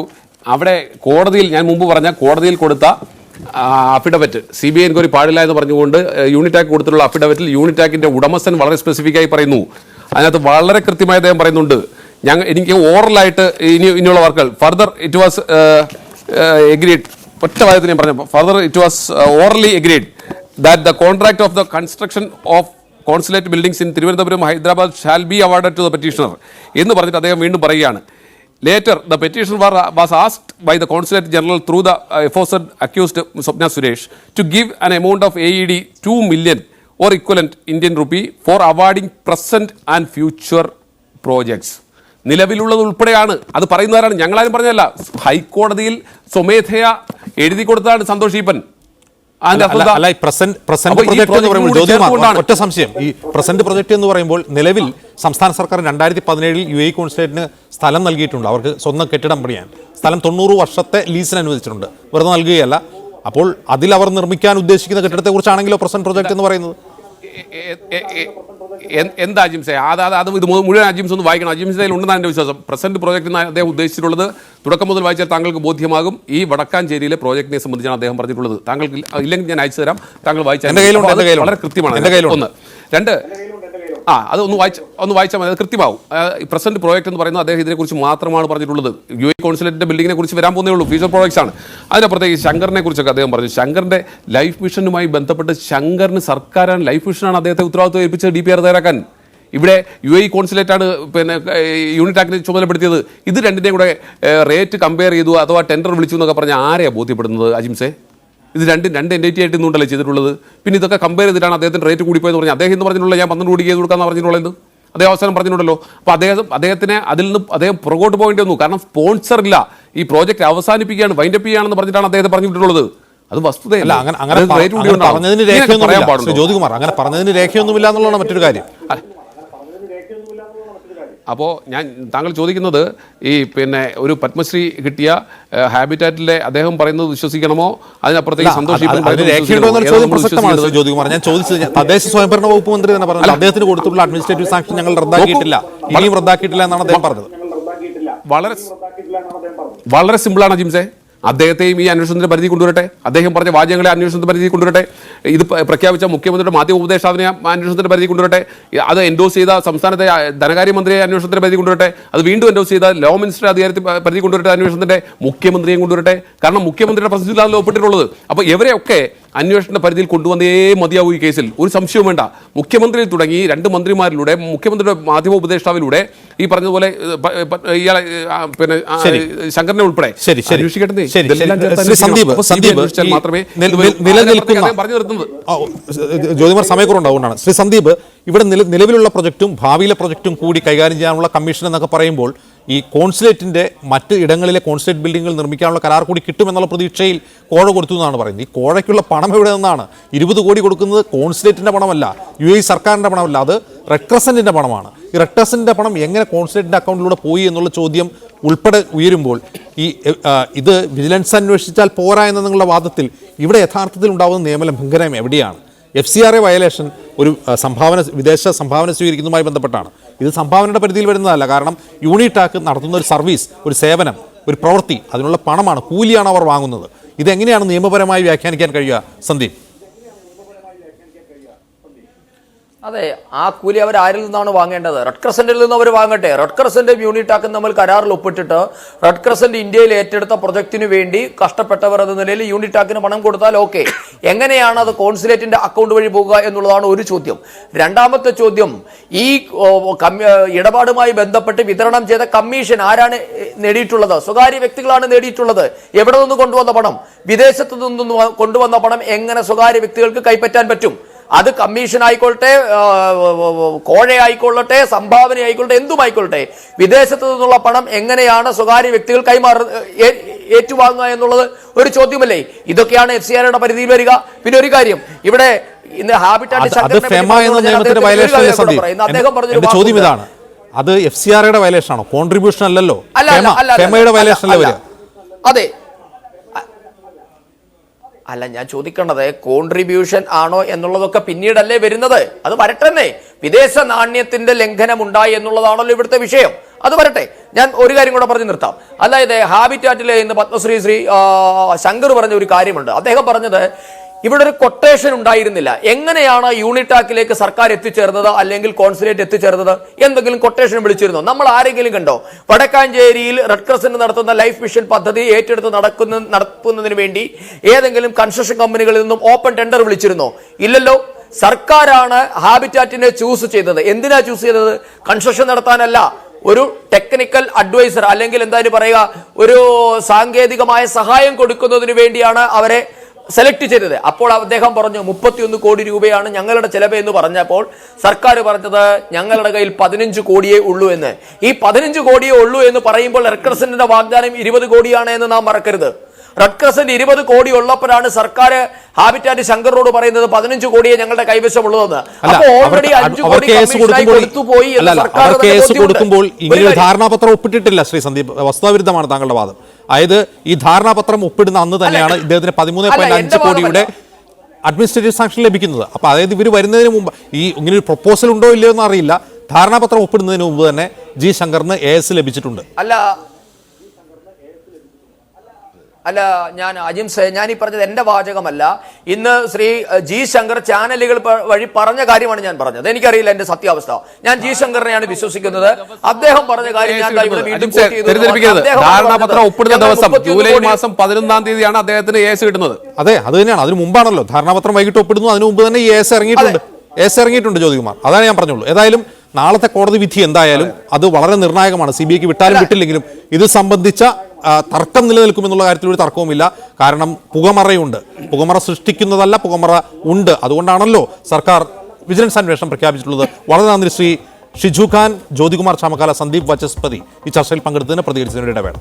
അവിടെ കോടതിയിൽ ഞാൻ മുമ്പ് പറഞ്ഞ കോടതിയിൽ കൊടുത്ത അഫിഡവിറ്റ് CBI എൻക്വയറി പാടില്ല എന്ന് പറഞ്ഞുകൊണ്ട് യൂണിറ്റാക്ക് കൊടുത്തിട്ടുള്ള അഫിഡവിറ്റിൽ യൂണിറ്റാക്കിന്റെ ഉടമസ്ഥൻ വളരെ സ്പെസിഫിക് ആയി പറയുന്നു. അതിനകത്ത് വളരെ കൃത്യമായി അദ്ദേഹം പറയുന്നുണ്ട്, എനിക്ക് ഓറലായിട്ട് ഇനിയുള്ള വർക്കുകൾ ഫർദർ ഇറ്റ് വാസ് എഗ്രീഡ്, ഒറ്റ വായത്തിൽ ഞാൻ പറഞ്ഞു, further it was orally agreed that the contract of the construction of consulate buildings in Thiruvananthapuram, Hyderabad shall be awarded to the petitioner എന്ന് പറഞ്ഞിട്ട് അദ്ദേഹം വീണ്ടും പറയുകയാണ്. Later, the petitioner was asked by the Consulate General through the aforesaid accused Swapna Suresh to give an amount of AED 2 million or equivalent Indian rupee for awarding present and future projects. നിലവിലുള്ളത് ഉൾപ്പെടെയാണ്. അത് പറയുന്നവരാണ്, ഞങ്ങളാരും പറഞ്ഞല്ല. ഹൈക്കോടതിയിൽ സ്വമേധയാ എഴുതി കൊടുത്തതാണ് സന്തോഷ് ഈപ്പൻ. ഒറ്റ സംശയം, ഈ പ്രസന്റ് പ്രൊജക്ട് എന്ന് പറയുമ്പോൾ നിലവിൽ സംസ്ഥാന സർക്കാർ 2017 UAE കോൺസുലേറ്റിന് സ്ഥലം നൽകിയിട്ടുണ്ട്. അവർക്ക് സ്വന്തം കെട്ടിടം പണിയാൻ സ്ഥലം 90 വർഷത്തെ ലീസിന് അനുവദിച്ചിട്ടുണ്ട്. വെറുതെ നൽകുകയല്ല. അപ്പോൾ അതിൽ അവർ നിർമ്മിക്കാൻ ഉദ്ദേശിക്കുന്ന കെട്ടിടത്തെ കുറിച്ചാണെങ്കിലോ പ്രസന്റ് പ്രൊജക്ട് എന്ന് പറയുന്നത് എന്താ അജിംസെ? അത് ഇത് മുഴുവൻ അജിംസ് ഒന്ന് വായിക്കണം. അജിംസിന്റെ ഉണ്ടെന്നാണ് എൻ്റെ വിശ്വാസം. പ്രസന്റ് പ്രോജക്റ്റിന് അദ്ദേഹം ഉദ്ദേശിച്ചിട്ടുള്ളത് തുടക്കം മുതൽ വായിച്ചാൽ താങ്കൾക്ക് ബോധ്യമാകും. ഈ വടക്കാഞ്ചേരിയിലെ പ്രോജക്റ്റിനെ സംബന്ധിച്ചാണ് അദ്ദേഹം പറഞ്ഞിട്ടുള്ളത്. താങ്കൾക്ക് ഇല്ലെങ്കിൽ ഞാൻ അയച്ചു തരാം, താങ്കൾ വായിച്ചാൽ വളരെ കൃത്യമാണ്. ഒന്ന്. രണ്ട്, അത് ഒന്ന് വായിച്ചാൽ മതി, അത് കൃത്യമാവും. പ്രസന്റ് പ്രോജക്റ്റ് എന്ന് പറയുന്നത് അദ്ദേഹം ഇതിനെക്കുറിച്ച് മാത്രമാണ് പറഞ്ഞിട്ടുള്ളത്. UAE കോൺസുലേറ്റിന്റെ ബിൽഡിങ്ങിനെ കുറിച്ച് വരാൻ പോകുന്നേ ഉള്ളൂ, ഫ്യൂച്ചർ പ്രോജക്ട്സ് ആണ്. അതിനപ്പുറത്തേക്ക് ശങ്കറിനെ കുറിച്ചൊക്കെ അദ്ദേഹം പറഞ്ഞു. ശങ്കറിന്റെ ലൈഫ് മിഷനുമായി ബന്ധപ്പെട്ട് ശങ്കറിന് സർക്കാരാണ്, ലൈഫ് മിഷനാണ് അദ്ദേഹത്തെ ഉത്തരവാദിത്വം ഏൽപ്പിച്ചത് DPR തയ്യാറാക്കാൻ. ഇവിടെ UAE കോൺസുലേറ്റാണ് യൂണിറ്റ് ആക്ടിനെ ചുമതലപ്പെടുത്തിയത്. ഇത് രണ്ടിനെയും കൂടെ റേറ്റ് കമ്പയർ ചെയ്തു അഥവാ ടെൻഡർ വിളിച്ചു എന്നൊക്കെ പറഞ്ഞാൽ ആരെയാണ് ബോധ്യപ്പെടുന്നത് അജിംസെ? ഇത് രണ്ട് എൻറ്റിറ്റി ആയിട്ട് ഇന്നുണ്ടല്ലോ ചെയ്തിട്ടുള്ളത്. പിന്നെ ഇതൊക്കെ കമ്പയർ ചെയ്തിട്ടാണ് അദ്ദേഹത്തിന് റേറ്റ് കൂടിപ്പോയെന്ന് പറഞ്ഞാൽ അദ്ദേഹം എന്ന് പറഞ്ഞിട്ടുള്ള ഞാൻ 12 കോടി ചെയ്ത് കൊടുക്കാമെന്ന് പറഞ്ഞിട്ടുള്ളത് അദ്ദേഹം അവസാനം പറഞ്ഞിട്ടുണ്ടല്ലോ. അപ്പോൾ അദ്ദേഹത്തിന് അതിൽ നിന്ന് അദ്ദേഹം പുറകോട്ട് പോകേണ്ടി വന്നു. കാരണം സ്പോൺസർ ഇല്ല, ഈ പ്രോജക്റ്റ് അവസാനിപ്പിക്കുകയാണ്, വൈൻഡപ്പ് ചെയ്യുകയാണെന്ന് പറഞ്ഞിട്ടാണ് അദ്ദേഹത്തെ പറഞ്ഞിട്ടുള്ളത്. അത് വസ്തുതയല്ല. ജ്യോതികുമാർ അങ്ങനെ പറഞ്ഞതിന് രേഖയൊന്നുമില്ല എന്നുള്ളതാണ് മറ്റൊരു കാര്യം. അപ്പോൾ താങ്കൾ ചോദിക്കുന്നത് ഈ ഒരു പത്മശ്രീ കിട്ടിയ ഹാബിറ്റാറ്റിലെ അദ്ദേഹം പറയുന്നത് വിശ്വസിക്കണമോ, അതിനപ്പുറത്തേക്ക് സന്തോഷ് ജ്യോതികുമാർ, ഞാൻ ചോദിച്ചത് തദ്ദേശ സ്വയംഭരണ വകുപ്പ് മന്ത്രി തന്നെ പറഞ്ഞു അദ്ദേഹത്തിന് കൊടുത്തിട്ടുള്ള അഡ്മിനിസ്ട്രേറ്റീവ് സാങ്ഷൻ ഞങ്ങൾ റദ്ദാക്കിയിട്ടില്ല, ഇനിയും റദ്ദാക്കിയിട്ടില്ല എന്നാണ് അദ്ദേഹം പറഞ്ഞത്. വളരെ സിമ്പിളാണ് ജിംസെ. അദ്ദേഹത്തെയും ഈ അന്വേഷണത്തിന്റെ പരിധി കൊണ്ടുവരട്ടെ. അദ്ദേഹം പറഞ്ഞ വാചകങ്ങളെ അന്വേഷണത്തിന്റെ പരിധി കൊണ്ടുവരട്ടെ. ഇത് പ്രഖ്യാപിച്ച മുഖ്യമന്ത്രിയുടെ മാധ്യമ ഉപദേഷ്ടാവിനെ അന്വേഷണത്തിന്റെ പരിധി കൊണ്ടുവരട്ടെ. അത് എൻഡോസ് ചെയ്ത സംസ്ഥാനത്തെ ധനകാര്യമന്ത്രിയെ അന്വേഷണത്തിന്റെ പരിധി കൊണ്ടുവരട്ടെ. അത് വീണ്ടും എൻഡോസ് ചെയ്ത ലോ മിനിസ്റ്റർ അധികാരത്തിൽ പരിധി കൊണ്ടുവരട്ടെ. അന്വേഷണത്തിന്റെ മുഖ്യമന്ത്രിയെയും കൊണ്ടുവരട്ടെ. കാരണം മുഖ്യമന്ത്രിയുടെ പ്രസിഡന്റിലാണ് ഒപ്പിട്ടിട്ടുള്ളത്. അപ്പോൾ ഇവരെയൊക്കെ അന്വേഷണ പരിധിയിൽ കൊണ്ടുവന്നേ മതിയാവൂ. ഈ കേസിൽ ഒരു സംശയവും വേണ്ട. മുഖ്യമന്ത്രിയിൽ തുടങ്ങി 2 മന്ത്രിമാരിലൂടെ മുഖ്യമന്ത്രിയുടെ മാധ്യമ ഉപദേഷ്ടാവിലൂടെ ഈ പറഞ്ഞതുപോലെ ഇയാളെ ശങ്കറിനെ ഉൾപ്പെടെ അന്വേഷിക്കട്ടെ. ജ്യോതികുമാർ സമയക്കുറവുണ്ടാവുന്നതാണ്. ശ്രീ സന്ദീപ്, ഇവിടെ നിലവിലുള്ള പ്രൊജക്റ്റും ഭാവിയിലെ പ്രൊജക്റ്റും കൂടി കൈകാര്യം ചെയ്യാനുള്ള കമ്മീഷൻ എന്നൊക്കെ പറയുമ്പോൾ ഈ കോൺസുലേറ്റിന്റെ മറ്റ് ഇടങ്ങളിലെ കോൺസുലേറ്റ് ബിൽഡിങ്ങുകൾ നിർമ്മിക്കാനുള്ള കരാർ കൂടി കിട്ടുമെന്നുള്ള പ്രതീക്ഷയിൽ കോഴ കൊടുത്തു എന്നാണ് പറയുന്നത്. ഈ കോഴയ്ക്കുള്ള പണം എവിടെ നിന്നാണ്? 20 കോടി കൊടുക്കുന്നത് കോൺസുലേറ്റിന്റെ പണമല്ല, UAE സർക്കാരിന്റെ പണമല്ല, അത് റെഡ് ക്രസന്റിന്റെ പണമാണ്. ഈ റെഡ് ക്രസന്റിന്റെ പണം എങ്ങനെ കോൺസുലേറ്റിന്റെ അക്കൗണ്ടിലൂടെ പോയി എന്നുള്ള ചോദ്യം ഉൾപ്പെടെ ഉയരുമ്പോൾ ഇത് വിജിലൻസ് അന്വേഷിച്ചാൽ പോരാ എന്ന നിങ്ങളുടെ വാദത്തിൽ ഇവിടെ യഥാർത്ഥത്തിൽ ഉണ്ടാകുന്ന നിയമലംഘനം എവിടെയാണ്? FCRA വയലേഷൻ ഒരു വിദേശ സംഭാവന സ്വീകരിക്കുന്നതുമായി ബന്ധപ്പെട്ടാണ്. ഇത് സംഭാവനയുടെ പരിധിയിൽ വരുന്നതല്ല. കാരണം യൂണിടാക് നടത്തുന്ന ഒരു സർവീസ്, ഒരു സേവനം, ഒരു പ്രവൃത്തി, അതിനുള്ള പണമാണ്, കൂലിയാണ് അവർ വാങ്ങുന്നത്. ഇതെങ്ങനെയാണ് നിയമപരമായി വ്യാഖ്യാനിക്കാൻ കഴിയുക സന്ദീപ്? അതെ, ആ കൂലി അവർ ആരിൽ നിന്നാണ് വാങ്ങേണ്ടത്? റെഡ് ക്രസന്റിൽ നിന്ന് അവർ വാങ്ങട്ടെ. റെഡ് ക്രസന്റ് യൂണിറ്റാക്കും നമ്മൾ കരാറിൽ ഒപ്പിട്ടിട്ട് റെഡ് ക്രസന്റ് ഇന്ത്യയിൽ ഏറ്റെടുത്ത പ്രൊജക്ടിന് വേണ്ടി കഷ്ടപ്പെട്ടവർ എന്ന നിലയിൽ യൂണിറ്റാക്കിന് പണം കൊടുത്താൽ ഓക്കെ. എങ്ങനെയാണ് അത് കോൺസുലേറ്റിന്റെ അക്കൗണ്ട് വഴി പോകുക എന്നുള്ളതാണ് ഒരു ചോദ്യം. രണ്ടാമത്തെ ചോദ്യം, ഈ ഇടപാടുമായി ബന്ധപ്പെട്ട് വിതരണം ചെയ്ത കമ്മീഷൻ ആരാണ് നേടിയിട്ടുള്ളത്? സ്വകാര്യ വ്യക്തികളാണ് നേടിയിട്ടുള്ളത്. എവിടെ നിന്ന് കൊണ്ടുവന്ന പണം? വിദേശത്ത് നിന്ന് കൊണ്ടുവന്ന പണം എങ്ങനെ സ്വകാര്യ വ്യക്തികൾക്ക് കൈപ്പറ്റാൻ പറ്റും? അത് കമ്മീഷൻ ആയിക്കൊള്ളട്ടെ, കോഴയായിക്കൊള്ളട്ടെ, സംഭാവന ആയിക്കൊള്ളട്ടെ, എന്തുമായിക്കൊള്ളട്ടെ, വിദേശത്ത് നിന്നുള്ള പണം എങ്ങനെയാണ് സ്വകാര്യ വ്യക്തികൾ ഏറ്റുവാങ്ങുക എന്നുള്ളത് ഒരു ചോദ്യമല്ലേ? ഇതൊക്കെയാണ് FCRA പരിധിയിൽ വരിക. പിന്നെ ഒരു കാര്യം, ഇവിടെ ഇന്ന് ചോദ്യം ഇതാണ്, അത് FCRA വയലേഷൻ ആണോ? കോൺട്രിബ്യൂഷൻ അല്ലല്ലോ, വയലേഷൻ അല്ലേ? അതെ, അല്ല, ഞാൻ ചോദിക്കേണ്ടത് കോൺട്രിബ്യൂഷൻ ആണോ എന്നുള്ളതൊക്കെ പിന്നീടല്ലേ വരുന്നത്. അത് വരട്ടെന്നേ. വിദേശ നാണ്യത്തിന്റെ ലംഘനം ഉണ്ടായി എന്നുള്ളതാണല്ലോ ഇവിടുത്തെ വിഷയം. അത് വരട്ടെ. ഞാൻ ഒരു കാര്യം കൂടെ പറഞ്ഞു നിർത്താം. അതായത് ഹാബിറ്റാറ്റിലെ ഇന്ന് പത്മശ്രീ ശങ്കർ പറഞ്ഞ ഒരു കാര്യമുണ്ട്. അദ്ദേഹം പറഞ്ഞത് ഇവിടെ ഒരു കൊട്ടേഷൻ ഉണ്ടായിരുന്നില്ല. എങ്ങനെയാണ് യൂണിടാക്കിലേക്ക് സർക്കാർ എത്തിച്ചേർന്നത് അല്ലെങ്കിൽ കോൺസുലേറ്റ് എത്തിച്ചേർന്നത്? എന്തെങ്കിലും കൊട്ടേഷൻ വിളിച്ചിരുന്നോ? നമ്മൾ ആരെങ്കിലും കണ്ടോ? വടക്കാഞ്ചേരിയിൽ റെഡ് ക്രസന്റ് നടത്തുന്ന ലൈഫ് മിഷൻ പദ്ധതി ഏറ്റെടുത്ത് നടത്തുന്നതിന് വേണ്ടി ഏതെങ്കിലും കൺസ്ട്രക്ഷൻ കമ്പനികളിൽ നിന്നും ഓപ്പൺ ടെൻഡർ വിളിച്ചിരുന്നോ? ഇല്ലല്ലോ. സർക്കാരാണ് ഹാബിറ്റാറ്റിനെ ചൂസ് ചെയ്തത്. എന്തിനാ ചൂസ് ചെയ്തത്? കൺസ്ട്രക്ഷൻ നടത്താനല്ല, ഒരു ടെക്നിക്കൽ അഡ്വൈസർ അല്ലെങ്കിൽ എന്തായാലും പറയുക, ഒരു സാങ്കേതികമായ സഹായം കൊടുക്കുന്നതിന് വേണ്ടിയാണ് അവരെ സെലക്ട് ചെയ്തത്. അപ്പോൾ അദ്ദേഹം പറഞ്ഞു 31 കോടി രൂപയാണ് ഞങ്ങളുടെ ചെലവ് എന്ന് പറഞ്ഞപ്പോൾ സർക്കാർ പറഞ്ഞത് ഞങ്ങളുടെ കയ്യിൽ 15 കോടിയേ ഉള്ളൂ എന്ന്. ഈ 15 കോടിയേ ഉള്ളൂ എന്ന് പറയുമ്പോൾ റെഡ് ക്രസന്റിന്റെ വാഗ്ദാനം 20 കോടിയാണ് എന്ന് നാം മറക്കരുത്. റെഡ് ക്രസന്റ് 20 കോടി ഉള്ളപ്പോഴാണ് സർക്കാർ ഹാബിറ്റാറ്റ് ശങ്കറിനോട് പറയുന്നത് 15 കോടിയെ ഞങ്ങളുടെ കൈവശമുള്ളതെന്ന്. അപ്പോൾ ഓൾറെഡി 5 കോടി കമ്മീഷനായി കൊടുത്തുപോയി എന്ന് സർക്കാർ കേസ് കൊടുക്കുമ്പോൾ ഇങ്ങനെ ഒരു ധാരണാപത്രം ഒപ്പിട്ടിട്ടില്ല ശ്രീ സന്ദീപ്. വസ്തുതാവിരുദ്ധമാണ് താങ്കളുടെ വാദം. അതായത് ഈ ധാരണാപത്രം ഒപ്പിടുന്ന അന്ന് തന്നെയാണ് ഇദ്ദേഹത്തിന് 13.5 കോടിയുടെ അഡ്മിനിസ്ട്രേറ്റീവ് സാങ്ഷൻ ലഭിക്കുന്നത്. അപ്പൊ അതായത് ഇവർ വരുന്നതിന് മുമ്പ് ഈ ഇങ്ങനെ ഒരു പ്രൊപ്പോസൽ ഉണ്ടോ ഇല്ലയോ എന്ന് അറിയില്ല. ധാരണാപത്രം ഒപ്പിടുന്നതിന് മുമ്പ് തന്നെ ജി ശങ്കറിന് AS ലഭിച്ചിട്ടുണ്ട്. അല്ല ഞാൻ അജിംസെ, ഞാൻ ഈ പറഞ്ഞത് എന്റെ വാചകമല്ല. ഇന്ന് ശ്രീ ജി ശങ്കർ ചാനലുകൾ വഴി പറഞ്ഞ കാര്യമാണ് ഞാൻ പറഞ്ഞത്. എനിക്കറിയില്ല എന്റെ സത്യാവസ്ഥ. ഞാൻ ജി ശങ്കറിനെയാണ് വിശ്വസിക്കുന്നത്. അദ്ദേഹം പറഞ്ഞ കാര്യം ഞാൻ ഇവിടെ വീണ്ടും quote ചെയ്തു. ധാരണാപത്രം ഒപ്പിടുന്ന ദിവസം ജൂലൈ മാസം 11-ാം തീയതിയാണ് അദ്ദേഹത്തിന് AS കിട്ടുന്നത്. അതെ, അത് തന്നെയാണ്. അതിന് മുമ്പാണല്ലോ ധാരണാപത്രം വൈകിട്ട് ഒപ്പിടുന്നു. അതിന് മുമ്പ് തന്നെ ഈ AS ഇറങ്ങിയിട്ടുണ്ട് ജ്യോതികുമാർ. അതാണ് ഞാൻ പറഞ്ഞുള്ളൂ. ഏതായാലും നാളത്തെ കോടതി വിധി എന്തായാലും അത് വളരെ നിർണായകമാണ്. CBIക്ക് വിട്ടാലും വിട്ടില്ലെങ്കിലും ഇത് സംബന്ധിച്ച തർക്കം നിലനിൽക്കുമെന്നുള്ള കാര്യത്തിൽ ഒരു തർക്കവുമില്ല. കാരണം പുകമറയുണ്ട്. പുകമറ സൃഷ്ടിക്കുന്നതല്ല, പുകമറ ഉണ്ട്. അതുകൊണ്ടാണല്ലോ സർക്കാർ വിജിലൻസ് അന്വേഷണം പ്രഖ്യാപിച്ചിട്ടുള്ളത്. വളരെ നന്ദി ശ്രീ ഷിജു ഖാൻ, ജ്യോതികുമാർ ചാമക്കാല, സന്ദീപ് വചസ്പതി ഈ ചർച്ചയിൽ പങ്കെടുത്തതിന് പ്രതികരിച്ചതിന് ഇടവേള.